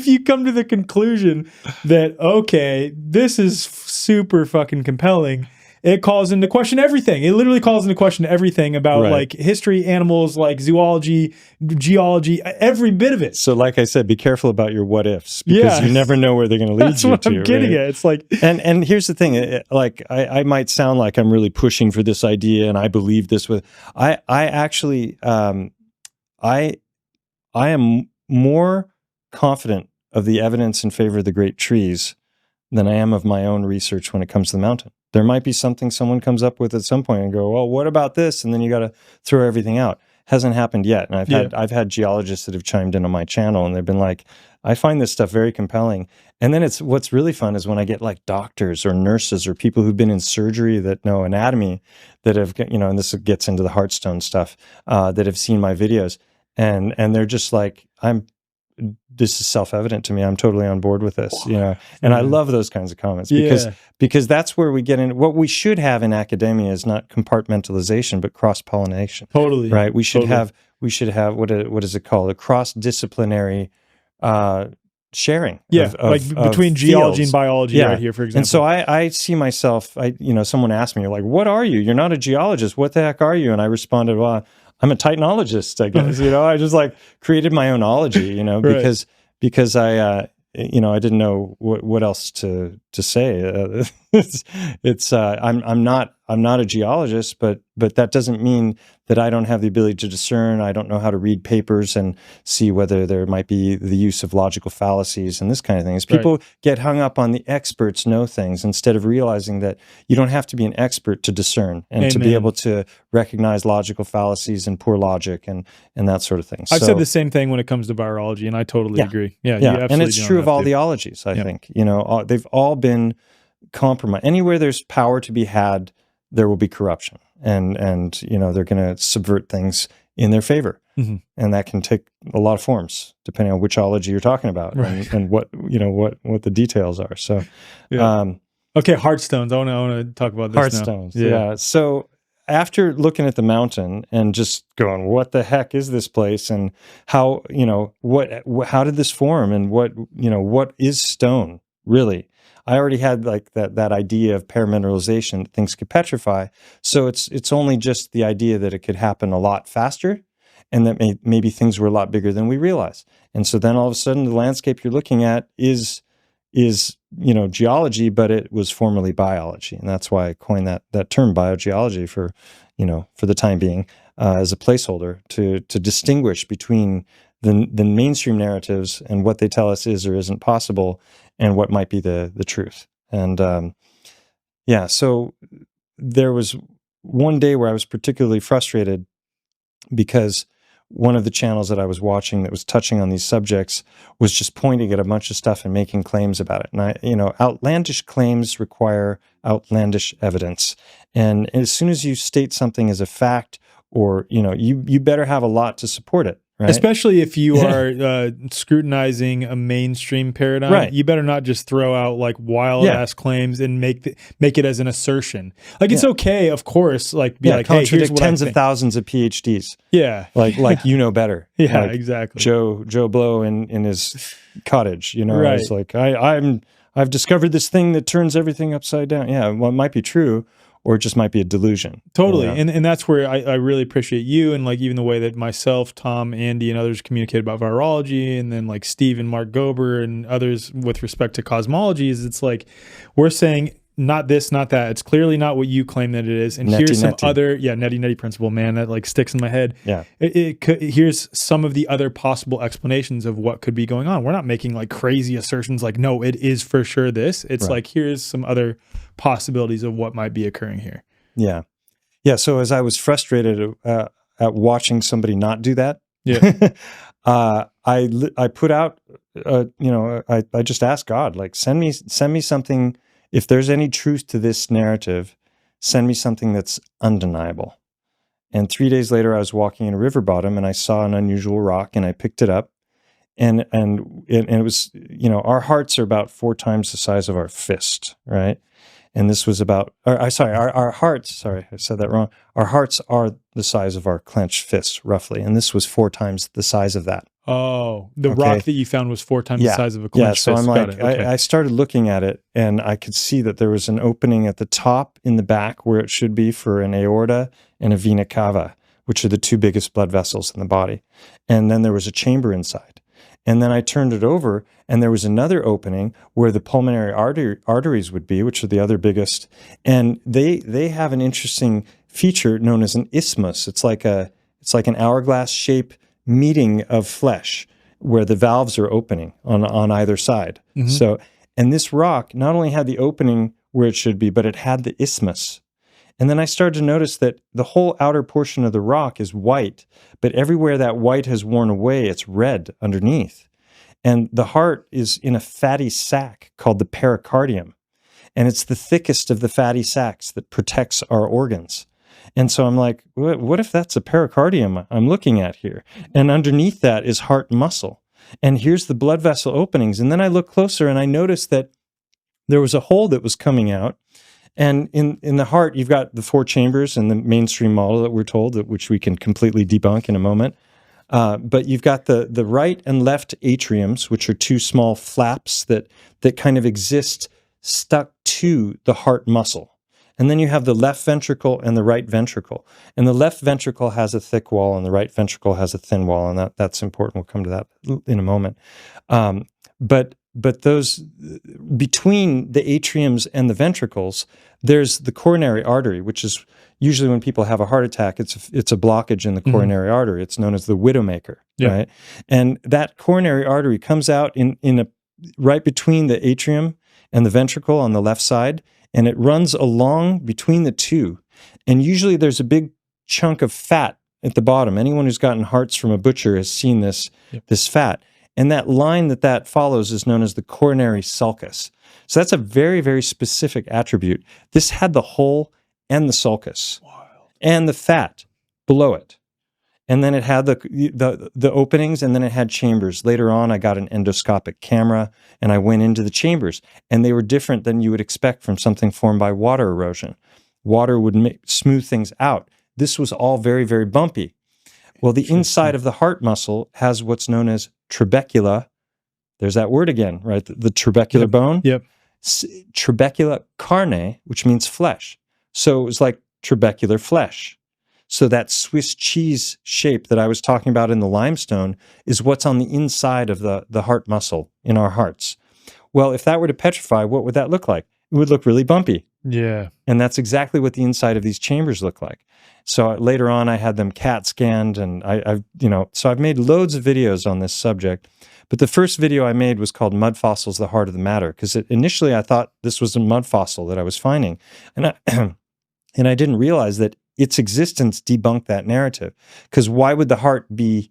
you come to the conclusion that, okay, this is super fucking compelling, it calls into question everything. It literally calls into question everything about like history, animals, like zoology, geology, every bit of it. So like I said, be careful about your what ifs, because you never know where they're going to lead That's you what to. I'm getting at. It's like, and here's the thing, like I might sound like I'm really pushing for this idea and I believe this with, I actually, I am more confident of the evidence in favor of the great trees than I am of my own research when it comes to the mountain. There might be something someone comes up with at some point and go, well, what about this? And then you got to throw everything out. Hasn't happened yet. And I've had geologists that have chimed in on my channel and they've been like, I find this stuff very compelling. And then what's really fun is when I get like doctors or nurses or people who've been in surgery that know anatomy that have, and this gets into the Heartstone stuff, that have seen my videos and they're just like, this is self-evident to me. I'm totally on board with this, and I love those kinds of comments because that's where we get in. What we should have in academia is not compartmentalization, but cross-pollination. Totally. Right. We should have, what is it called? A cross-disciplinary, sharing. Between geology and biology right here, for example. And so I see myself, someone asked me, like, what are you? You're not a geologist. What the heck are you? And I responded, well, I'm a titanologist, I guess. I just like created my own ology, because I, I didn't know what else to say. I'm not a geologist, but that doesn't mean that I don't have the ability to discern. I don't know how to read papers and see whether there might be the use of logical fallacies and this kind of things. People get hung up on the experts know things instead of realizing that you don't have to be an expert to discern and to be able to recognize logical fallacies and poor logic and that sort of thing. I've said the same thing when it comes to virology, and I totally agree. Yeah. You absolutely and it's true of all the ologies, I think. They've all been compromised. Anywhere there's power to be had, there will be corruption. And they're going to subvert things in their favor. Mm-hmm. And that can take a lot of forms, depending on which ology you're talking about and what the details are. So, okay, Heartstones. I want to talk about this Heartstones, now. Yeah. So after looking at the mountain and just going, what the heck is this place? And how, how did this form? And what is stone really? I already had like that idea of paramineralization, that things could petrify. So it's only just the idea that it could happen a lot faster and that maybe things were a lot bigger than we realize. And so then all of a sudden the landscape you're looking at is geology, but it was formerly biology. And that's why I coined that term biogeology for the time being, as a placeholder to distinguish between the mainstream narratives and what they tell us is or isn't possible and what might be the truth. And so there was one day where I was particularly frustrated because one of the channels that I was watching that was touching on these subjects was just pointing at a bunch of stuff and making claims about it. And outlandish claims require outlandish evidence. And as soon as you state something as a fact, or, you better have a lot to support it. Right? Especially if you are scrutinizing a mainstream paradigm, right. You better not just throw out like wild ass claims and make it as an assertion. Like it's okay, of course, like be like, hey, here's what tens I of think. thousands of PhDs. Yeah, like you know better. Yeah, like exactly. Joe Blow in his cottage. Right. It's like I've discovered this thing that turns everything upside down. Yeah, well, it might be true, or it just might be a delusion. Totally. And that's where I really appreciate you, and like even the way that myself, Tom, Andy, and others communicate about virology, and then like Steve and Mark Gober and others with respect to cosmology, is it's like we're saying not this, not that. It's clearly not what you claim that it is. And here's some other, neti principle, man, that like sticks in my head. Yeah. Here's some of the other possible explanations of what could be going on. We're not making like crazy assertions like, no, it is for sure this. It's like, here's some other possibilities of what might be occurring here. Yeah. Yeah. So as I was frustrated at watching somebody not do that, I put out, I just asked God, like, send me something. If there's any truth to this narrative, send me something that's undeniable. And 3 days later, I was walking in a river bottom and I saw an unusual rock and I picked it up. And it was, our hearts are about 4 times the size of our fist, right? And this was about, our hearts, sorry, I said that wrong. Our hearts are the size of our clenched fists, roughly. And this was 4 times the size of that. Oh, the rock that you found was 4 times the size of a clenched fist. So I'm like, I started looking at it and I could see that there was an opening at the top in the back where it should be for an aorta and a vena cava, which are the 2 biggest blood vessels in the body. And then there was a chamber inside. And then I turned it over and there was another opening where the pulmonary arteries would be, which are the other biggest. And they have an interesting feature known as an isthmus. It's like an hourglass shape meeting of flesh where the valves are opening on either side. Mm-hmm. So, and this rock not only had the opening where it should be, but it had the isthmus. And then I started to notice that the whole outer portion of the rock is white, but everywhere that white has worn away, it's red underneath. And the heart is in a fatty sac called the pericardium. And it's the thickest of the fatty sacs that protects our organs. And so I'm like, what if that's a pericardium I'm looking at here? And underneath that is heart muscle. And here's the blood vessel openings. And then I look closer and I noticed that there was a hole that was coming out. And in the heart, you've got the 4 chambers in the mainstream model that we're told, which we can completely debunk in a moment. But you've got the right and left atriums, which are 2 small flaps that kind of exist stuck to the heart muscle. And then you have the left ventricle and the right ventricle. And the left ventricle has a thick wall and the right ventricle has a thin wall. And that's important. We'll come to that in a moment. But those, between the atriums and the ventricles, there's the coronary artery, which is usually when people have a heart attack, it's a blockage in the coronary artery. It's known as the widowmaker, right? And that coronary artery comes out right between the atrium and the ventricle on the left side, and it runs along between the 2. And usually there's a big chunk of fat at the bottom. Anyone who's gotten hearts from a butcher has seen this fat. And that line that follows is known as the coronary sulcus. So that's a very, very specific attribute. This had the hole and the sulcus and the fat below it. And then it had the openings, and then it had chambers. Later on, I got an endoscopic camera, and I went into the chambers. And they were different than you would expect from something formed by water erosion. Water would smooth things out. This was all very, very bumpy. Well, the inside of the heart muscle has what's known as trabecula. There's that word again, right? The trabecular bone. Yep. Trabecula carne, which means flesh. So it was like trabecular flesh. So that Swiss cheese shape that I was talking about in the limestone is what's on the inside of the heart muscle in our hearts. Well, if that were to petrify, what would that look like? It would look really bumpy. Yeah. And that's exactly what the inside of these chambers look like. So later on, I had them CAT scanned, and I've made loads of videos on this subject. But the first video I made was called Mud Fossils, the Heart of the Matter, because initially I thought this was a mud fossil that I was finding. And I didn't realize that its existence debunked that narrative. Because why would the heart be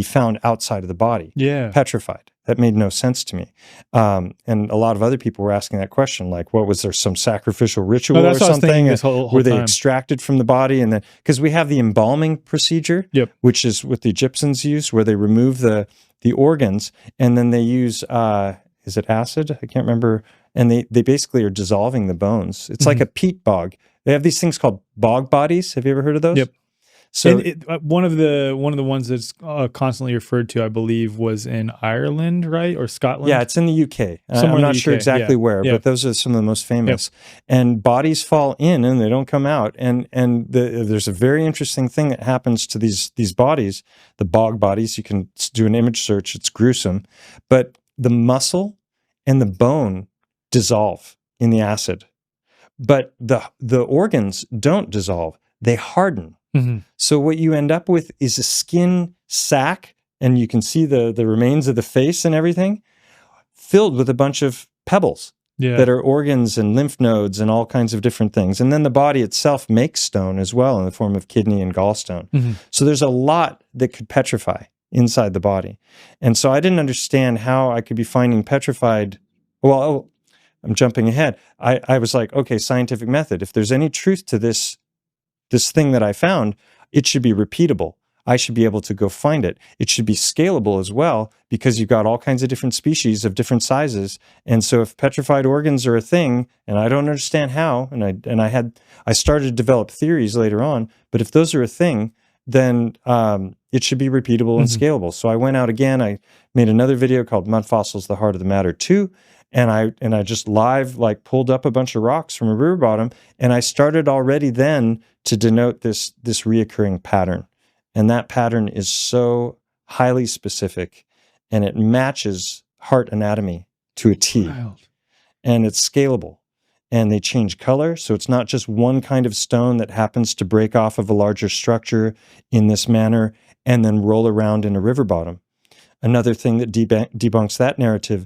found outside of the body? Yeah. Petrified. That made no sense to me. And a lot of other people were asking that question, like, what was there, some sacrificial ritual or that's what I was thinking something? this whole Were they time. extracted from the body? And then, because we have the embalming procedure, Yep. which is what the Egyptians used, where they remove the organs and then they use, is it acid? I can't remember. And they basically are dissolving the bones. It's like a peat bog. They have these things called bog bodies. Have you ever heard of those? Yep. So one of the ones that's constantly referred to, I believe, was in Ireland, right, or Scotland? yeah, it's in the UK. Somewhere I'm in not the sure UK, exactly yeah. where, Yeah. but those are some of the most famous. And bodies fall in and they don't come out. And there's a very interesting thing that happens to these bodies, the bog bodies. You can do an image search. It's gruesome, but the muscle and the bone dissolve in the acid, but the organs don't dissolve. They harden. Mm-hmm. So what you end up with is a skin sac, and you can see the remains of the face and everything, filled with a bunch of pebbles that are organs and lymph nodes and all kinds of different things. And then the body itself makes stone as well in the form of kidney and gallstone. Mm-hmm. So there's a lot that could petrify inside the body. And so I didn't understand how I could be finding petrified. Well, I'm jumping ahead. I was like, okay, scientific method. If there's any truth to this thing that I found, it should be repeatable. I should be able to go find it. It should be scalable as well, because you've got all kinds of different species of different sizes. And so if petrified organs are a thing, and I don't understand how, I started to develop theories later on, but if those are a thing, then it should be repeatable and scalable. So I went out again, I made another video called Mud Fossils, the Heart of the Matter 2, and I just live pulled up a bunch of rocks from a river bottom, and I started already then to denote this reoccurring pattern. And that pattern is so highly specific, and it matches heart anatomy to a T. Wild. And it's scalable. And they change color, so it's not just one kind of stone that happens to break off of a larger structure in this manner and then roll around in a river bottom. Another thing that debunks that narrative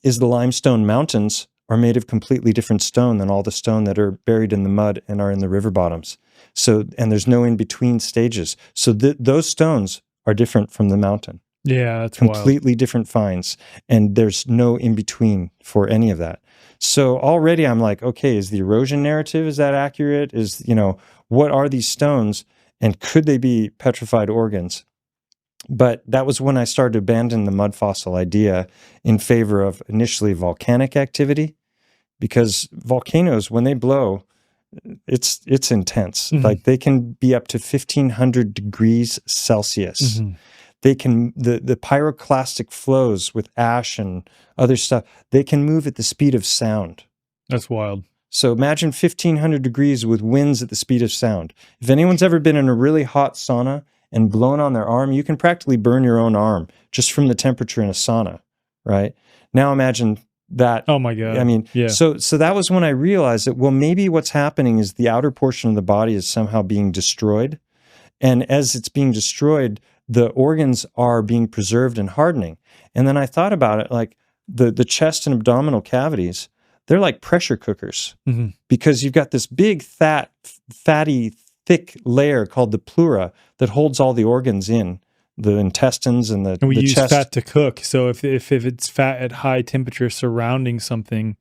is the limestone mountains are made of completely different stone than all the stone that are buried in the mud and are in the river bottoms. So, and there's no in-between stages. So those stones are different from the mountain. Yeah, that's completely different finds. And there's no in-between for any of that. So already I'm like, okay, is the erosion narrative, is that accurate? What are these stones? And could they be petrified organs? But that was when I started to abandon the mud fossil idea in favor of initially volcanic activity, because volcanoes, when they blow, it's intense. Mm-hmm. Like they can be up to 1,500 degrees Celsius. Mm-hmm. They can, the pyroclastic flows with ash and other stuff, they can move at the speed of sound. That's wild. So imagine 1,500 degrees with winds at the speed of sound. If anyone's ever been in a really hot sauna and blown on their arm, you can practically burn your own arm just from the temperature in a sauna, right? Now imagine that. Oh my God. I mean, yeah. So that was when I realized that, well, maybe what's happening is the outer portion of the body is somehow being destroyed. And as it's being destroyed, the organs are being preserved and hardening. And then I thought about it, like the chest and abdominal cavities, they're like pressure cookers, mm-hmm. because you've got this big, fatty, thick layer called the pleura that holds all the organs in, the intestines and the we use chest. fat to cook. So if it's fat at high temperature surrounding something.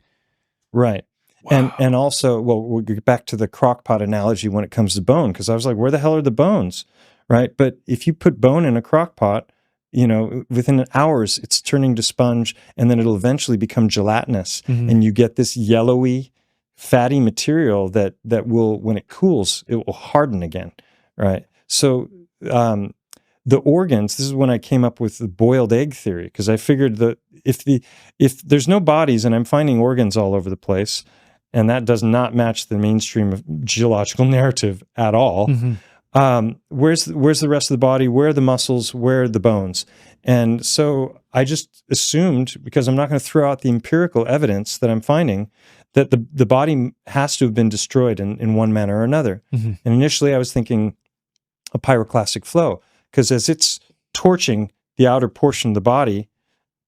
Right. Wow. And also, well, we'll get back to the crock pot analogy when it comes to bone, because I was like, where the hell are the bones? Right. But if you put bone in a crock pot, within hours, it's turning to sponge, and then it'll eventually become gelatinous. Mm-hmm. And you get this yellowy, fatty material that will, when it cools, it will harden again. Right. So the organs, this is when I came up with the boiled egg theory, because I figured that if there's no bodies and I'm finding organs all over the place, and that does not match the mainstream of geological narrative at all. Mm-hmm. Where's the rest of the body? Where are the muscles? Where are the bones? And so I just assumed, because I'm not going to throw out the empirical evidence that I'm finding, that the body has to have been destroyed in one manner or another. Mm-hmm. And initially I was thinking a pyroclastic flow, because as it's torching the outer portion of the body,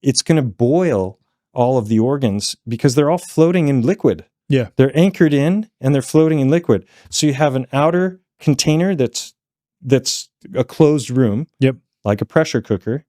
it's going to boil all of the organs, because they're all floating in liquid. Yeah. They're anchored in and they're floating in liquid. So you have an outer container that's a closed room, Yep. like a pressure cooker.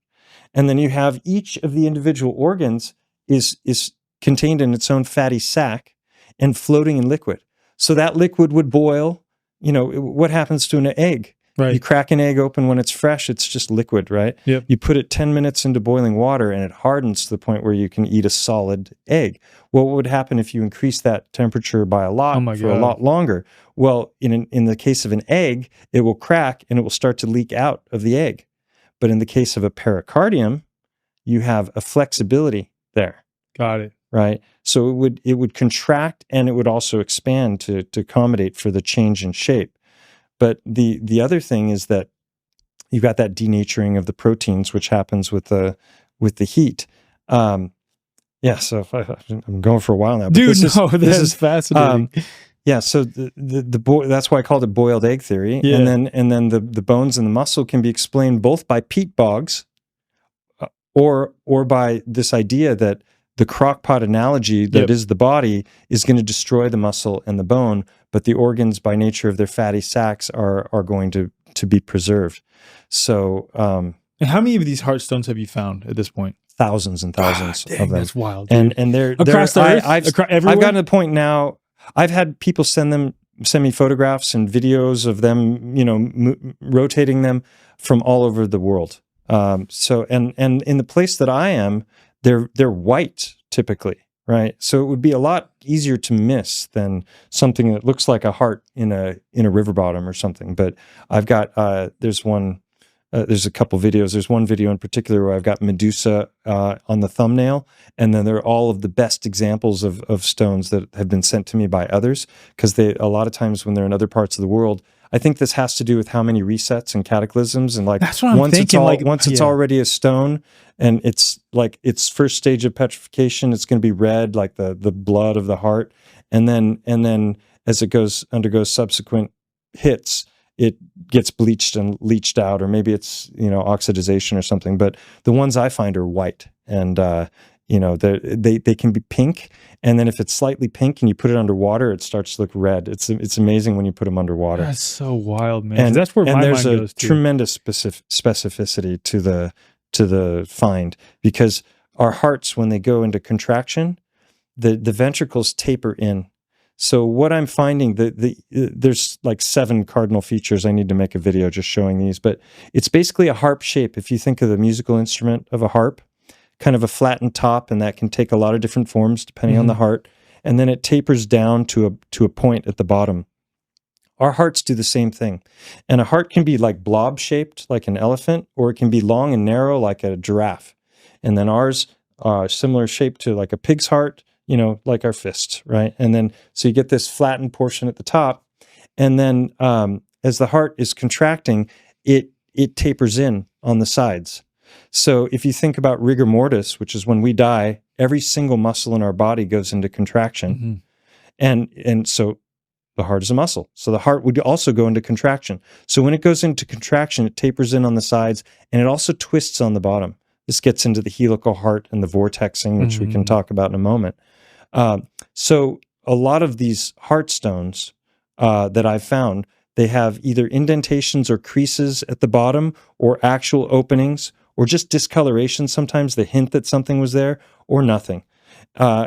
And then you have each of the individual organs is contained in its own fatty sac and floating in liquid. So that liquid would boil. You know, what happens to an egg? Right. You crack an egg open when it's fresh, it's just liquid, right? Yep. You put it 10 minutes into boiling water and it hardens to the point where you can eat a solid egg. Well, what would happen if you increase that temperature by a lot for a lot longer? Well, in the case of an egg, it will crack and it will start to leak out of the egg. But in the case of a pericardium, you have a flexibility there. Got it. Right. So it would contract and it would also expand to accommodate for the change in shape. But the other thing is that you've got that denaturing of the proteins, which happens with the heat. Yeah. So I'm going for a while now. But Dude, this is fascinating. Yeah. So that's why I called it boiled egg theory. Yeah. And then the bones and the muscle can be explained both by peat bogs, or by this idea that the crock pot analogy that is the body is going to destroy the muscle and the bone, but the organs by nature of their fatty sacs are going to be preserved. So, and how many of these heart stones have you found at this point? Thousands and thousands of them. That's wild. Dude. And they're across the earth, I've gotten to the point now. I've had people send me photographs and videos of them, you know, rotating them from all over the world. So and in the place that I am, they're white typically, right? So it would be a lot easier to miss than something that looks like a heart in a river bottom or something. But I've got there's a couple videos. There's one video in particular where I've got Medusa on the thumbnail, and then there are all of the best examples of stones that have been sent to me by others, because a lot of times when they're in other parts of the world, I think this has to do with how many resets and cataclysms, and like that's what I'm thinking. Once it's already a stone and it's like its first stage of petrification, it's going to be red like the blood of the heart, and then as it undergoes subsequent hits, it gets bleached and leached out, or maybe it's, you know, oxidization or something. But the ones I find are white, and you know, they can be pink, and then if it's slightly pink and you put it underwater, it starts to look red. It's amazing when you put them underwater. That's so wild, man. And that's where my mind goes to. There's a tremendous specificity to the find, because our hearts, when they go into contraction, the ventricles taper in. So what I'm finding, there's like 7 cardinal features. I need to make a video just showing these, but it's basically a harp shape. If you think of the musical instrument of a harp, kind of a flattened top, and that can take a lot of different forms depending on the heart, and then it tapers down to a point at the bottom. Our hearts do the same thing, and a heart can be like blob shaped like an elephant, or it can be long and narrow like a giraffe. And then ours are similar shape to like a pig's heart, you know, like our fists, right? And then, so you get this flattened portion at the top, and then as the heart is contracting, it tapers in on the sides. So if you think about rigor mortis, which is when we die, every single muscle in our body goes into contraction. And so the heart is a muscle. So the heart would also go into contraction. So when it goes into contraction, it tapers in on the sides, and it also twists on the bottom. This gets into the helical heart and the vortexing, which we can talk about in a moment. So a lot of these heart stones that I've found, they have either indentations or creases at the bottom, or actual openings, or just discoloration. Sometimes the hint that something was there, or nothing.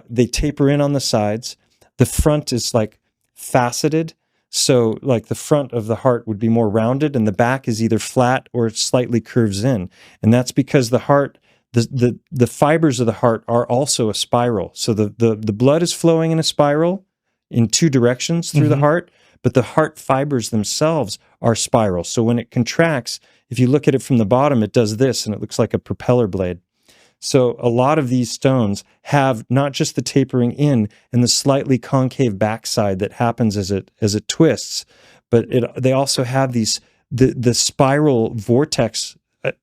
They taper in on the sides. The front is like faceted. So like the front of the heart would be more rounded, and the back is either flat or it slightly curves in. And that's because the heart, the fibers of the heart are also a spiral. So the blood is flowing in a spiral in 2 directions through the heart, but the heart fibers themselves are spiral. So when it contracts, if you look at it from the bottom, it does this, and it looks like a propeller blade. So a lot of these stones have not just the tapering in and the slightly concave backside that happens as it twists, but they also have the spiral vortex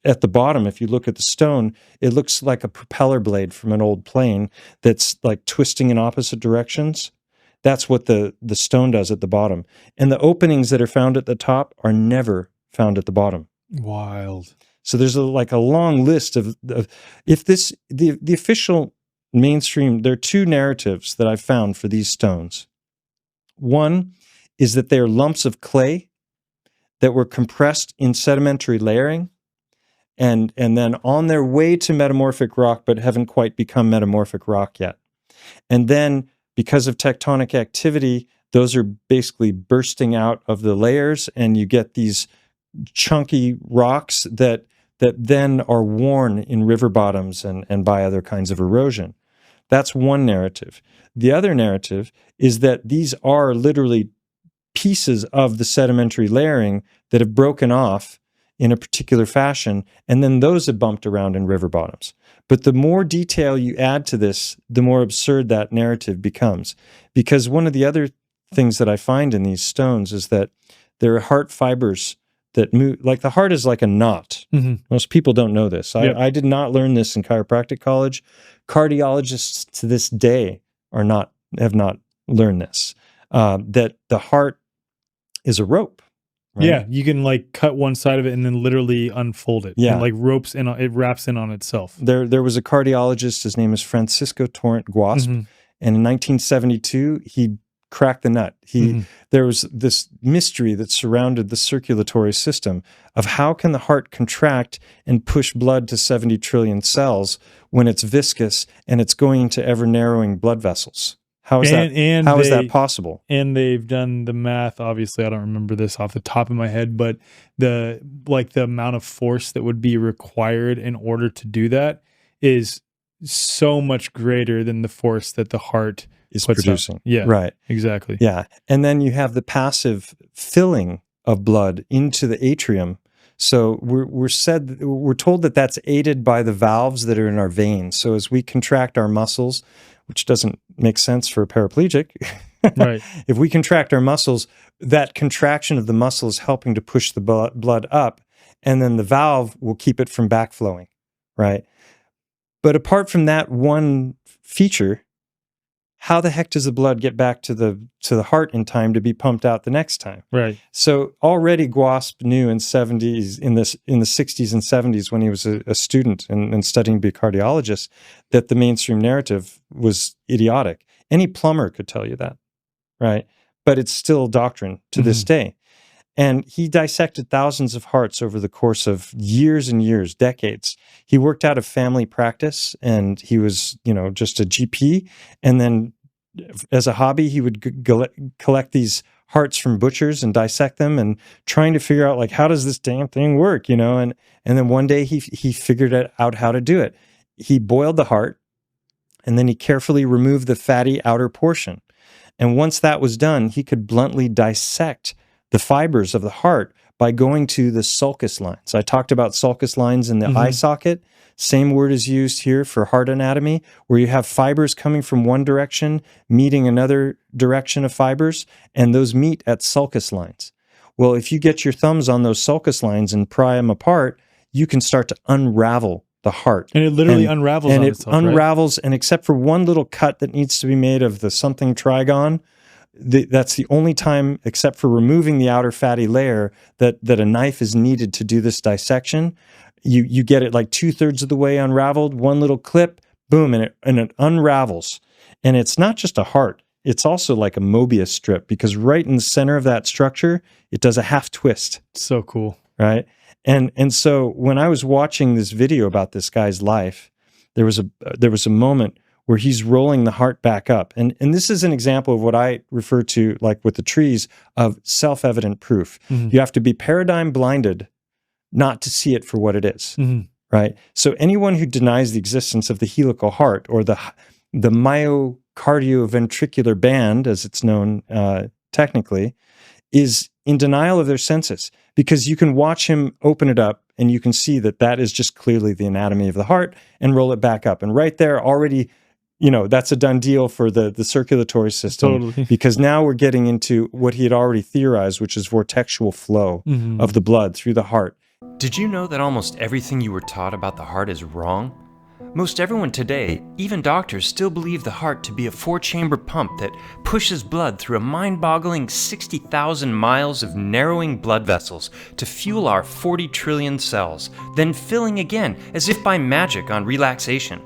at the bottom. If you look at the stone, it looks like a propeller blade from an old plane that's like twisting in opposite directions. That's what the stone does at the bottom. And the openings that are found at the top are never found at the bottom. Wild. So there's like a long list of if the official mainstream, there are two narratives that I've found for these stones. One is that they are lumps of clay that were compressed in sedimentary layering and then on their way to metamorphic rock, but haven't quite become metamorphic rock yet. And then because of tectonic activity, those are basically bursting out of the layers, and you get these chunky rocks that then are worn in river bottoms and by other kinds of erosion. That's one narrative. The other narrative is that these are literally pieces of the sedimentary layering that have broken off in a particular fashion, and then those have bumped around in river bottoms. But the more detail you add to this, the more absurd that narrative becomes. Because one of the other things that I find in these stones is that there are heart fibers that move, like the heart is like a knot. Mm-hmm. Most people don't know this. Yep. I did not learn this in chiropractic college. Cardiologists to this day have not learned this, that the heart is a rope. Right? Yeah, you can like cut one side of it and then literally unfold it. Yeah. And like ropes in, it wraps in on itself. There was a cardiologist, his name is Francisco Torrent Guasp, Mhm. and in 1972, he cracked the nut. There was this mystery that surrounded the circulatory system of how can the heart contract and push blood to 70 trillion cells when it's viscous and it's going into ever narrowing blood vessels. How is that possible? And they've done the math. Obviously, I don't remember this off the top of my head, but the amount of force that would be required in order to do that is so much greater than the force that the heart is puts producing. up. Yeah, right. Exactly. Yeah. And then you have the passive filling of blood into the atrium. So we're told that that's aided by the valves that are in our veins. So as we contract our muscles, which doesn't make sense for a paraplegic. Right. If we contract our muscles, that contraction of the muscle is helping to push the blood up, and then the valve will keep it from backflowing, right? But apart from that one feature, how the heck does the blood get back to the heart in time to be pumped out the next time? Right. So already Guasp knew in the 60s and 70s when he was a student and studying to be a cardiologist that the mainstream narrative was idiotic. Any plumber could tell you that, right? But it's still doctrine to this day. And he dissected thousands of hearts over the course of years and years, decades. He worked out of family practice, and he was, just a GP. And then as a hobby, he would collect these hearts from butchers and dissect them and trying to figure out, like, how does this damn thing work, And then one day he figured out how to do it. He boiled the heart, and then he carefully removed the fatty outer portion. And once that was done, he could bluntly dissect the fibers of the heart by going to the sulcus lines. I talked about sulcus lines in the eye socket. Same word is used here for heart anatomy, where you have fibers coming from one direction, meeting another direction of fibers, and those meet at sulcus lines. Well, if you get your thumbs on those sulcus lines and pry them apart, you can start to unravel the heart. And it literally unravels on itself, And it unravels, right? And except for one little cut that needs to be made of the something trigon, that's the only time, except for removing the outer fatty layer, that a knife is needed to do this dissection. You get it like 2/3 of the way unraveled, one little clip, boom, and it unravels. And it's not just a heart. It's also like a Mobius strip, because right in the center of that structure, it does a half twist. So cool. Right? And so when I was watching this video about this guy's life, there was a moment where he's rolling the heart back up. And this is an example of what I refer to, like with the trees, of self-evident proof. You have to be paradigm blinded not to see it for what it is, right? So anyone who denies the existence of the helical heart, or the myocardioventricular band, as it's known technically, is in denial of their senses, because you can watch him open it up and you can see that is just clearly the anatomy of the heart, and roll it back up. And right there already, that's a done deal for the circulatory system. Totally. Because now we're getting into what he had already theorized, which is vortexual flow of the blood through the heart. Did you know that almost everything you were taught about the heart is wrong? Most everyone today, even doctors, still believe the heart to be a 4-chamber pump that pushes blood through a mind-boggling 60,000 miles of narrowing blood vessels to fuel our 40 trillion cells, then filling again as if by magic on relaxation.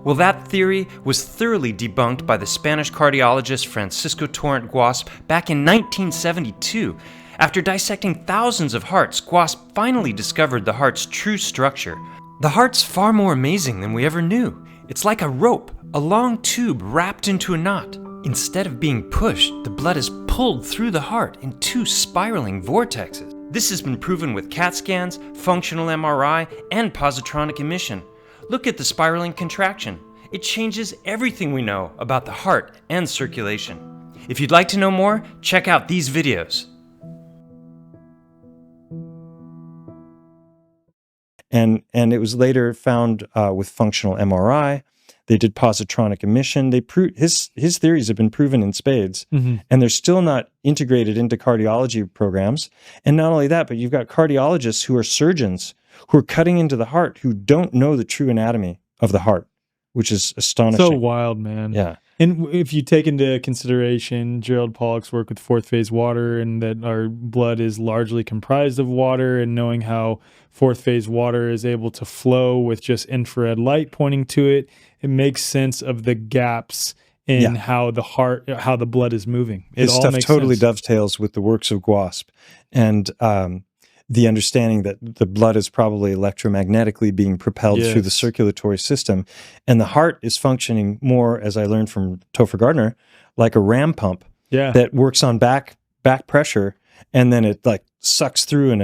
Well, that theory was thoroughly debunked by the Spanish cardiologist Francisco Torrent Guasp back in 1972. After dissecting thousands of hearts, Guasp finally discovered the heart's true structure. The heart's far more amazing than we ever knew. It's like a rope, a long tube wrapped into a knot. Instead of being pushed, the blood is pulled through the heart in two spiraling vortexes. This has been proven with CAT scans, functional MRI, and positronic emission. Look at the spiraling contraction. It changes everything we know about the heart and circulation. If you'd like to know more, check out these videos. And it was later found with functional MRI. They did positronic emission. They his theories have been proven in spades, and they're still not integrated into cardiology programs. And not only that, but you've got cardiologists who are surgeons who are cutting into the heart who don't know the true anatomy of the heart, which is astonishing. So wild, man. Yeah. And if you take into consideration Gerald Pollack's work with fourth phase water, and that our blood is largely comprised of water, and knowing how fourth phase water is able to flow with just infrared light pointing to it, it makes sense of the gaps in how the blood is moving. His stuff totally dovetails with the works of Guasp, and the understanding that the blood is probably electromagnetically being propelled through the circulatory system, and the heart is functioning more, as I learned from Topher Gardner, like a ram pump that works on back pressure, and then it like sucks through in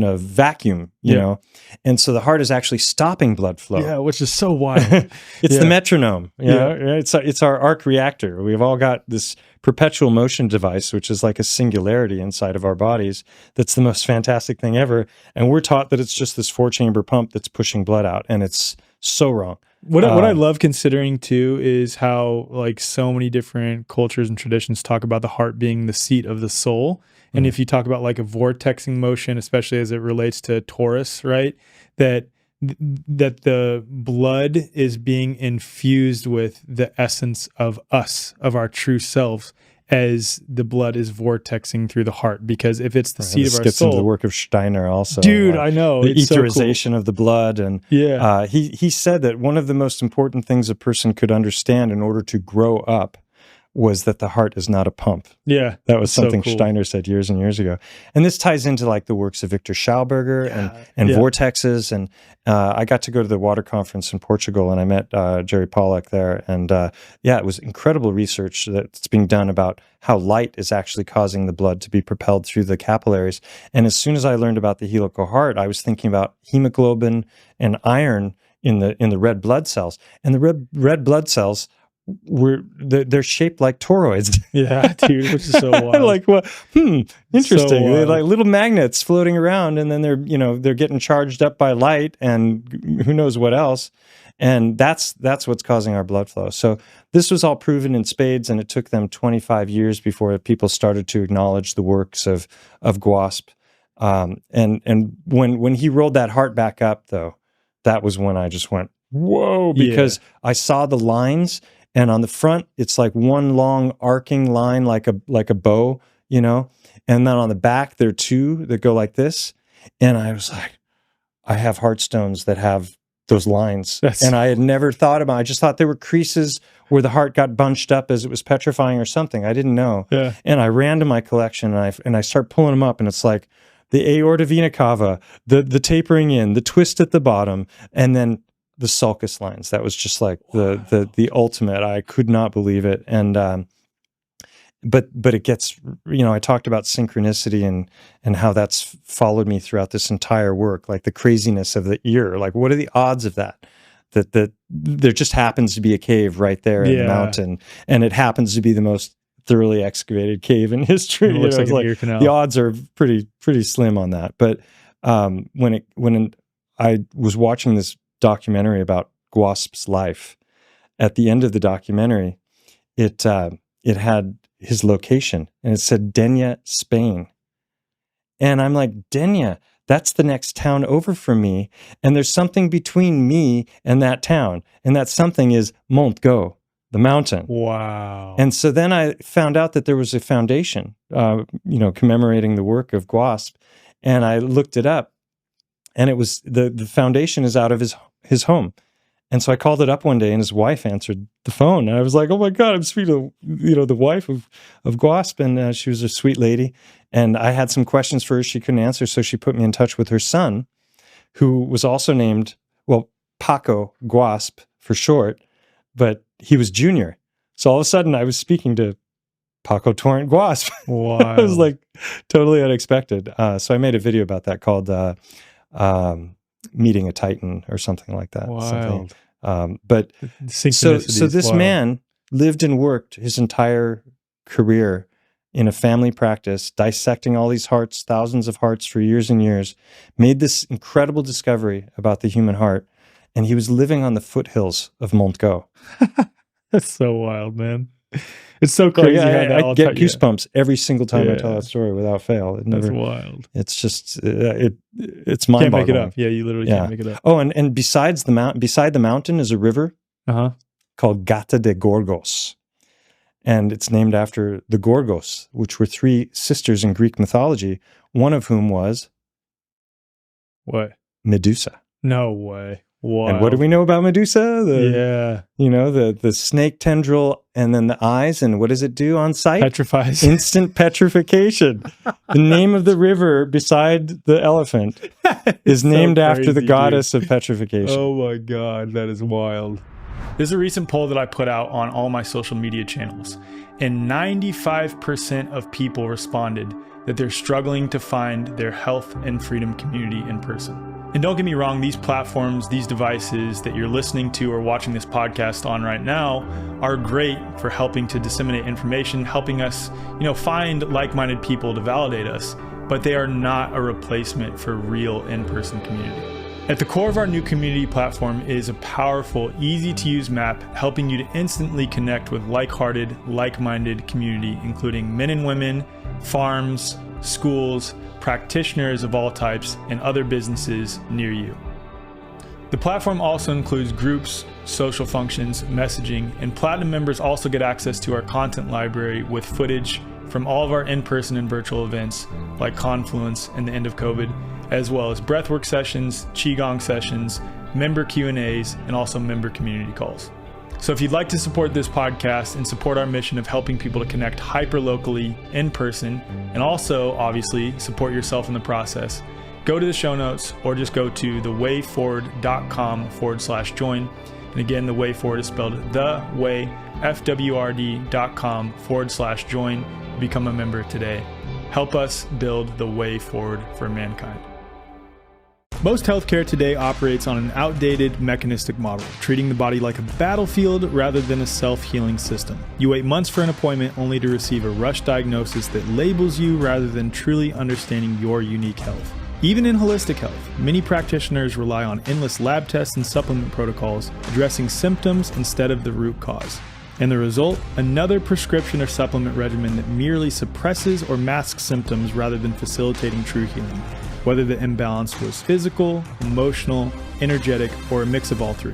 a vacuum, you know, and so the heart is actually stopping blood flow. Yeah, which is so wild. It's the metronome. You know? It's our arc reactor. We've all got this perpetual motion device, which is like a singularity inside of our bodies. That's the most fantastic thing ever. And we're taught that it's just this 4-chamber pump that's pushing blood out, and it's so wrong. What I love considering too is how like so many different cultures and traditions talk about the heart being the seat of the soul. And if you talk about like a vortexing motion, especially as it relates to Taurus, right, that the blood is being infused with the essence of us, of our true selves, as the blood is vortexing through the heart. Because if it's the seat of our gets soul, into the work of Steiner also, dude, I know the it's etherization so cool. of the blood, and he said that one of the most important things a person could understand in order to grow up was that the heart is not a pump. Yeah. That was something so cool. Steiner said years and years ago. And this ties into like the works of Victor Schauberger and vortexes. And I got to go to the water conference in Portugal, and I met Jerry Pollack there. And it was incredible research that's being done about how light is actually causing the blood to be propelled through the capillaries. And as soon as I learned about the helical heart, I was thinking about hemoglobin and iron in the red blood cells. And the red blood cells, they're shaped like toroids. Yeah, dude, which is so wild. Like, well, interesting. So They're like little magnets floating around, and then they're getting charged up by light and who knows what else. And that's what's causing our blood flow. So this was all proven in spades, and it took them 25 years before people started to acknowledge the works of Guasp. And when he rolled that heart back up, though, that was when I just went, whoa, because I saw the lines. And on the front, it's like one long arcing line, like a bow, you know. And then on the back, there are two that go like this. And I was like, I have heart stones that have those lines. And I had never thought about it. I just thought they were creases where the heart got bunched up as it was petrifying or something. I didn't know. Yeah. And I ran to my collection, and I start pulling them up, and it's like the aorta vena cava, the tapering in, the twist at the bottom, and then the sulcus lines. That was just like the ultimate. I could not believe it. And but it gets, I talked about synchronicity and how that's followed me throughout this entire work, like the craziness of the ear. Like, what are the odds of that there just happens to be a cave right there in the mountain, and it happens to be the most thoroughly excavated cave in history. It looks like an ear canal. The odds are pretty slim on that. But when I was watching this documentary about Guasp's life, at the end of the documentary, it had his location, and it said Denia, Spain. And I'm like, Denia, that's the next town over from me, and there's something between me and that town, and that something is Montgo, the mountain. Wow. And so then I found out that there was a foundation, commemorating the work of Guasp, and I looked it up, and it was the foundation is out of his home, And so I called it up one day, and his wife answered the phone. And I was like, oh my God, I'm speaking to, the wife of Gwasp. And she was a sweet lady. And I had some questions for her she couldn't answer. So she put me in touch with her son, who was also named, Paco Gwasp for short, but he was junior. So all of a sudden I was speaking to Paco Torrent Gwasp. Wow. It was like totally unexpected. So I made a video about that called Meeting a Titan or something like that. Wild. But Synchronicity so is this wild. man lived and worked his entire career in a family practice, dissecting all these hearts, thousands of hearts for years and years, made this incredible discovery about the human heart. And he was living on the foothills of Montgo. That's so wild, man. It's so crazy how that I all get goosebumps every single time I Yeah. tell that story without fail. That's wild. It's just it's Can't mind-boggling. make it up. Yeah, you literally can't make it up. Oh, and beside the mountain is a river Uh-huh. called Gata de Gorgos. And it's named after the Gorgos, which were 3 sisters in Greek mythology, one of whom was What? Medusa. No way. Wow. And what do we know about Medusa? Yeah. The snake tendril and then the eyes. And what does it do on sight? Petrifies. Instant petrification. The name of the river beside the elephant is named after the goddess of petrification. Oh my God, that is wild. There's a recent poll that I put out on all my social media channels, and 95% of people responded that they're struggling to find their health and freedom community in person. And don't get me wrong, these platforms, these devices that you're listening to or watching this podcast on right now are great for helping to disseminate information, helping us, find like-minded people to validate us, but they are not a replacement for real in-person community. At the core of our new community platform is a powerful, easy-to-use map helping you to instantly connect with like-hearted, like-minded community, including men and women, farms, schools, practitioners of all types, and other businesses near you. The platform also includes groups, social functions, messaging, and Platinum members also get access to our content library with footage from all of our in-person and virtual events like Confluence and the end of COVID, as well as breathwork sessions, Qigong sessions, member Q&As, and also member community calls. So if you'd like to support this podcast and support our mission of helping people to connect hyper-locally in person, and also obviously support yourself in the process, go to the show notes or just go to thewayforward.com/join. And again, the way forward is spelled the way, FWRD.com/join. Become a member today. Help us build the way forward for mankind. Most healthcare today operates on an outdated mechanistic model, treating the body like a battlefield rather than a self-healing system. You wait months for an appointment only to receive a rush diagnosis that labels you rather than truly understanding your unique health. Even in holistic health, many practitioners rely on endless lab tests and supplement protocols, addressing symptoms instead of the root cause. And the result? Another prescription or supplement regimen that merely suppresses or masks symptoms rather than facilitating true healing, whether the imbalance was physical, emotional, energetic, or a mix of all 3.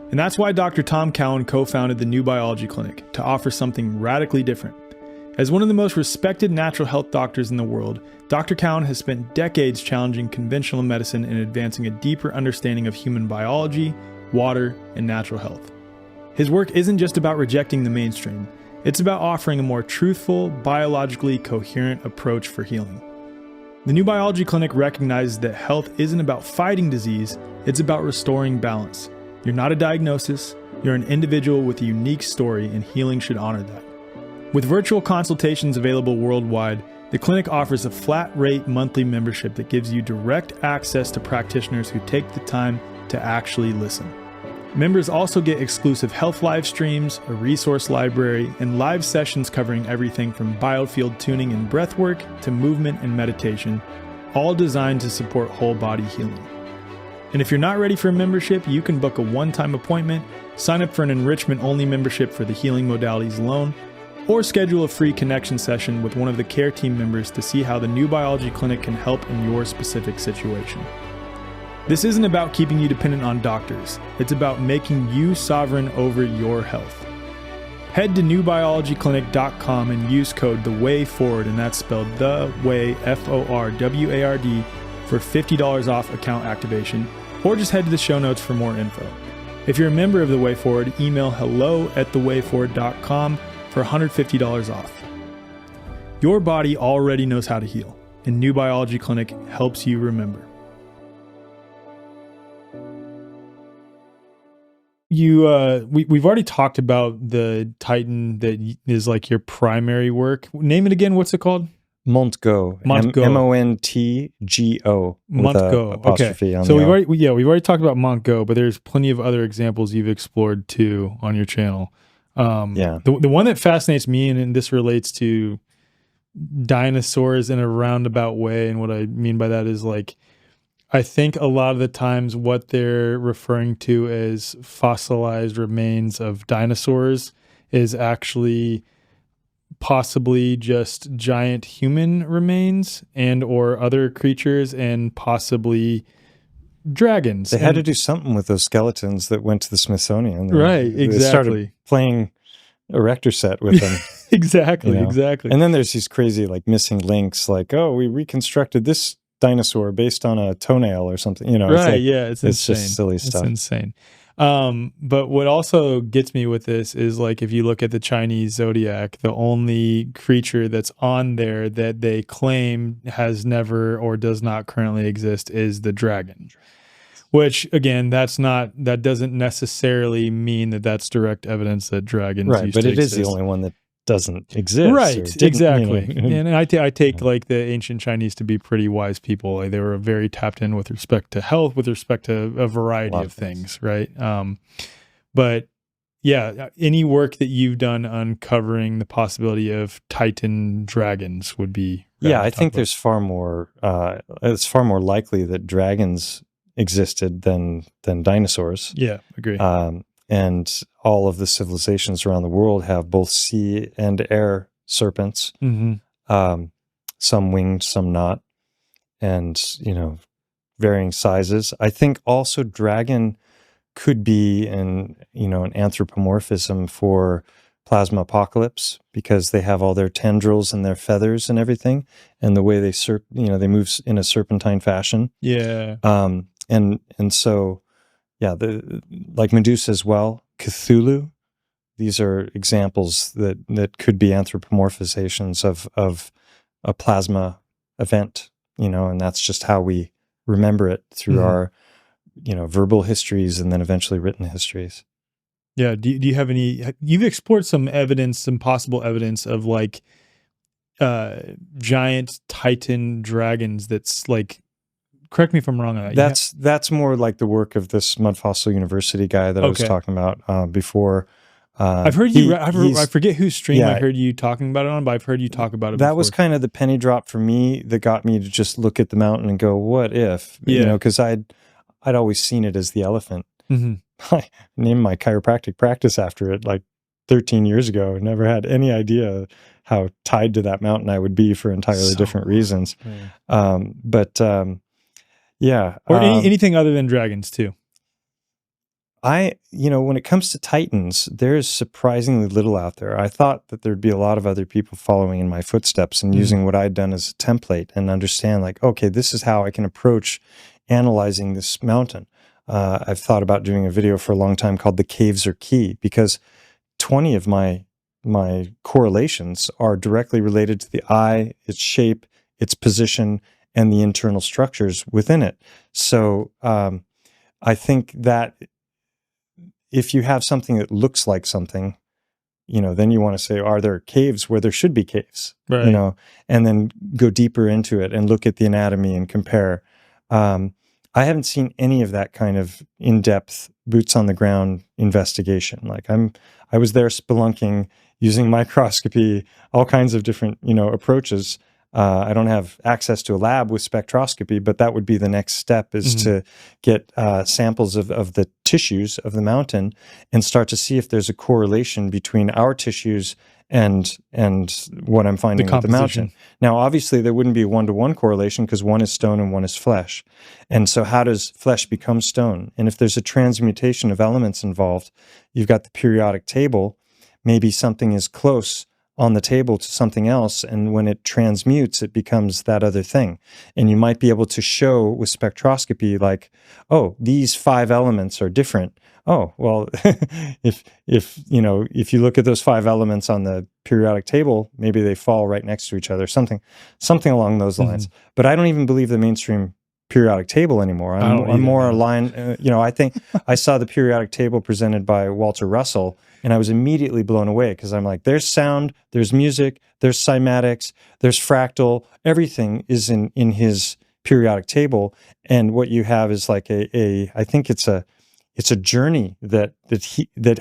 And that's why Dr. Tom Cowan co-founded the New Biology Clinic, to offer something radically different. As one of the most respected natural health doctors in the world, Dr. Cowan has spent decades challenging conventional medicine and advancing a deeper understanding of human biology, water, and natural health. His work isn't just about rejecting the mainstream, it's about offering a more truthful, biologically coherent approach for healing. The New Biology Clinic recognizes that health isn't about fighting disease, it's about restoring balance. You're not a diagnosis, you're an individual with a unique story, and healing should honor that. With virtual consultations available worldwide, the clinic offers a flat-rate monthly membership that gives you direct access to practitioners who take the time to actually listen. Members also get exclusive health live streams, a resource library, and live sessions covering everything from biofield tuning and breathwork to movement and meditation, all designed to support whole body healing. And if you're not ready for a membership, you can book a one-time appointment, sign up for an enrichment-only membership for the healing modalities alone, or schedule a free connection session with one of the care team members to see how the New Biology Clinic can help in your specific situation. This isn't about keeping you dependent on doctors. It's about making you sovereign over your health. Head to newbiologyclinic.com and use code THEWAYFORWARD, and that's spelled the way, FORWARD, for $50 off account activation, or just head to the show notes for more info. If you're a member of The Way Forward, email hello@thewayforward.com for $150 off. Your body already knows how to heal, and New Biology Clinic helps you remember. We've already talked about the Titan that is like your primary work. Name it again. What's it called? Montgo. Montgo. Montgo. Montgo. Okay. So we've already talked about Montgo, but there's plenty of other examples you've explored too on your channel. The one that fascinates me, and this relates to dinosaurs in a roundabout way, and what I mean by that is like, I think a lot of the times what they're referring to as fossilized remains of dinosaurs is actually possibly just giant human remains and or other creatures, and possibly dragons. They had to do something with those skeletons that went to the Smithsonian. Right, exactly. They started playing erector set with them. Exactly. And then there's these crazy like missing links, like, oh, we reconstructed this dinosaur based on a toenail or something. It's insane. Just silly stuff. It's insane. But what also gets me with this is like, if you look at the Chinese zodiac, the only creature that's on there that they claim has never or does not currently exist is the dragon. Which again, that doesn't necessarily mean that that's direct evidence that dragons used to exist. But it is the only one that doesn't exist. Right, exactly. And I take like the ancient Chinese to be pretty wise people. Like, they were very tapped in with respect to health, with respect to a variety of things, right? But yeah, any work that you've done uncovering the possibility of Titan dragons would be... I think there's far more, it's far more likely that dragons existed than dinosaurs. Yeah, agree. And all of the civilizations around the world have both sea and air serpents, some winged, some not, and, varying sizes. I think also dragon could be an anthropomorphism for plasma apocalypse, because they have all their tendrils and their feathers and everything, and the way they they move in a serpentine fashion. Yeah. And so, like Medusa as well, Cthulhu. These are examples that could be anthropomorphizations of a plasma event, and that's just how we remember it through our, verbal histories and then eventually written histories. Yeah. Do you have you've explored some possible evidence of like giant Titan dragons that's like, correct me if I'm wrong on that. That's more like the work of this Mud Fossil University guy that I was talking about before. I've heard I forget whose stream I heard you talking about it on, but I've heard you talk about it before. That was kind of the penny drop for me that got me to just look at the mountain and go, what if? Because I'd always seen it as the elephant. I named my chiropractic practice after it like 13 years ago. Never had any idea how tied to that mountain I would be for entirely different reasons. Yeah. Or anything other than dragons too. When it comes to Titans, there's surprisingly little out there. I thought that there'd be a lot of other people following in my footsteps and using what I'd done as a template and understand like, okay, this is how I can approach analyzing this mountain. I've thought about doing a video for a long time called The Caves Are Key, because 20 of my correlations are directly related to the eye, its shape, its position, and the internal structures within it. So I think that if you have something that looks like something, then you want to say, are there caves where there should be caves? Right. And then go deeper into it and look at the anatomy and compare. I haven't seen any of that kind of in-depth boots on the ground investigation. Like I was there spelunking, using microscopy, all kinds of different, approaches. I don't have access to a lab with spectroscopy, but that would be the next step, is to get samples of the tissues of the mountain and start to see if there's a correlation between our tissues and what I'm finding with the mountain. Now, obviously, there wouldn't be a one-to-one correlation because one is stone and one is flesh. And so how does flesh become stone? And if there's a transmutation of elements involved, you've got the periodic table, maybe something is close on the table to something else, and when it transmutes, it becomes that other thing. And you might be able to show with spectroscopy, like, oh, these 5 elements are different. oh, well, if you look at those 5 elements on the periodic table, maybe they fall right next to each other, something along those lines. But I don't even believe the mainstream periodic table anymore. I'm more aligned. I think I saw the periodic table presented by Walter Russell, and I was immediately blown away because I'm like, there's sound, there's music, there's cymatics, there's fractal, everything is in his periodic table. And what you have is like I think it's a journey that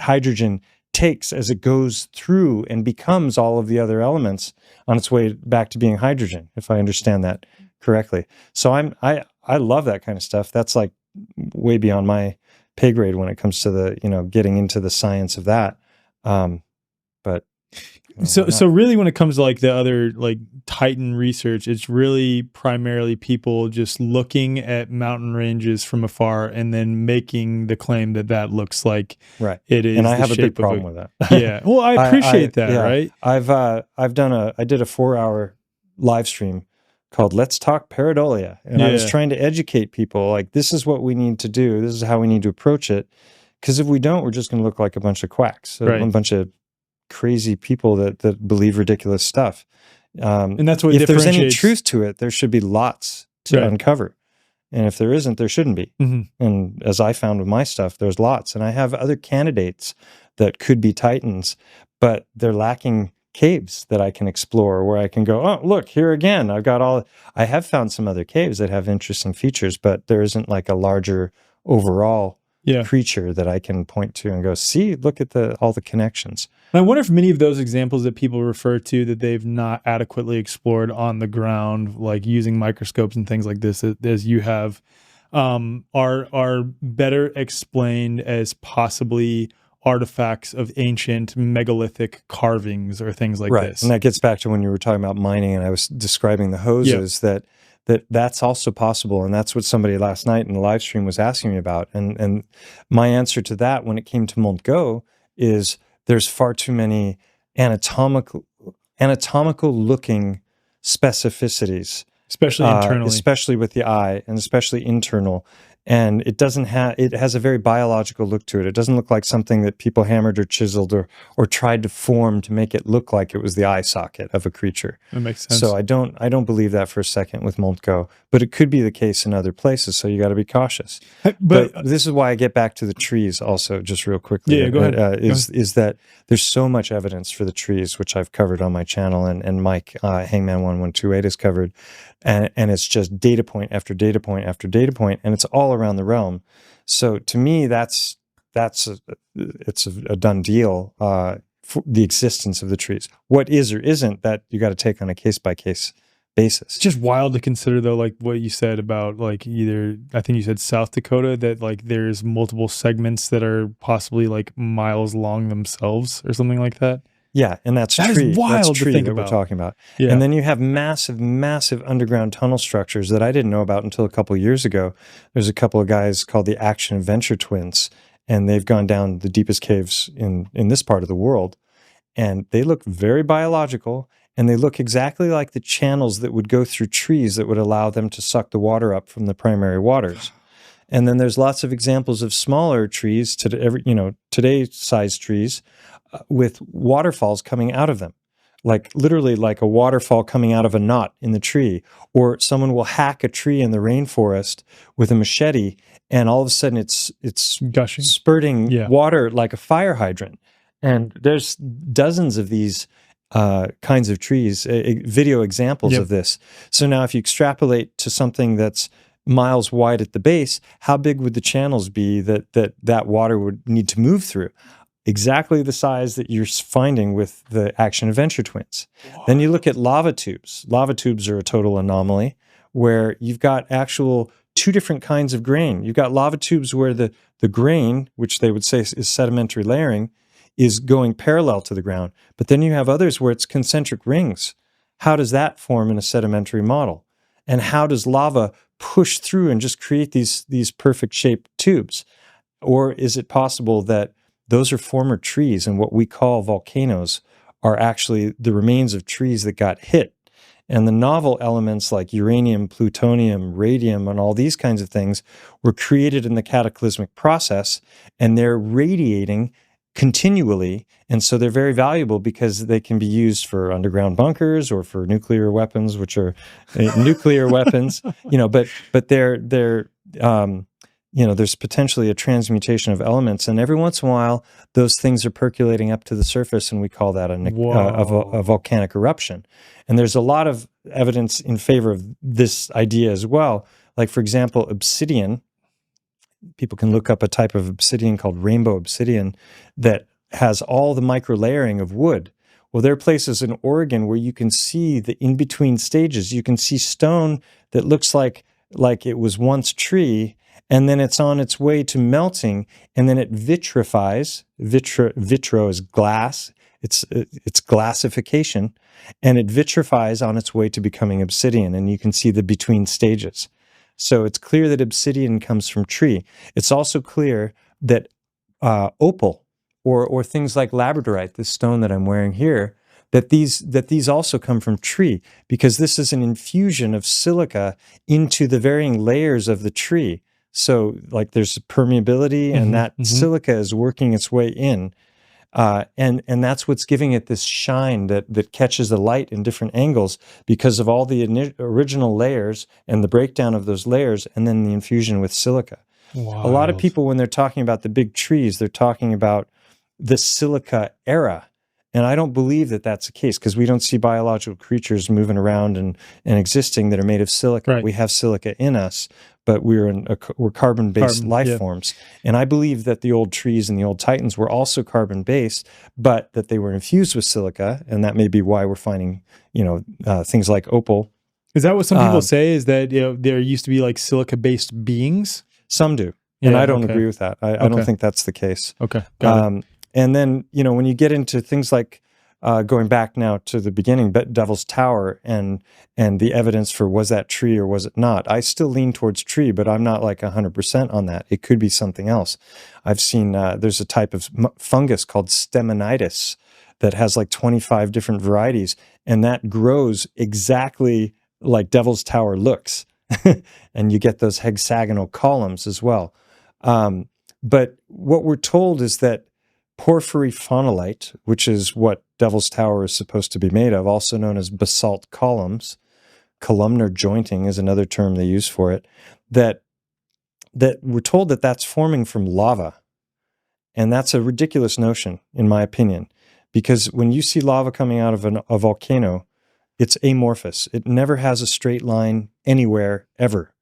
hydrogen takes as it goes through and becomes all of the other elements on its way back to being hydrogen, if I understand that correctly. So I love that kind of stuff. That's like way beyond my pay grade when it comes to the, getting into the science of that. But so really when it comes to like the other like Titan research, it's really primarily people just looking at mountain ranges from afar and then making the claim that looks like it is. And I have a big problem with that. Yeah. Well, I appreciate that. Yeah. Right. I did a 4-hour live stream called Let's Talk Pareidolia. And I was trying to educate people like, this is what we need to do. This is how we need to approach it. Because if we don't, we're just going to look like a bunch of quacks, a bunch of crazy people that believe ridiculous stuff. And that's what if there's any truth to it, there should be lots to uncover. And if there isn't, there shouldn't be. And as I found with my stuff, there's lots. And I have other candidates that could be Titans, but they're lacking caves that I can explore where I can go, oh, look, here again, I have found some other caves that have interesting features, but there isn't like a larger overall creature that I can point to and go, see, look at all the connections. And I wonder if many of those examples that people refer to that they've not adequately explored on the ground, like using microscopes and things like this, as you have, are better explained as possibly artifacts of ancient megalithic carvings or things like this. And that gets back to when you were talking about mining and I was describing the hoses, that's also possible. And that's what somebody last night in the live stream was asking me about. And my answer to that when it came to Montgo is there's far too many anatomical looking specificities, especially internally, especially with the eye and especially internal. And it has a very biological look to it. It doesn't look like something that people hammered or chiseled or tried to form to make it look like it was the eye socket of a creature. That makes sense. So I don't believe that for a second with Montgo, but it could be the case in other places. So you got to be cautious. But this is why I get back to the trees also, just real quickly. Yeah, go ahead. Is that there's so much evidence for the trees, which I've covered on my channel and Mike, Hangman1128 has covered. And it's just data point after data point after data point, and it's all around the realm. So to me, it's a done deal for the existence of the trees. What is or isn't, that you got to take on a case by case basis. It's just wild to consider though, like what you said about like I think you said South Dakota, that like there's multiple segments that are possibly like miles long themselves or something like that. Yeah, and that's tree. That's tree that we're talking about. Yeah. And then you have massive, massive underground tunnel structures that I didn't know about until a couple of years ago. There's a couple of guys called the Action Adventure Twins, and they've gone down the deepest caves in this part of the world. And they look very biological, and they look exactly like the channels that would go through trees that would allow them to suck the water up from the primary waters. And then there's lots of examples of smaller trees, today's size trees, with waterfalls coming out of them, like literally like a waterfall coming out of a knot in the tree. Or someone will hack a tree in the rainforest with a machete, and all of a sudden it's gushing, spurting water like a fire hydrant. And there's dozens of these kinds of trees, video examples of this. So now if you extrapolate to something that's miles wide at the base, how big would the channels be that water would need to move through? Exactly the size that you're finding with the Action Adventure Twins. Wow. Then you look at lava tubes. Lava tubes are a total anomaly where you've got actual two different kinds of grain. You've got lava tubes where the grain, which they would say is sedimentary layering, is going parallel to the ground. But then you have others where it's concentric rings. How does that form in a sedimentary model? And how does lava push through and just create these perfect shaped tubes? Or is it possible that those are former trees, and what we call volcanoes are actually the remains of trees that got hit? And the novel elements like uranium, plutonium, radium, and all these kinds of things were created in the cataclysmic process, and they're radiating continually. And so they're very valuable because they can be used for underground bunkers or for nuclear weapons, which are nuclear weapons, but they're there's potentially a transmutation of elements, and every once in a while, those things are percolating up to the surface, and we call that a volcanic eruption. And there's a lot of evidence in favor of this idea as well. Like, for example, obsidian. People can look up a type of obsidian called rainbow obsidian that has all the micro layering of wood. Well, there are places in Oregon where you can see the in-between stages. You can see stone that looks like it was once tree, and then it's on its way to melting, and then it vitrifies. Vitro is glass. It's glassification, and it vitrifies on its way to becoming obsidian, and you can see the between stages. So it's clear that obsidian comes from tree. It's also clear that opal or things like labradorite, this stone that I'm wearing here, that these also come from tree, because this is an infusion of silica into the varying layers of the tree. So like there's permeability, and that silica is working its way in. And that's what's giving it this shine that catches the light in different angles because of all the original layers and the breakdown of those layers, and then the infusion with silica. Wild. A lot of people, when they're talking about the big trees, they're talking about the silica era. And I don't believe that that's the case, because we don't see biological creatures moving around and existing that are made of silica. Right. We have silica in us, but we're carbon-based life forms. And I believe that the old trees and the old titans were also carbon-based, but that they were infused with silica, and that may be why we're finding, things like opal. Is that what some people say? Is that there used to be like silica-based beings? Some do, and I don't agree with that. I don't think that's the case. Okay, got it. And then, when you get into things like going back now to the beginning, Devil's Tower and the evidence for was that tree or was it not, I still lean towards tree, but I'm not like 100% on that. It could be something else. I've seen there's a type of fungus called stemonitis that has like 25 different varieties, and that grows exactly like Devil's Tower looks. And you get those hexagonal columns as well. But what we're told is that porphyry phonolite, which is what Devil's Tower is supposed to be made of, also known as basalt columns, columnar jointing is another term they use for it, that we're told that that's forming from lava. And that's a ridiculous notion, in my opinion, because when you see lava coming out of a volcano, it's amorphous. It never has a straight line anywhere, ever,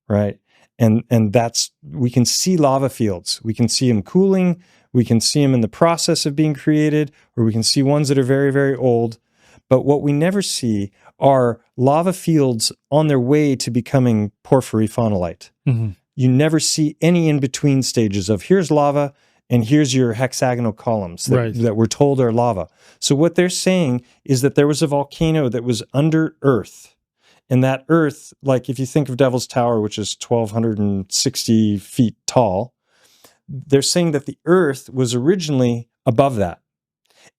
right? And that's, we can see lava fields. We can see them cooling. We can see them in the process of being created, or we can see ones that are very, very old. But what we never see are lava fields on their way to becoming porphyry phonolite. Mm-hmm. You never see any in-between stages of here's lava and here's your hexagonal columns that we're told are lava. So what they're saying is that there was a volcano that was under earth. And that earth, like if you think of Devil's Tower, which is 1,260 feet tall, they're saying that the earth was originally above that.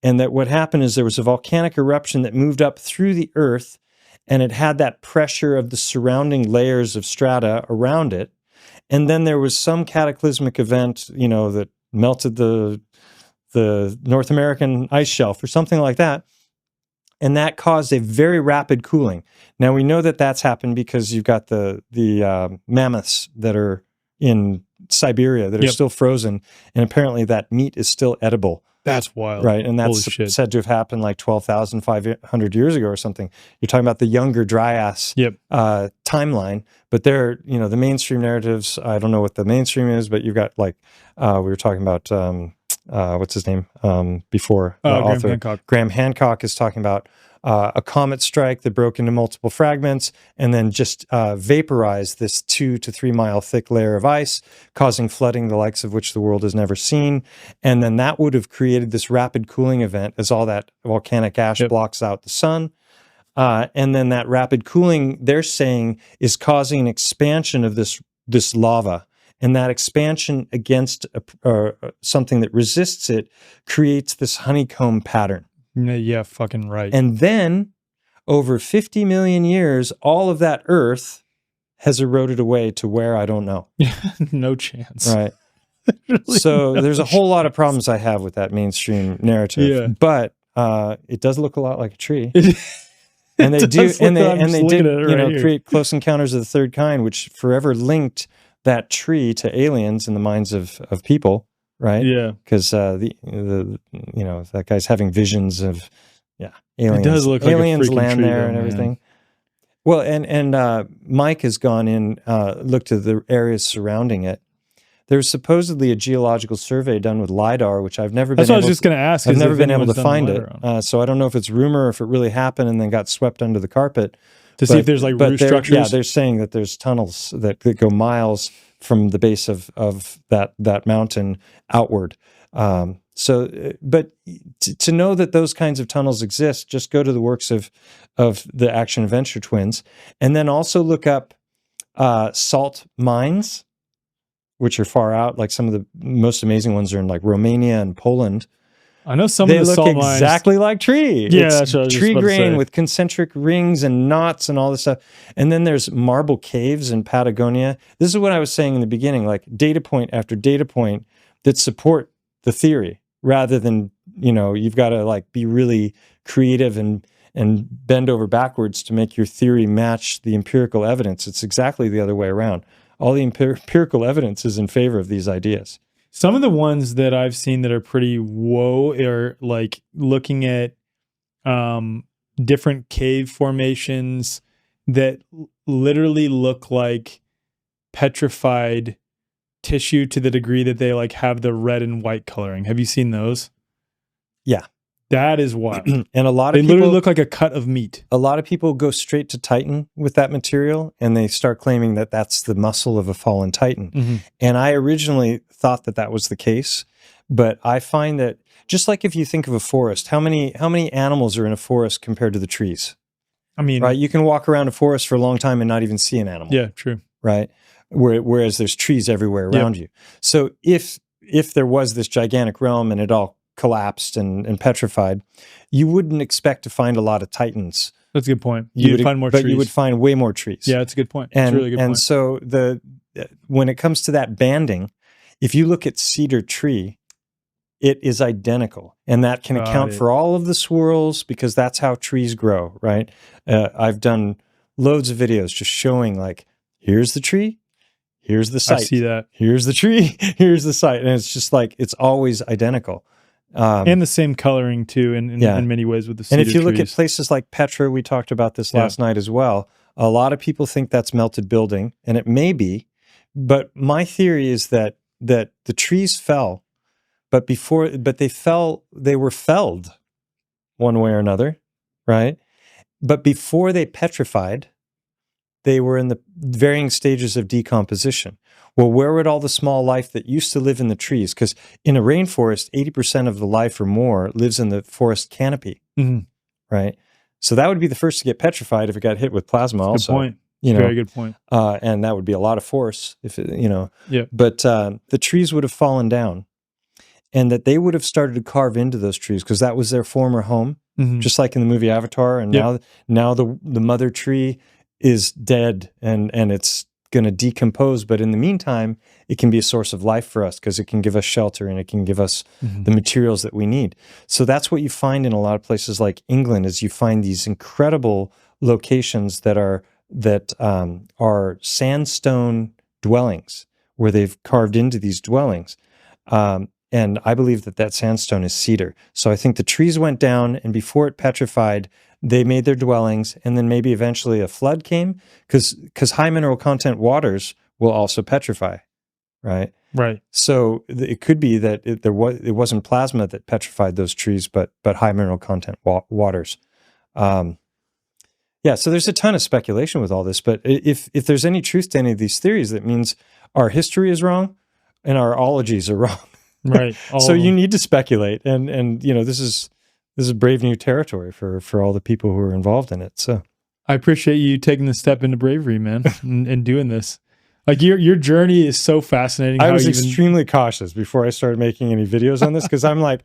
And that what happened is there was a volcanic eruption that moved up through the earth, and it had that pressure of the surrounding layers of strata around it. And then there was some cataclysmic event, that melted the North American ice shelf or something like that. And that caused a very rapid cooling. Now we know that that's happened because you've got the mammoths that are in Siberia that are still frozen, and apparently that meat is still edible. That's wild. Right, and that's said to have happened like 12,500 years ago or something. You're talking about the Younger Dryas timeline, but they're, the mainstream narratives, I don't know what the mainstream is, but you've got like, we were talking about, what's his name before? The author. Graham Hancock. Graham Hancock is talking about a comet strike that broke into multiple fragments and then just vaporized this 2 to 3 mile thick layer of ice, causing flooding the likes of which the world has never seen. And then that would have created this rapid cooling event as all that volcanic ash blocks out the sun. And then that rapid cooling, they're saying, is causing an expansion of this lava. And that expansion against something that resists it creates this honeycomb pattern. Yeah, fucking right. And then over 50 million years, all of that Earth has eroded away to where I don't know. No chance. Right. Really So no there's a whole lot of problems I have with that mainstream narrative. Yeah. But it does look a lot like a tree. And And they do, and they did, here. create Close Encounters of the Third Kind, which forever linked that tree to aliens in the minds of people, right? Yeah. Because that guy's having visions of aliens. It does look like a aliens freaking land tree, there though, and man. everything. Well, and Mike has gone in, looked at the areas surrounding it. There's supposedly a geological survey done with LiDAR, which I've never That's been what I was able just going to ask. I've is never if been able to anyone's done find LiDAR it. on So I don't know if it's rumor or if it really happened and then got swept under the carpet. to see if there's like root structures. Yeah, they're saying that there's tunnels that go miles from the base of that mountain outward. But to know that those kinds of tunnels exist, just go to the works of the Action Adventure twins, and then also look up salt mines, which are far out. Like some of the most amazing ones are in like Romania and Poland. I know some They of the look salt mines. exactly like tree. Yeah, It's that's what I was just tree about to grain say. with concentric rings and knots and all this stuff. And then there's marble caves in Patagonia. This is what I was saying in the beginning, like data point after data point that support the theory, rather than, you've got to like be really creative and bend over backwards to make your theory match the empirical evidence. It's exactly the other way around. All the empirical evidence is in favor of these ideas. Some of the ones that I've seen that are pretty whoa are like looking at different cave formations that literally look like petrified tissue to the degree that they like have the red and white coloring. Have you seen those? Yeah. That is wild. And a lot They of literally people look like a cut of meat. a lot of people go straight to Titan with that material, and they start claiming that that's the muscle of a fallen Titan. Mm-hmm. And I originally thought that that was the case, but I find that just like if you think of a forest, how many animals are in a forest compared to the trees? I mean, Right? You can walk around a forest for a long time and not even see an animal. yeah, true. Right? Whereas there's trees everywhere around you. So if there was this gigantic realm and it all collapsed and petrified, you wouldn't expect to find a lot of Titans. That's a good point. You'd find more trees. But you would find way more trees. Yeah, that's a good point. That's a really good point. So when it comes to that banding, if you look at cedar tree, it is identical. And that can account for all of the swirls because that's how trees grow, right? I've done loads of videos just showing like, here's the tree, here's the site. I see that. Here's the tree, here's the site. And it's just like, it's always identical. And the same coloring too in many ways with the cedar And if you look at trees. places like Petra, we talked about this last night as well, a lot of people think that's melted building, and it may be, but my theory is that the trees fell, but they were felled one way or another, right? But before they petrified, they were in the varying stages of decomposition. Well, where would all the small life that used to live in the trees? Because in a rainforest, 80% of the life or more lives in the forest canopy, right? So that would be the first to get petrified if it got hit with plasma. Good also, point. Very good point. and that would be a lot of force if it, Yeah. But the trees would have fallen down, and that they would have started to carve into those trees because that was their former home, just like in the movie Avatar. And now the mother tree is dead and it's going to decompose, but in the meantime it can be a source of life for us because it can give us shelter and it can give us the materials that we need. So that's what you find in a lot of places like England, is you find these incredible locations that are sandstone dwellings where they've carved into these dwellings, and I believe that sandstone is cedar. So I think the trees went down, and before it petrified, they made their dwellings, and then maybe eventually a flood came because high mineral content waters will also petrify, right? Right. So it could be that it wasn't plasma that petrified those trees, but high mineral content waters. So there's a ton of speculation with all this, but if there's any truth to any of these theories, that means our history is wrong and our ologies are wrong. Right. So you need to speculate, and this is brave new territory for all the people who are involved in it. So I appreciate you taking the step into bravery, man, and doing this. Like your journey is so fascinating. I was extremely cautious before I started making any videos on this because I'm like,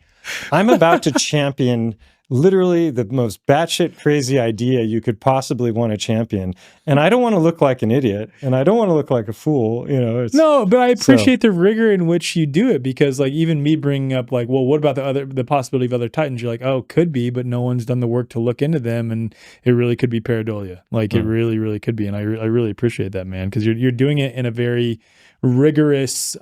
I'm about to champion literally the most batshit crazy idea you could possibly want to champion. And I don't want to look like an idiot, and I don't want to look like a fool. You know, No, but I appreciate the rigor in which you do it, because like even me bringing up like, well, what about the possibility of other titans? You're like, oh, could be, but no one's done the work to look into them, and it really could be pareidolia. Like it really, really could be, and I really appreciate that, man, because you're doing it in a very rigorous,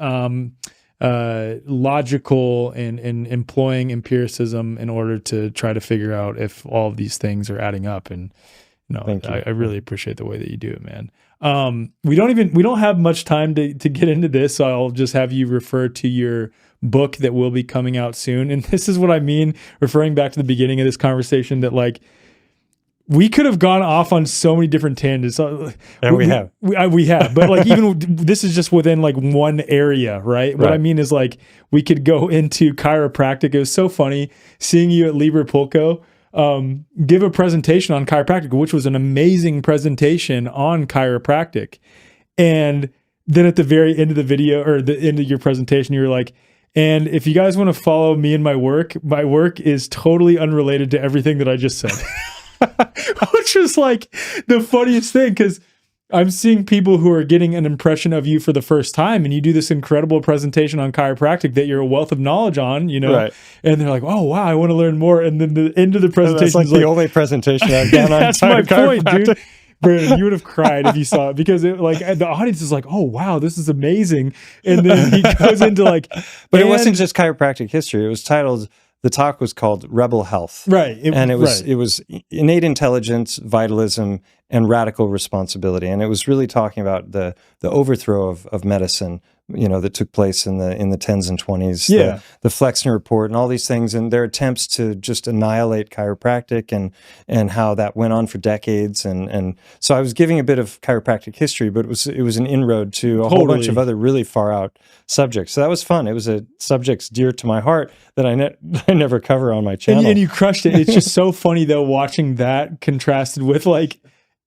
logical and employing empiricism in order to try to figure out if all of these things are adding up. And I really appreciate the way that you do it, man. We don't have much time to get into this, so I'll just have you refer to your book that will be coming out soon. And this is what I mean, referring back to the beginning of this conversation, that like we could have gone off on so many different tangents. And we have, but like even this is just within like one area, right? What I mean is like we could go into chiropractic. It was so funny seeing you at Libre Pulco give a presentation on chiropractic, which was an amazing presentation on chiropractic. And then at the very end of the video, or the end of your presentation, you were like, and if you guys want to follow me and my work is totally unrelated to everything that I just said. Which is like the funniest thing, because I'm seeing people who are getting an impression of you for the first time, and you do this incredible presentation on chiropractic that you're a wealth of knowledge on, you know, and they're like, oh, wow, I want to learn more. And then the end of the presentation that's like the only presentation I've done on that's my point, dude. Brandon, you would have cried if you saw it, because it, like the audience is like, oh, wow, this is amazing. And then he goes into like, but it wasn't just chiropractic history. It was titled, the talk was called Rebel Health. Right. It was innate intelligence, vitalism, and radical responsibility. And it was really talking about the overthrow of medicine, you know, that took place in the 10s and 20s, the Flexner Report and all these things, and their attempts to just annihilate chiropractic, and how that went on for decades. And so I was giving a bit of chiropractic history, but it was an inroad to a whole bunch of other really far out subjects. So that was fun. It was a subjects dear to my heart that I never cover on my channel. And you crushed it. It's just so funny though, watching that contrasted with like,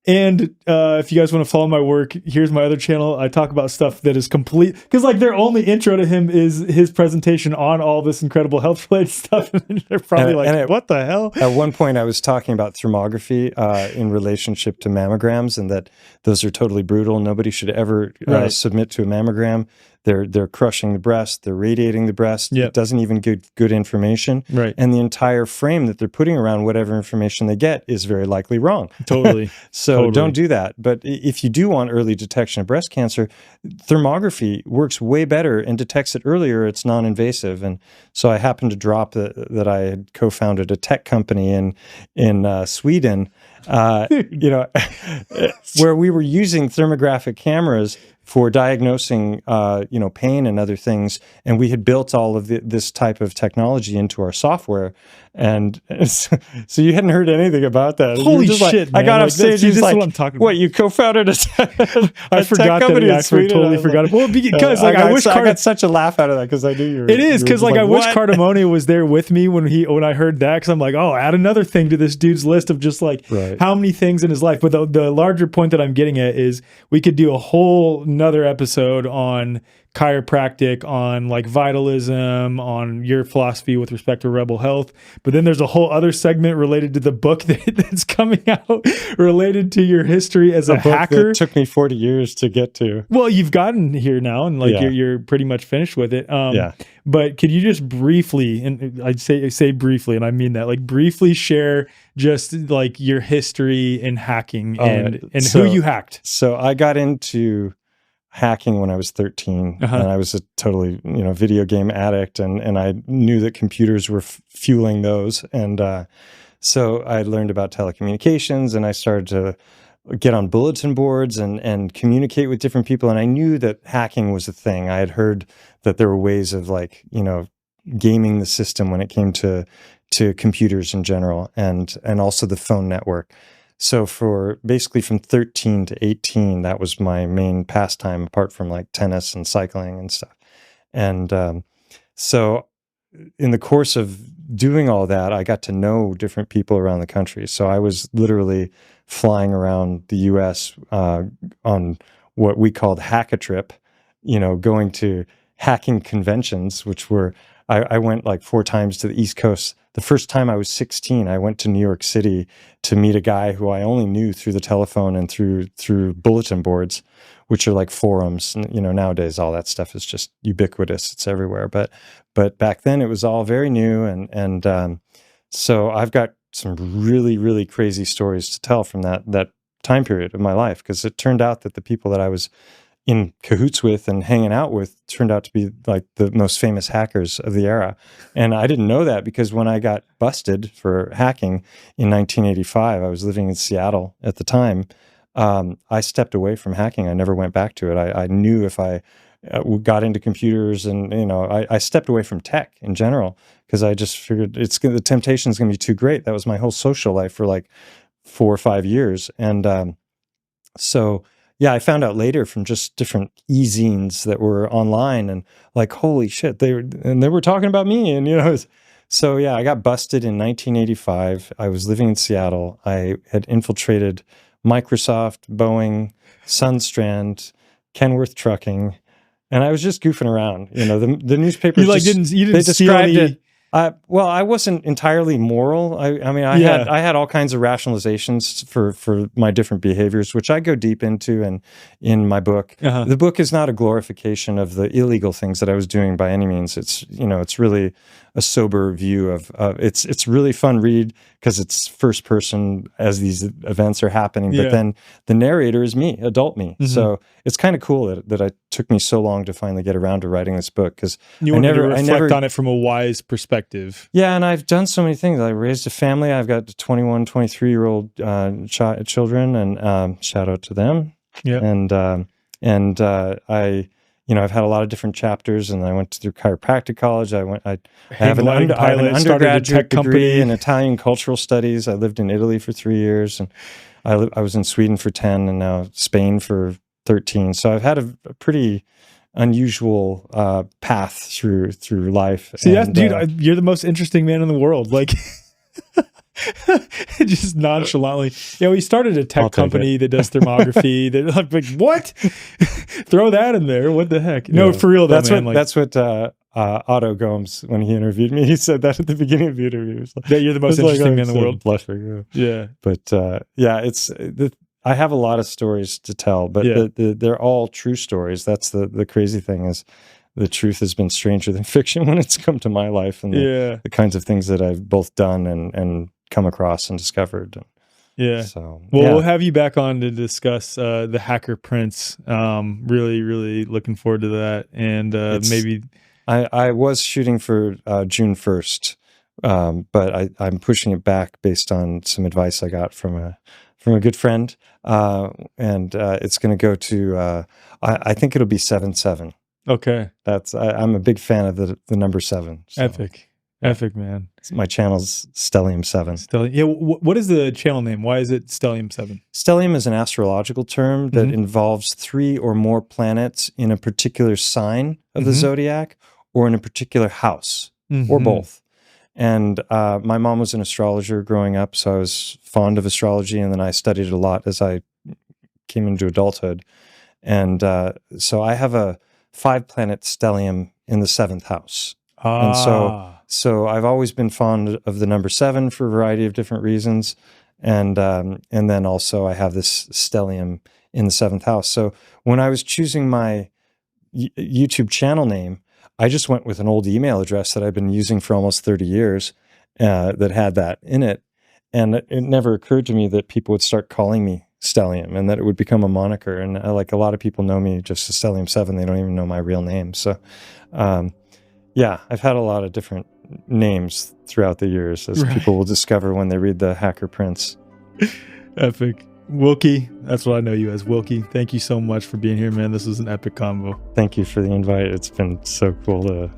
and if you guys want to follow my work, here's my other channel. I talk about stuff that is complete, because like their only intro to him is his presentation on all this incredible health related stuff. And they're probably what the hell? At one point I was talking about thermography in relationship to mammograms, and that those are totally brutal. Nobody should ever submit to a mammogram. They're crushing the breast, they're radiating the breast. It doesn't even give good information. Right. And the entire frame that they're putting around whatever information they get is very likely wrong. Totally. So don't do that. But if you do want early detection of breast cancer, thermography works way better and detects it earlier. It's non-invasive. And so I happened to drop that I had co-founded a tech company in Sweden, you know, where we were using thermographic cameras for diagnosing, you know, pain and other things. And we had built all of this type of technology into our software. And so you hadn't heard anything about that. Holy shit, man. I got off stage. This is like, what I'm talking about. What, you co-founded a I forgot that. I totally forgot it. Well, because like I got such a laugh out of that, because I knew you were. It is, because like I wish Cardamone was there with me when I heard that, because I'm like, oh, add another thing to this dude's list of just like how many things in his life. But the larger point that I'm getting at is we could do a whole another episode on chiropractic, on like vitalism, on your philosophy with respect to rebel health. But then there's a whole other segment related to the book that's coming out, related to your history as a hacker. That took me 40 years to get to. Well, you've gotten here now, and like you're pretty much finished with it. But could you just briefly, and I'd say briefly, and I mean that, like briefly share just like your history in hacking and who you hacked? So I got into hacking when I was 13, and I was a totally, you know, video game addict, and I knew that computers were fueling those. And so I learned about telecommunications, and I started to get on bulletin boards and communicate with different people. And I knew that hacking was a thing. I had heard that there were ways of, like, you know, gaming the system when it came to computers in general, and also the phone network. So for basically from 13 to 18, that was my main pastime, apart from like tennis and cycling and stuff. And so in the course of doing all that, I got to know different people around the country. So I was literally flying around the US on what we called hack-a-trip, you know, going to hacking conventions, which were I went like 4 times to the East Coast. The first time I was 16, I went to New York City to meet a guy who I only knew through the telephone and through bulletin boards, which are like forums. And, nowadays all that stuff is just ubiquitous. It's everywhere. But back then it was all very new. And so I've got some really, really crazy stories to tell from that time period of my life, because it turned out that the people that I was in cahoots with and hanging out with turned out to be like the most famous hackers of the era. And I didn't know that, because when I got busted for hacking in 1985, I was living in Seattle at the time. I stepped away from hacking. I never went back to it. I knew if I got into computers and, I stepped away from tech in general, because I just figured the temptation is going to be too great. That was my whole social life for like 4 or 5 years. And so yeah, I found out later from just different e-zines that were online, and like, holy shit, they were talking about me. And, so yeah, I got busted in 1985. I was living in Seattle. I had infiltrated Microsoft, Boeing, Sunstrand, Kenworth Trucking, and I was just goofing around. The newspapers you didn't described steal it. Well, I wasn't entirely moral. I had all kinds of rationalizations for my different behaviors, which I go deep into in my book. Uh-huh. The book is not a glorification of the illegal things that I was doing by any means. It's it's really a sober view of it's really fun read, because it's first person as these events are happening. Yeah. But then the narrator is me, adult me. Mm-hmm. So it's kind of cool that it took me so long to finally get around to writing this book, because You wanted to reflect on it from a wise perspective. Yeah, and I've done so many things. I raised a family. I've got 21, 23-year-old children, and shout out to them. Yeah. And I've had a lot of different chapters, and I went through chiropractic college. I have an undergraduate degree in Italian cultural studies. I lived in Italy for 3 years, and I was in Sweden for 10, and now Spain for 13. So I've had a pretty unusual path through life. See, dude, you're the most interesting man in the world. Like, just nonchalantly. He started a tech company that does thermography. They're like, what? Throw that in there. What the heck? No, for real though, that's what Otto Gomes, when he interviewed me, he said that at the beginning of the interview. You're the most interesting man in the world. Blushing. Yeah. But I have a lot of stories to tell, but they're all true stories. That's the crazy thing, is the truth has been stranger than fiction when it's come to my life, and the kinds of things that I've both done and come across and discovered. Yeah. So, we'll have you back on to discuss the Hacker Prince. Really, really looking forward to that. And maybe I was shooting for June 1st, but I'm pushing it back based on some advice I got from a good friend, and it's going to go to I think it'll be 7/7. Okay, I'm a big fan of the number 7. So. Epic, man. My channel's Stellium 7. Yeah, what is the channel name? Why is it Stellium 7? Stellium is an astrological term that involves 3 or more planets in a particular sign of the zodiac, or in a particular house, or both. And my mom was an astrologer growing up, so I was fond of astrology, and then I studied it a lot as I came into adulthood. And so I have a 5-planet stellium in the 7th house. And so I've always been fond of the number 7 for a variety of different reasons. And then also I have this stellium in the 7th house. So when I was choosing my YouTube channel name, I just went with an old email address that I've been using for almost 30 years that had that in it. And it never occurred to me that people would start calling me Stellium, and that it would become a moniker. And like a lot of people know me just as Stellium 7. They don't even know my real name. So, I've had a lot of different names throughout the years, as people will discover when they read the Hacker Prince. Epic. Wilkie, that's what I know you as, Wilkie. Thank you so much for being here, man. This was an epic combo. Thank you for the invite. It's been so cool to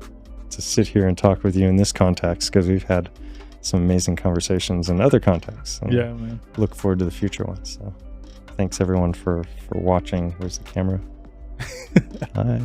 sit here and talk with you in this context, because we've had some amazing conversations in other contexts. Yeah, man. Look forward to the future ones. So thanks everyone for watching. Where's the camera? Hi.